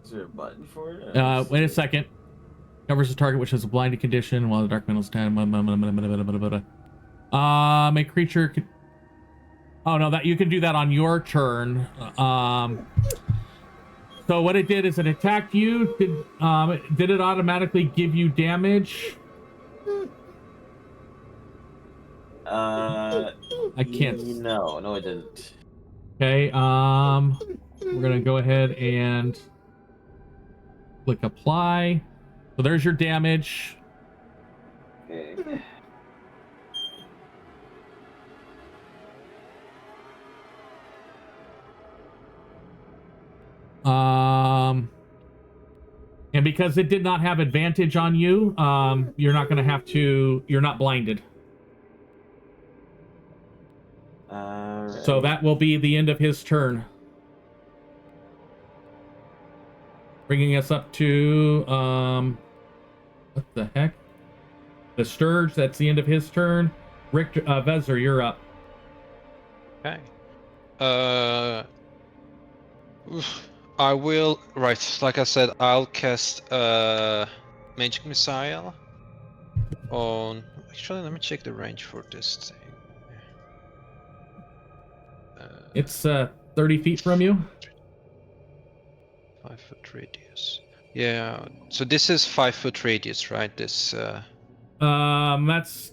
S6: Is there a button for it?
S1: Wait a second. Covers the target, which has a blinded condition while the dark metal's 10. Make creature. Oh no, that you can do that on your turn. So what it did is it attacked you. Did it automatically give you damage?
S6: I
S1: can't.
S6: No, it didn't.
S1: Okay. We're gonna go ahead and click apply. So there's your damage.
S6: Okay.
S1: And because it did not have advantage on you, you're not gonna have to. You're not blinded.
S6: Alright.
S1: So that will be the end of his turn. Bringing us up to, what the heck? The Sturge, that's the end of his turn. Richter, Vezir, you're up.
S5: Okay. I will, right, like I said, I'll cast Magic Missile on, actually let me check the range for this thing.
S1: It's 30 feet from you.
S5: 5 foot radius. Yeah, so this is 5 foot radius, right? This
S1: That's a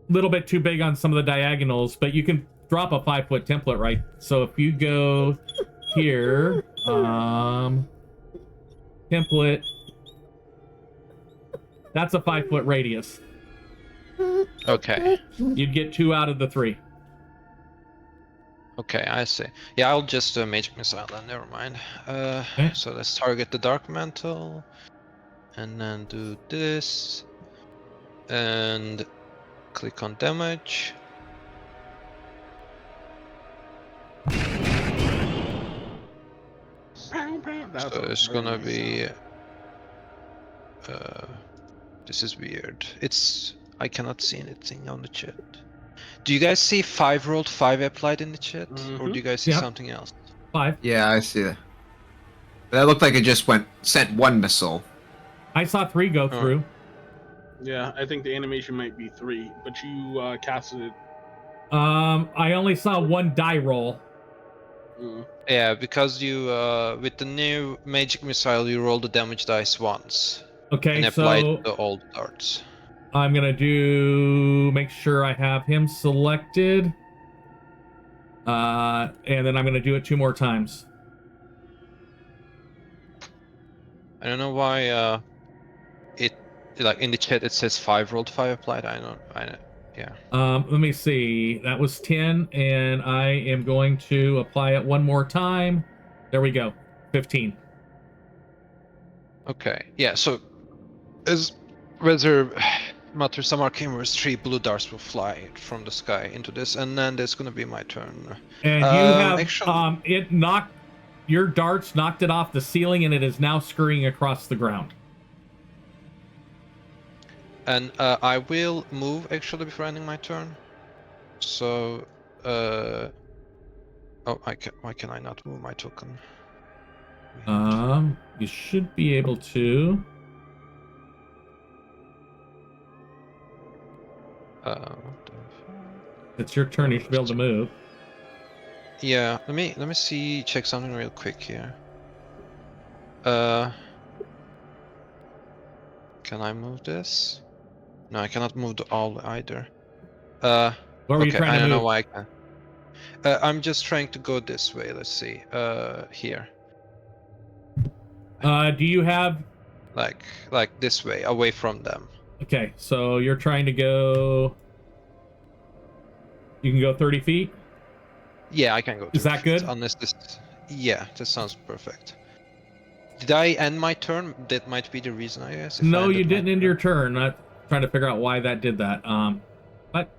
S1: little bit too big on some of the diagonals, but you can drop a 5-foot template, right? So if you go here, template, that's a 5-foot radius.
S5: okay.
S1: You'd get 2 out of the 3.
S5: Okay, I see. Yeah, I'll just Magic Missile then, never mind.
S1: Okay.
S5: So let's target the Dark Mantle. And then do this. And click on damage. So it's gonna be... this is weird. I cannot see anything on the chat. Do you guys see 5 rolled 5 applied in the chat? Or do you guys see something else?
S1: 5.
S2: Yeah, I see that. That looked like it just sent one missile.
S1: I saw 3 go through.
S3: Yeah, I think the animation might be 3, but you casted it.
S1: I only saw 1 die roll.
S5: Yeah, because you, with the new Magic Missile, you roll the damage dice once.
S1: Okay,
S5: and apply
S1: so
S5: the old darts.
S1: I'm gonna make sure I have him selected. And then I'm gonna do it 2 more times.
S5: I don't know why like in the chat it says 5 rolled 5 applied. Yeah.
S1: Let me see. That was 10, and I am going to apply it 1 more time. There we go. 15.
S5: Okay. Yeah. So, as whether Matter some arcane 3 blue darts will fly from the sky into this, and then there's gonna be my turn.
S1: And you have
S5: actually,
S1: it knocked your darts knocked it off the ceiling, and it is now scurrying across the ground.
S5: And I will move actually before ending my turn. So, oh, why can I not move my token?
S1: You should be able to. It's your turn. You should be able to move.
S5: Yeah, let me see, check something real quick here. Can I move this? No, I cannot move the all either.
S1: What were you trying to
S5: I don't know
S1: move?
S5: why I can. I'm just trying to go this way. Let's see. Here.
S1: Do you have
S5: like this way, away from them?
S1: Okay, so you're trying to go. You can go 30 feet.
S5: Yeah, I can go.
S1: Is that good?
S5: Unless this. Yeah, that sounds perfect. Did I end my turn? That might be the reason, I guess.
S1: No, you didn't end your turn. I'm trying to figure out why that did that. But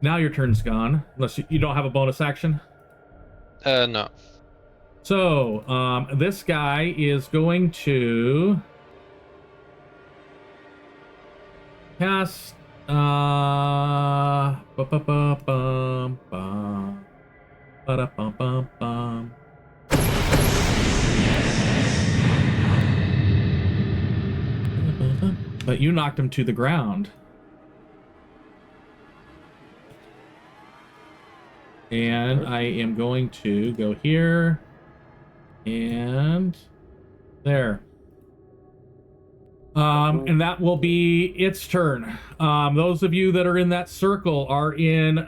S1: now your turn's gone, unless you don't have a bonus action.
S5: No.
S1: So, this guy is going to cast But you knocked him to the ground. And I am going to go here and there. And that will be its turn. Those of you that are in that circle are in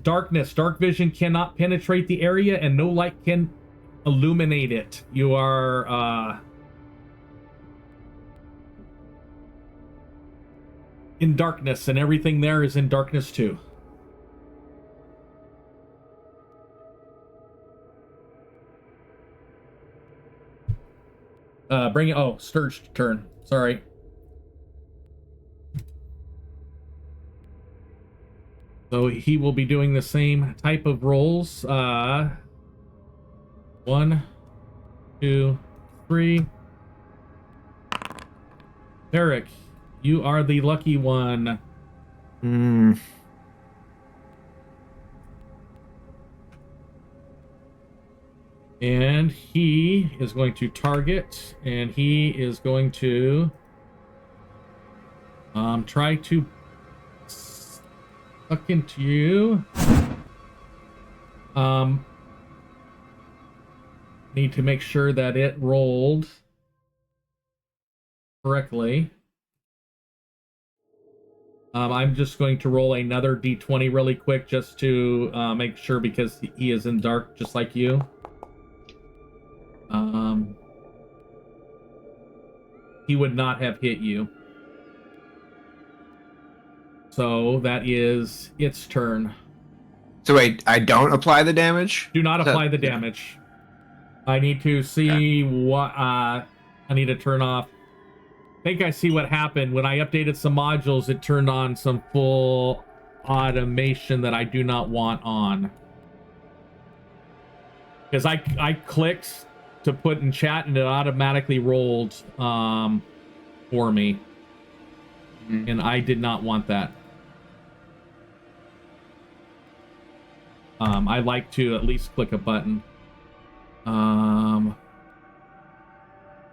S1: darkness. Dark vision cannot penetrate the area and no light can illuminate it. You are in darkness, and everything there is in darkness too. Bring it. Oh, Sturge's turn. Sorry. So he will be doing the same type of rolls. 1, 2, 3. Eric, you are the lucky one. And he is going to target, and he is going to try to suck into you. Need to make sure that it rolled correctly. I'm just going to roll another d20 really quick just to make sure, because he is in dark just like you. He would not have hit you. So that is its turn.
S2: So wait, I don't apply the damage?
S1: Do not apply the damage. I need to see what I need to turn off. I think I see what happened. When I updated some modules, it turned on some full automation that I do not want on. Because I clicked to put in chat and it automatically rolled for me. And I did not want that. I like to at least click a button.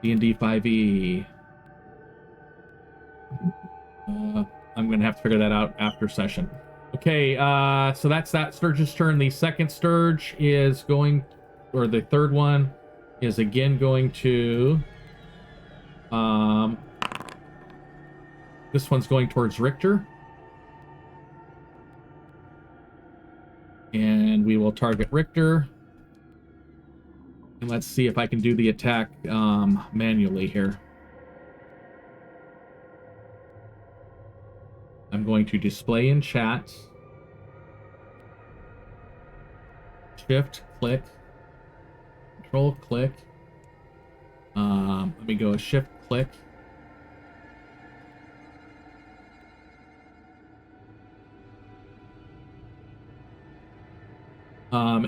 S1: D&D 5e. I'm gonna have to figure that out after session. Okay, so that's that Sturge's turn. The second Sturge is going, or the third one is again going to this one's going towards Richter. And we will target Richter. And let's see if I can do the attack manually here. I'm going to display in chat. Shift click. Control click. Let me go shift click.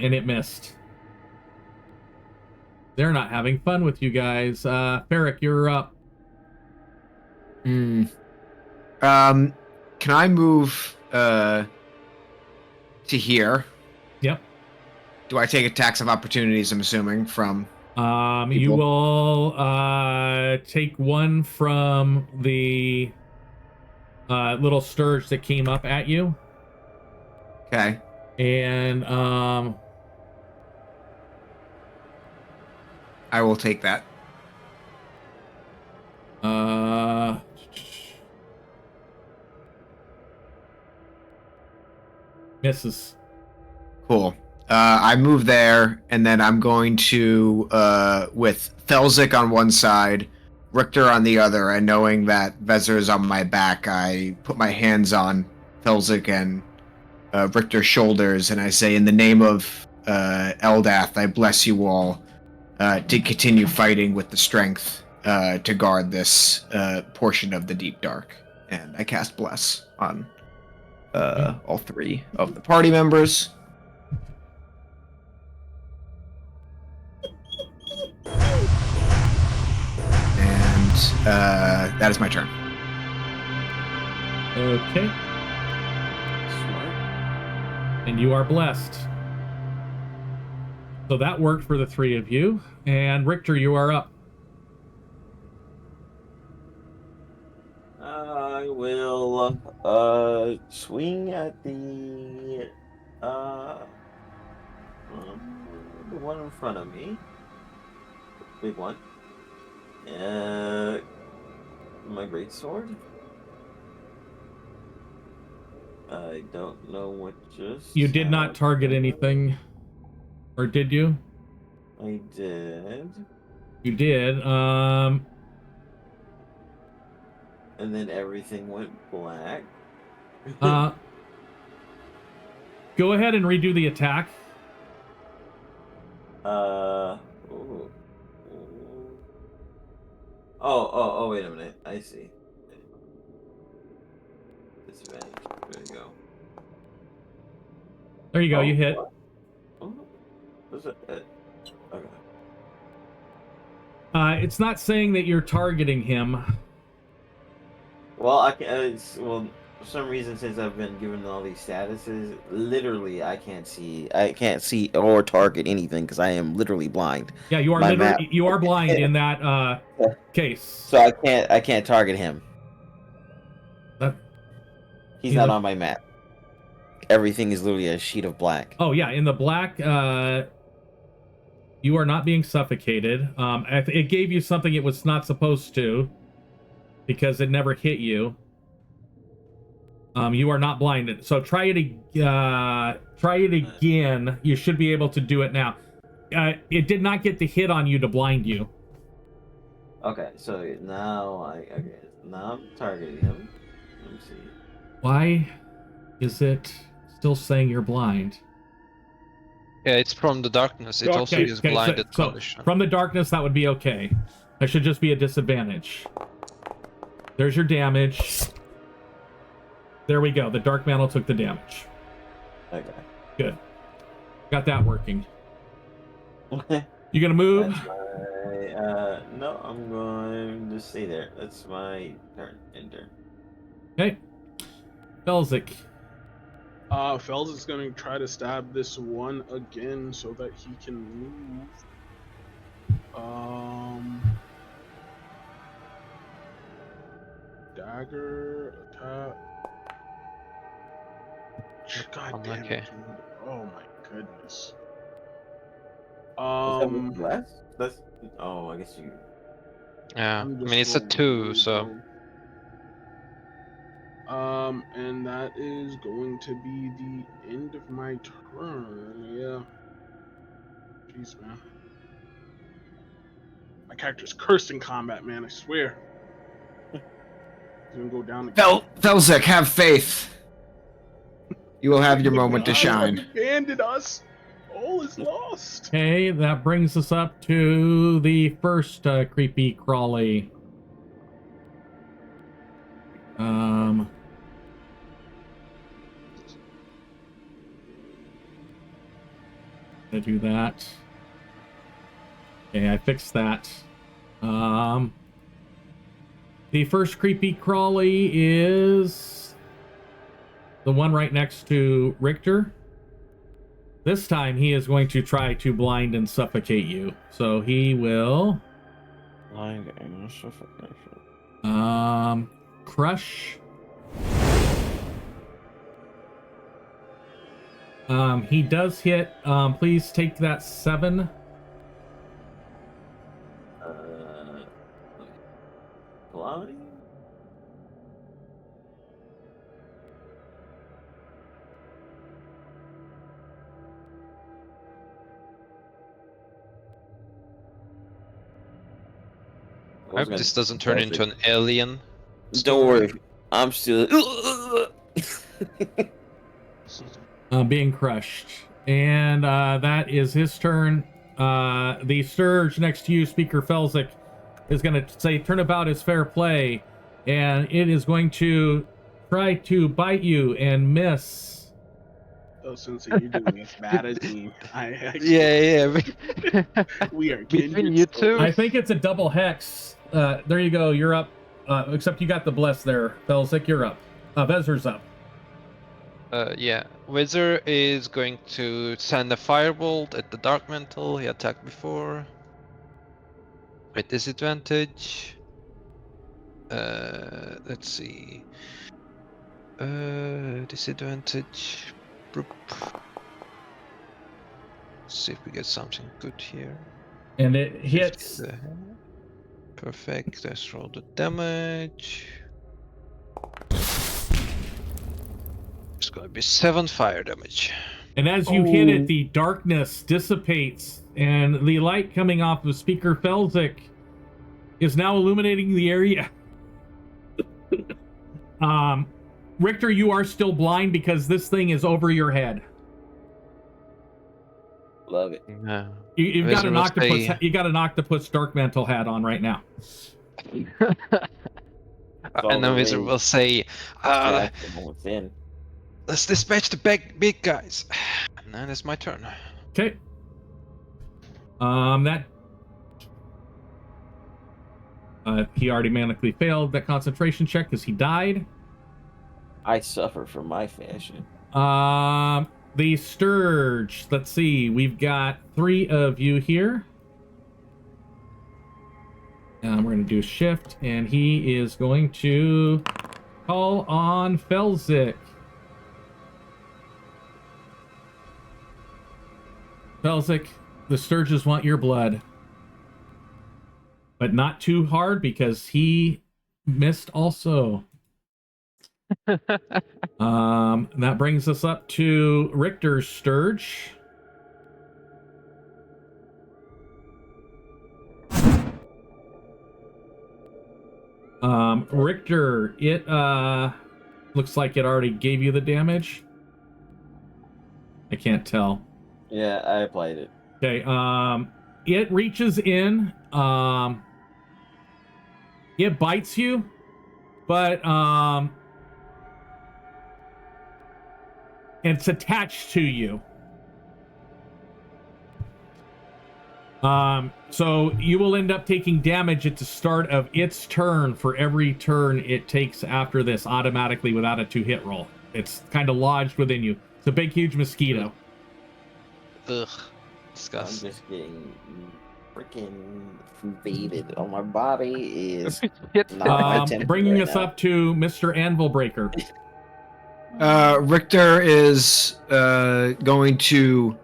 S1: And it missed. They're not having fun with you guys. Ferric, you're up.
S2: Can I move to here?
S1: Yep.
S2: Do I take attacks of opportunities, I'm assuming, from
S1: you will take one from the little Sturge that came up at you.
S2: Okay.
S1: And
S2: I will take that.
S1: Misses.
S2: Cool. I move there, and then I'm going to, with Felzik on one side, Richter on the other, and knowing that Vezir is on my back, I put my hands on Felzik and Richter's shoulders, and I say, in the name of Eldath, I bless you all to continue fighting with the strength to guard this portion of the deep dark. And I cast Bless on all three of the party members. And that is my turn.
S1: Okay.
S4: Smart.
S1: And you are blessed. So that worked for the three of you. And Richter, you are up.
S6: Swing at the one in front of me. Big one. My great sword. I don't know what just.
S1: You did not target anything, or did you?
S6: I did.
S1: You did.
S6: And then everything went black.
S1: Go ahead and redo the attack.
S6: Ooh. Oh, wait a minute. I see. Disadvantage. There you go.
S1: There you go. You hit.
S6: Oh, was it? Okay.
S1: It's not saying that you're targeting him.
S6: Well, I can. Well, for some reason, since I've been given all these statuses, literally, I can't see or target anything because I am literally blind.
S1: Yeah, you are
S6: My
S1: literally
S6: map.
S1: you are blind in that case.
S6: So I can't target him. He's not on my map. Everything is literally a sheet of black.
S1: Oh yeah, in the black, you are not being suffocated. It gave you something it was not supposed to, because it never hit you. You are not blinded. So try it again. You should be able to do it now. It did not get the hit on you to blind you.
S6: Okay, so now now I'm targeting him. Let me see.
S1: Why is it still saying you're blind?
S5: Yeah, it's from the darkness. It also is blinded condition.
S1: From the darkness, that would be okay. That should just be a disadvantage. There's your damage. There we go. The dark mantle took the damage.
S6: Okay.
S1: Good. Got that working.
S6: Okay.
S1: You gonna move?
S6: No, I'm going to stay there. That's my turn. Enter.
S1: Okay. Felzik.
S3: Felz is going to try to stab this one again so that he can move. Dagger attack. God damn it, dude. Oh my goodness.
S6: That's. Oh, I guess you.
S5: Yeah, I mean it's a 2, so.
S3: And that is going to be the end of my turn. Yeah. Jeez, man. My character's cursed in combat, man. I swear. He's gonna go down again.
S2: Felzik, have faith. You will have your moment to shine.
S3: Abandoned us. All is lost.
S1: Okay, that brings us up to the first creepy crawly. Gonna do that. Okay, I fixed that. The first creepy crawly is the one right next to Richter. This time he is going to try to blind and suffocate you. So he will
S6: Blind and suffocation.
S1: crush. He does hit. Please take that 7.
S6: Blind?
S5: I hope this doesn't turn into an alien.
S6: Don't worry, I'm still
S1: Being crushed. And that is his turn. The Sturge next to you, Speaker Felzik, is going to say turnabout is fair play. And it is going to try to bite you and miss.
S3: Oh, Sensei, you're doing as bad as me.
S5: Yeah.
S3: We are
S5: between you two.
S1: I think it's a double hex. There you go. You're up. Except you got the bless there, Felzik. You're up. Vezir's up.
S5: Yeah. Wizard is going to send a firebolt at the Dark Mantle. He attacked before. With disadvantage. Let's see. Disadvantage. Boop. See if we get something good here.
S1: And it
S5: 50
S1: hits.
S5: to hit. Perfect. Let's roll the damage. It's gonna be 7 fire damage.
S1: And as you hit it, the darkness dissipates, and the light coming off of Speaker Felzik is now illuminating the area. Richter, you are still blind because this thing is over your head.
S6: Love it.
S5: Yeah.
S1: You've got an
S5: Wizard will
S1: octopus.
S5: say-
S1: You got an octopus dark mantle hat on right now.
S5: And then Wizard will say,
S6: Within.
S5: let's dispatch the big guys. And then it's my turn.
S1: Okay. That he already manically failed that concentration check because he died.
S6: I suffer from my fashion.
S1: The Sturge. Let's see. We've got 3 of you here. We're going to do shift, and he is going to call on Felzik. Felzik, the Sturges want your blood. But not too hard because he missed also. That brings us up to Richter's Sturge. Richter, it looks like it already gave you the damage. I can't tell.
S6: Yeah, I applied it.
S1: Okay, it reaches in, it bites you, but it's attached to you. So you will end up taking damage at the start of its turn for every turn it takes after this automatically without a 2-hit roll. It's kind of lodged within you. It's a big, huge mosquito.
S5: Ugh.
S6: I'm
S5: Disgusting.
S6: just getting freaking invaded. On my body is not my temper
S1: Bringing
S6: right
S1: us
S6: now.
S1: up to Mr. Anvil Breaker.
S2: Richter is going to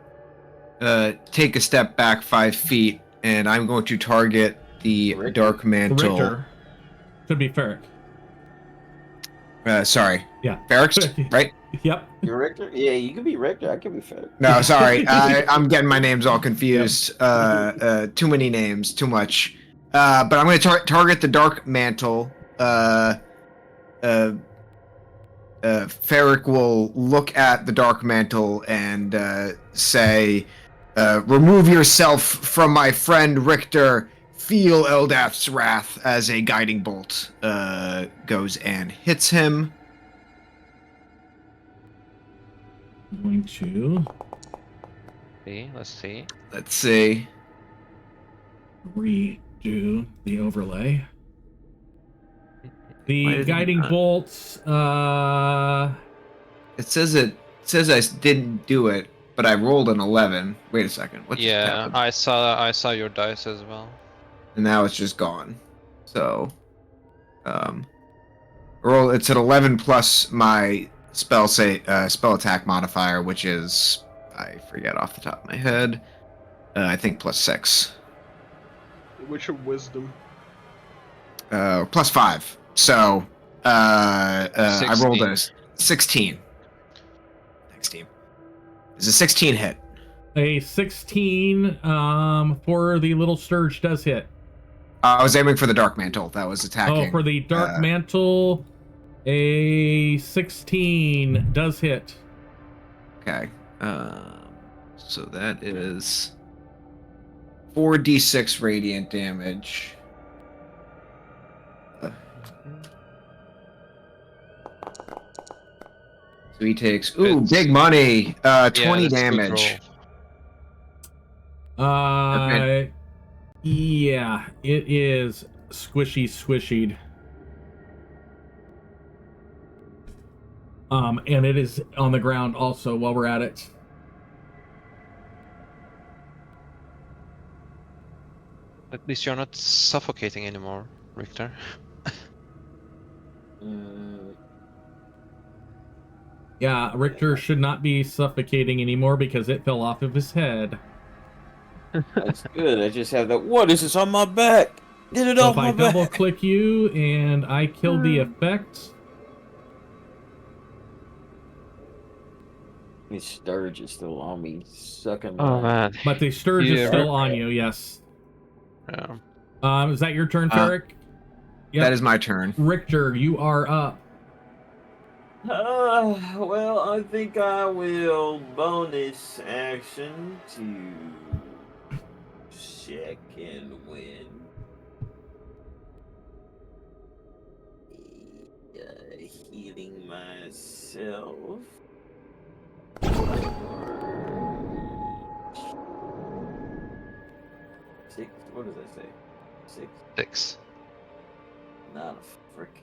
S2: take a step back 5 feet, and I'm going to target the
S6: Richter?
S2: dark mantle.
S1: Richter. Could be Ferric.
S2: Sorry.
S1: Yeah.
S2: Ferrix, right?
S1: Yep.
S6: You're Richter? Yeah, you could be Richter. I could be Fed.
S2: No, sorry. I'm getting my names all confused. Too many names, too much. But I'm going to target the dark mantle. Ferric will look at the dark mantle and say, remove yourself from my friend Richter. Feel Eldath's wrath as a guiding bolt goes and hits him.
S1: I'm going to
S5: See, let's see.
S2: Let's see.
S1: redo the overlay.
S2: Why
S1: The
S2: did it
S1: guiding
S2: not?
S1: bolts,
S2: It says I didn't do it, but I rolled an 11. Wait a second. What just
S5: Yeah,
S2: happened?
S5: I saw your dice as well.
S2: And now it's just gone. So, roll. It's an 11 plus my spell attack modifier, which is, I forget off the top of my head. I think plus 6.
S3: What's your wisdom?
S2: Plus 5. So, I rolled a 16. Thanks, team. It's a 16 hit.
S1: a 16 for the little Sturge does hit.
S2: I was aiming for the dark mantle that was attacking.
S1: Oh, for the dark mantle, a 16 does hit.
S2: Okay. So that is 4d6 radiant damage. So he takes big money. 20
S5: that's a good
S2: damage.
S1: Yeah, it is squishied. And it is on the ground also while we're at it.
S5: At least you're not suffocating anymore, Richter.
S1: Yeah, Richter should not be suffocating anymore because it fell off of his head.
S6: That's good. I just have that. What is this on my back? Get it
S1: So
S6: off
S1: if I
S6: my back.
S1: double click you and I kill the effect,
S6: This Sturge is still on me, sucking.
S5: Oh man.
S1: but the Sturge is
S5: Yeah.
S1: still on you, yes.
S5: Yeah.
S1: Is that your turn, Ferric? Yep.
S2: That is my turn.
S1: Richter, you are up.
S6: Well, I think I will bonus action to check and win. Healing myself. Six? What does that say?
S5: 6.
S6: Not a freaking.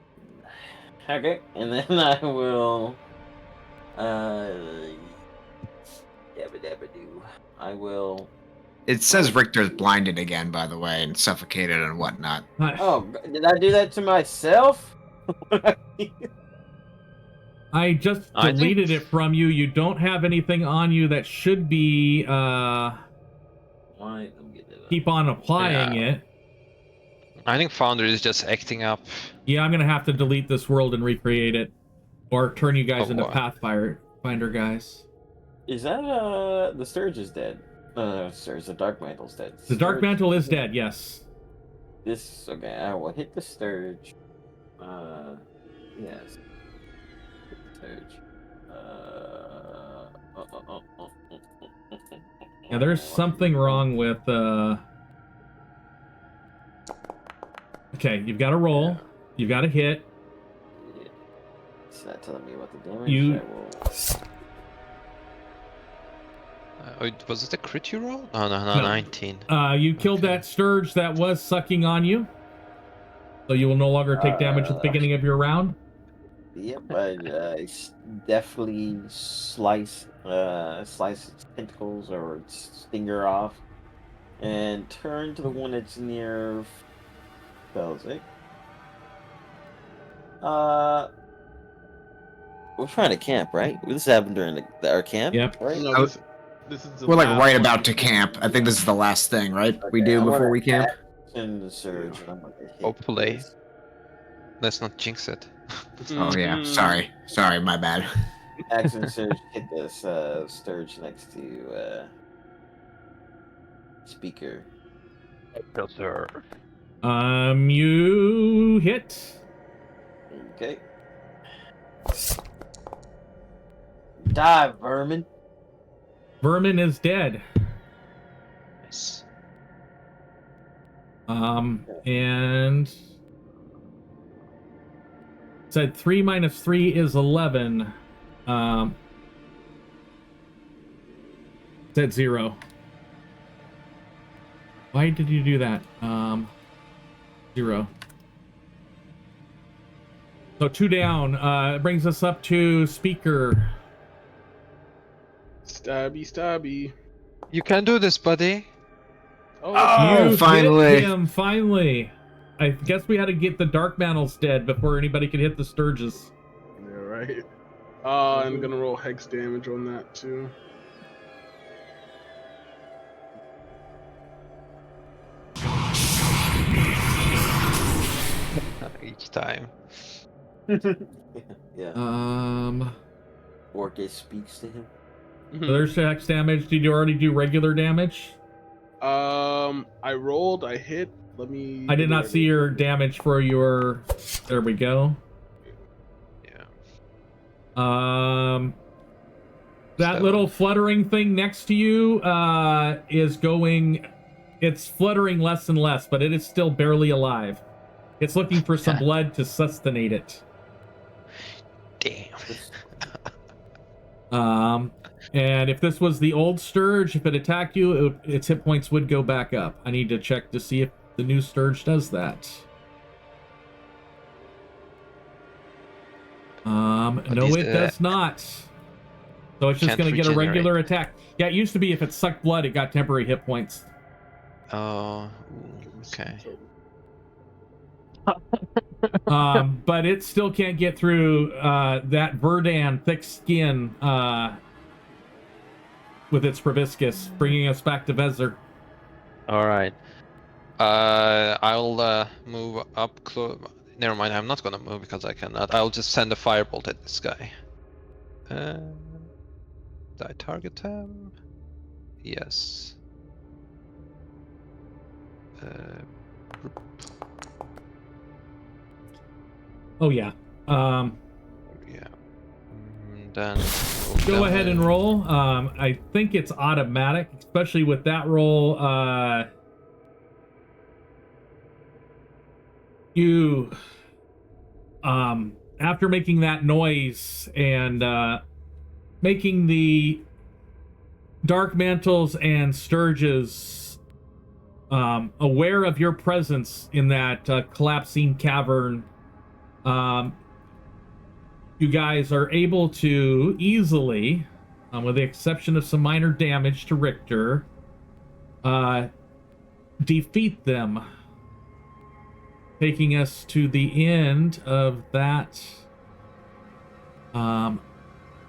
S6: Okay, and then I will. Dabba dabba do. I will.
S2: It says Richter's blinded again, by the way, and suffocated and whatnot.
S6: Oh, did I do that to myself?
S1: I just
S5: I think-
S1: deleted it from you. You don't have anything on you that should be
S6: Why? Let me get that up.
S1: keep on applying
S5: Yeah.
S1: it.
S5: I think Foundry is just acting up.
S1: Yeah, I'm gonna have to delete this world and recreate it, or turn you guys
S5: Oh,
S1: into
S5: wow.
S1: Pathfinder guys.
S6: Is that the Sturge is dead? Sturge, the Dark Mantle's dead.
S1: The Dark
S6: Sturge-
S1: Mantle is dead. Yes.
S6: This okay. I will hit the Sturge. Yes. Hit the Sturge.
S1: Yeah, there's something wrong with. Okay, you've got to roll. You've got to hit.
S6: Yeah. It's not telling me what the damage.
S1: You-
S6: I will.
S5: Was it a crit you roll? No, 19.
S1: You killed that Sturge that was sucking on you, so you will no longer take damage at the beginning of your round.
S6: Yep, I definitely slice its tentacles or its stinger off, and turn to the one that's near Belzik. We're trying to camp, right? This happened during our camp.
S1: Yep.
S6: Right.
S3: No, this is the
S2: We're like
S3: last
S2: right
S3: one.
S2: about to camp. I think this is the last thing, right? We
S6: Okay,
S2: do
S6: I'm
S2: before
S6: gonna
S2: we camp.
S6: action the surge. And I'm gonna hit
S5: Hopefully.
S6: this.
S5: Let's not jinx it.
S2: Oh yeah,
S3: Mhm.
S2: sorry, my bad.
S6: Action surge. Hit this Sturge next to speaker.
S1: You hit.
S6: Okay. Die, vermin.
S1: Vermin is dead.
S5: Nice.
S1: And said 3 minus 3 is 11. Said 0. Why did you do that? 0. So 2 down. It brings us up to speaker.
S3: Stabby.
S5: You can do this, buddy.
S2: Oh,
S1: You
S2: finally.
S1: hit him, finally. I guess we had to get the Dark Mantles dead before anybody could hit the Sturges.
S3: Yeah, right. I'm gonna roll hex damage on that too.
S5: Each time.
S6: Yeah. Orcus speaks to him.
S1: There's hex damage. Did you already do regular damage?
S3: I rolled. I hit. Let me.
S1: I did not see your damage for your. There we go.
S5: Yeah.
S1: That
S5: So-
S1: little fluttering thing next to you is going. It's fluttering less and less, but it is still barely alive. It's looking for some blood to sustentate it.
S5: Damn.
S1: And if this was the old Sturge, if it attacked you, its hit points would go back up. I need to check to see if the new Sturge does that. No,
S5: these,
S1: it does not. So it's just
S5: can't
S1: going to get a
S5: regenerate.
S1: regular attack. Yeah, it used to be if it sucked blood, it got temporary hit points.
S5: Oh, okay.
S1: But it still can't get through that Verdan thick skin with its proboscis, bringing us back to Vezir.
S5: All right. I'll move up close. Never mind, I'm not gonna move because I cannot. I'll just send a firebolt at this guy. Did I target him? Yes.
S1: Oh yeah.
S5: Yeah. Then
S1: Go ahead and roll. I think it's automatic, especially with that roll. You, after making that noise and making the dark mantles and sturges aware of your presence in that collapsing cavern, you guys are able to easily, with the exception of some minor damage to Richter, defeat them, taking us to the end of that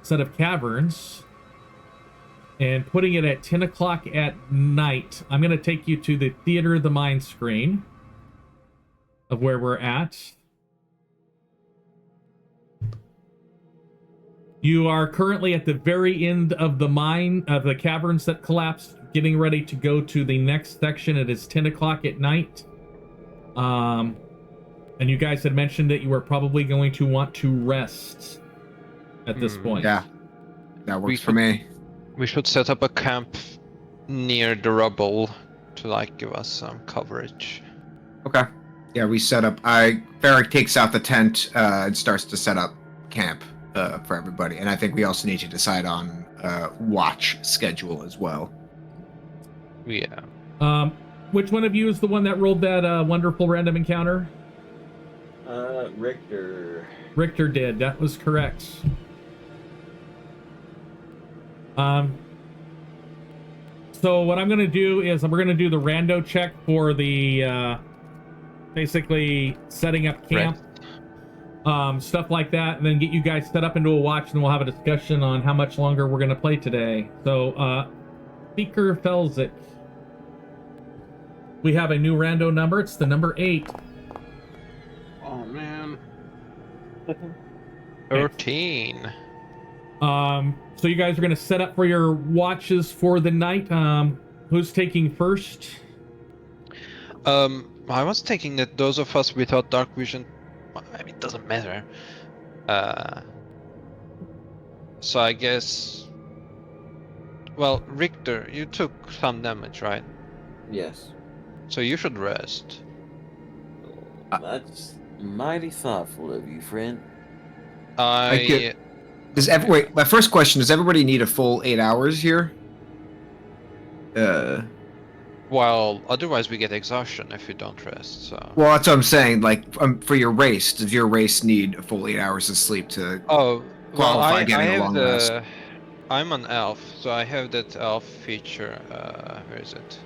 S1: set of caverns and putting it at 10 o'clock at night. I'm going to take you to the Theater of the Mind screen of where we're at. You are currently at the very end of the mine, of the caverns that collapsed, getting ready to go to the next section. It is 10 o'clock at night. And you guys had mentioned that you were probably going to want to rest at this point.
S2: Yeah, that works for me.
S5: We should set up a camp near the rubble to like give us some coverage.
S2: Okay. Yeah, we set up. Varric takes out the tent and starts to set up camp for everybody. And I think we also need to decide on watch schedule as well.
S5: Yeah.
S1: Which one of you is the one that rolled that wonderful random encounter?
S6: Richter.
S1: Richter did. That was correct. So what I'm going to do is we're going to do the rando check for the basically setting up camp, stuff like that, and then get you guys set up into a watch, and we'll have a discussion on how much longer we're going to play today. So, Speaker Felzik, we have a new rando number. It's the number 8.
S3: Oh man.
S5: 13.
S1: So you guys are going to set up for your watches for the night. Who's taking first?
S5: I was thinking that those of us without dark vision, I mean, it doesn't matter. So I guess, well, Richter, you took some damage, right?
S6: Yes.
S5: So you should rest.
S6: That's mighty thoughtful of you, friend.
S2: Wait, my first question, does everybody need a full 8 hours here?
S5: Well, otherwise we get exhaustion if you don't rest, so...
S2: Well, that's what I'm saying. Like, for your race, does your race need a full 8 hours of sleep to qualify getting a long rest?
S5: I'm an elf, so I have that elf feature. Where is it?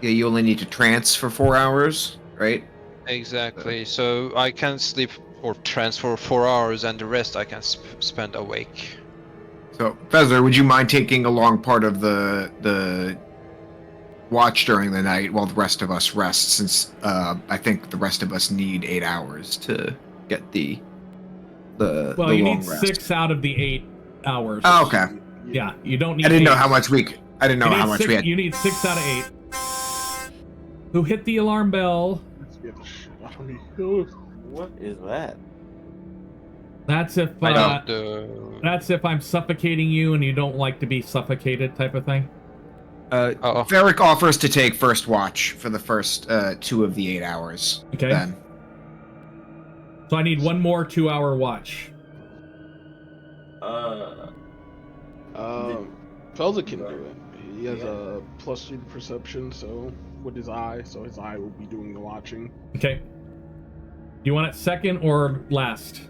S2: Yeah, you only need to trance for 4 hours, right?
S5: Exactly. So I can sleep or trance for 4 hours, and the rest I can spend awake.
S2: So, Fezzer, would you mind taking a long part of the watch during the night while the rest of us rest? Since I think the rest of us need 8 hours to get the
S1: Well, you
S2: long
S1: need
S2: rest.
S1: 6 out of the 8 hours.
S2: Oh, okay.
S1: Yeah, you don't need.
S2: I didn't know
S1: 8.
S2: how much we. I didn't know how much we had.
S1: You need 6 out of 8. Who hit the alarm bell?
S6: What is that?
S1: That's if that's if I'm suffocating you and you don't like to be suffocated, type of thing.
S2: Varric offers to take first watch for the first 2 of the 8 hours.
S1: Okay.
S2: Then.
S1: So I need one more 2-hour watch.
S3: Felza can do it. He has a +3 perception, so with his eye, so his eye will be doing the watching.
S1: Okay. You want it second or last?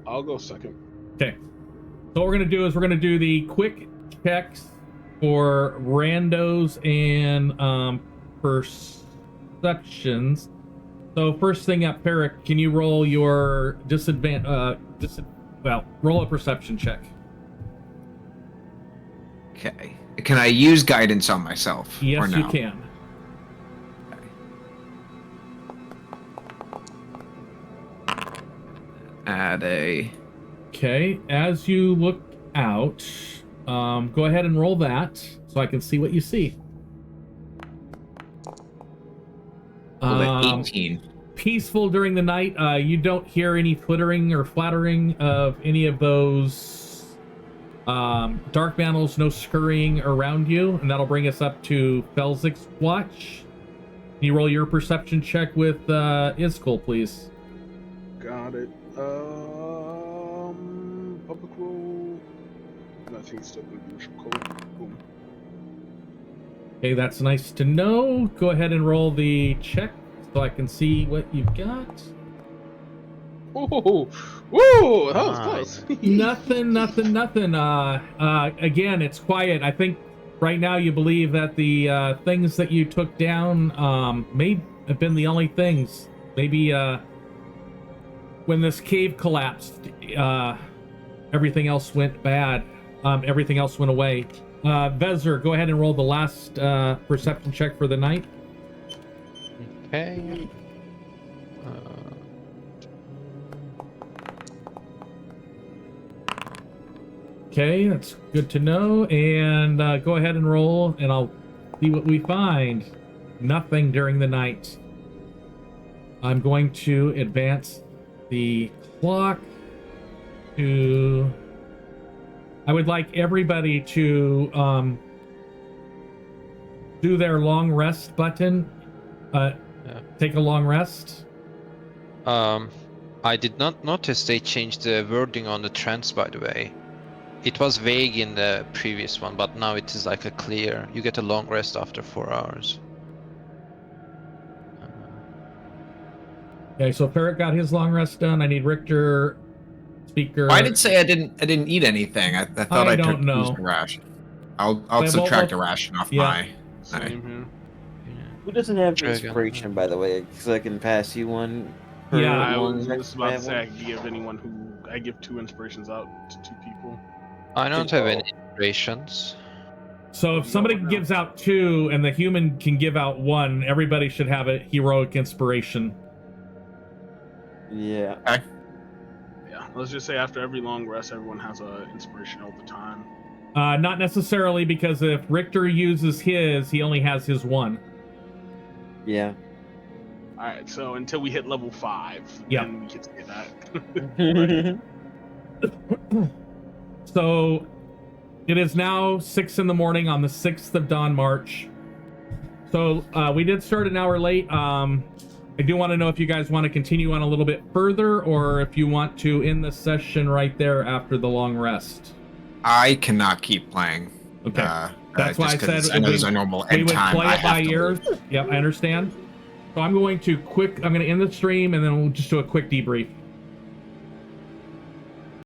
S3: I'll go second.
S1: Okay. So what we're going to do is we're going to do the quick checks for randos and perceptions. So first thing up, Peric, can you roll your roll a perception check.
S2: Okay. Can I use guidance on myself?
S1: Yes,
S2: or no?
S1: you can.
S2: Add a.
S1: Okay, as you look out, go ahead and roll that so I can see what you see.
S2: Roll 18.
S1: Peaceful during the night. You don't hear any flittering or flattering of any of those dark mantle, no scurrying around you, and that'll bring us up to Felzic's watch. Can you roll your perception check with Iskul, please?
S3: Got it. Public roll. Nothing's still gonna be cool. Boom.
S1: Okay, that's nice to know. Go ahead and roll the check so I can see what you've got.
S3: Oh, whoa! That was close.
S1: Nothing. Again, it's quiet. I think right now you believe that the things that you took down may have been the only things. Maybe when this cave collapsed, everything else went bad. Everything else went away. Vezir, go ahead and roll the last perception check for the night.
S5: Okay.
S1: Okay, that's good to know. And go ahead and roll, and I'll see what we find. Nothing during the night. I'm going to advance the clock to... I would like everybody to do their long rest button. Take a long rest.
S5: I did not notice they changed the wording on the trance, by the way. It was vague in the previous one, but now it is like a clear. You get a long rest after 4 hours.
S1: Okay, so Ferret got his long rest done. I need Richter, Speaker.
S2: Well, I did say I didn't eat anything. I thought I
S1: don't
S2: took
S1: know.
S2: used a ration. I'll subtract a ration off my.
S3: Same here.
S6: Who doesn't have
S5: Dragon.
S6: inspiration, by the way? Because I can pass you one.
S1: Yeah,
S3: I
S6: one
S3: was just about to say I
S6: one.
S3: give anyone who I give 2 inspirations out to 2 people.
S5: I don't have any inspirations.
S1: So if somebody gives out 2 and the human can give out 1, everybody should have a heroic inspiration.
S6: Yeah.
S2: Okay.
S3: Yeah, let's just say after every long rest, everyone has an inspiration all the time.
S1: Not necessarily, because if Richter uses his, he only has his 1.
S6: Yeah.
S3: All right, so until we hit level 5,
S1: Yeah.
S3: then we can say that.
S1: So it is now 6 in the morning on the 6th of Dawn March. So we did start an hour late. I do want to know if you guys want to continue on a little bit further, or if you want to end the session right there after the long rest.
S2: I cannot keep playing.
S1: Okay. That's why I said
S2: I know there's a normal
S1: we
S2: end
S1: would
S2: time.
S1: play
S2: I
S1: it by
S2: have to
S1: ear.
S2: leave.
S1: Yep, I understand. So I'm going to end the stream, and then we'll just do a quick debrief.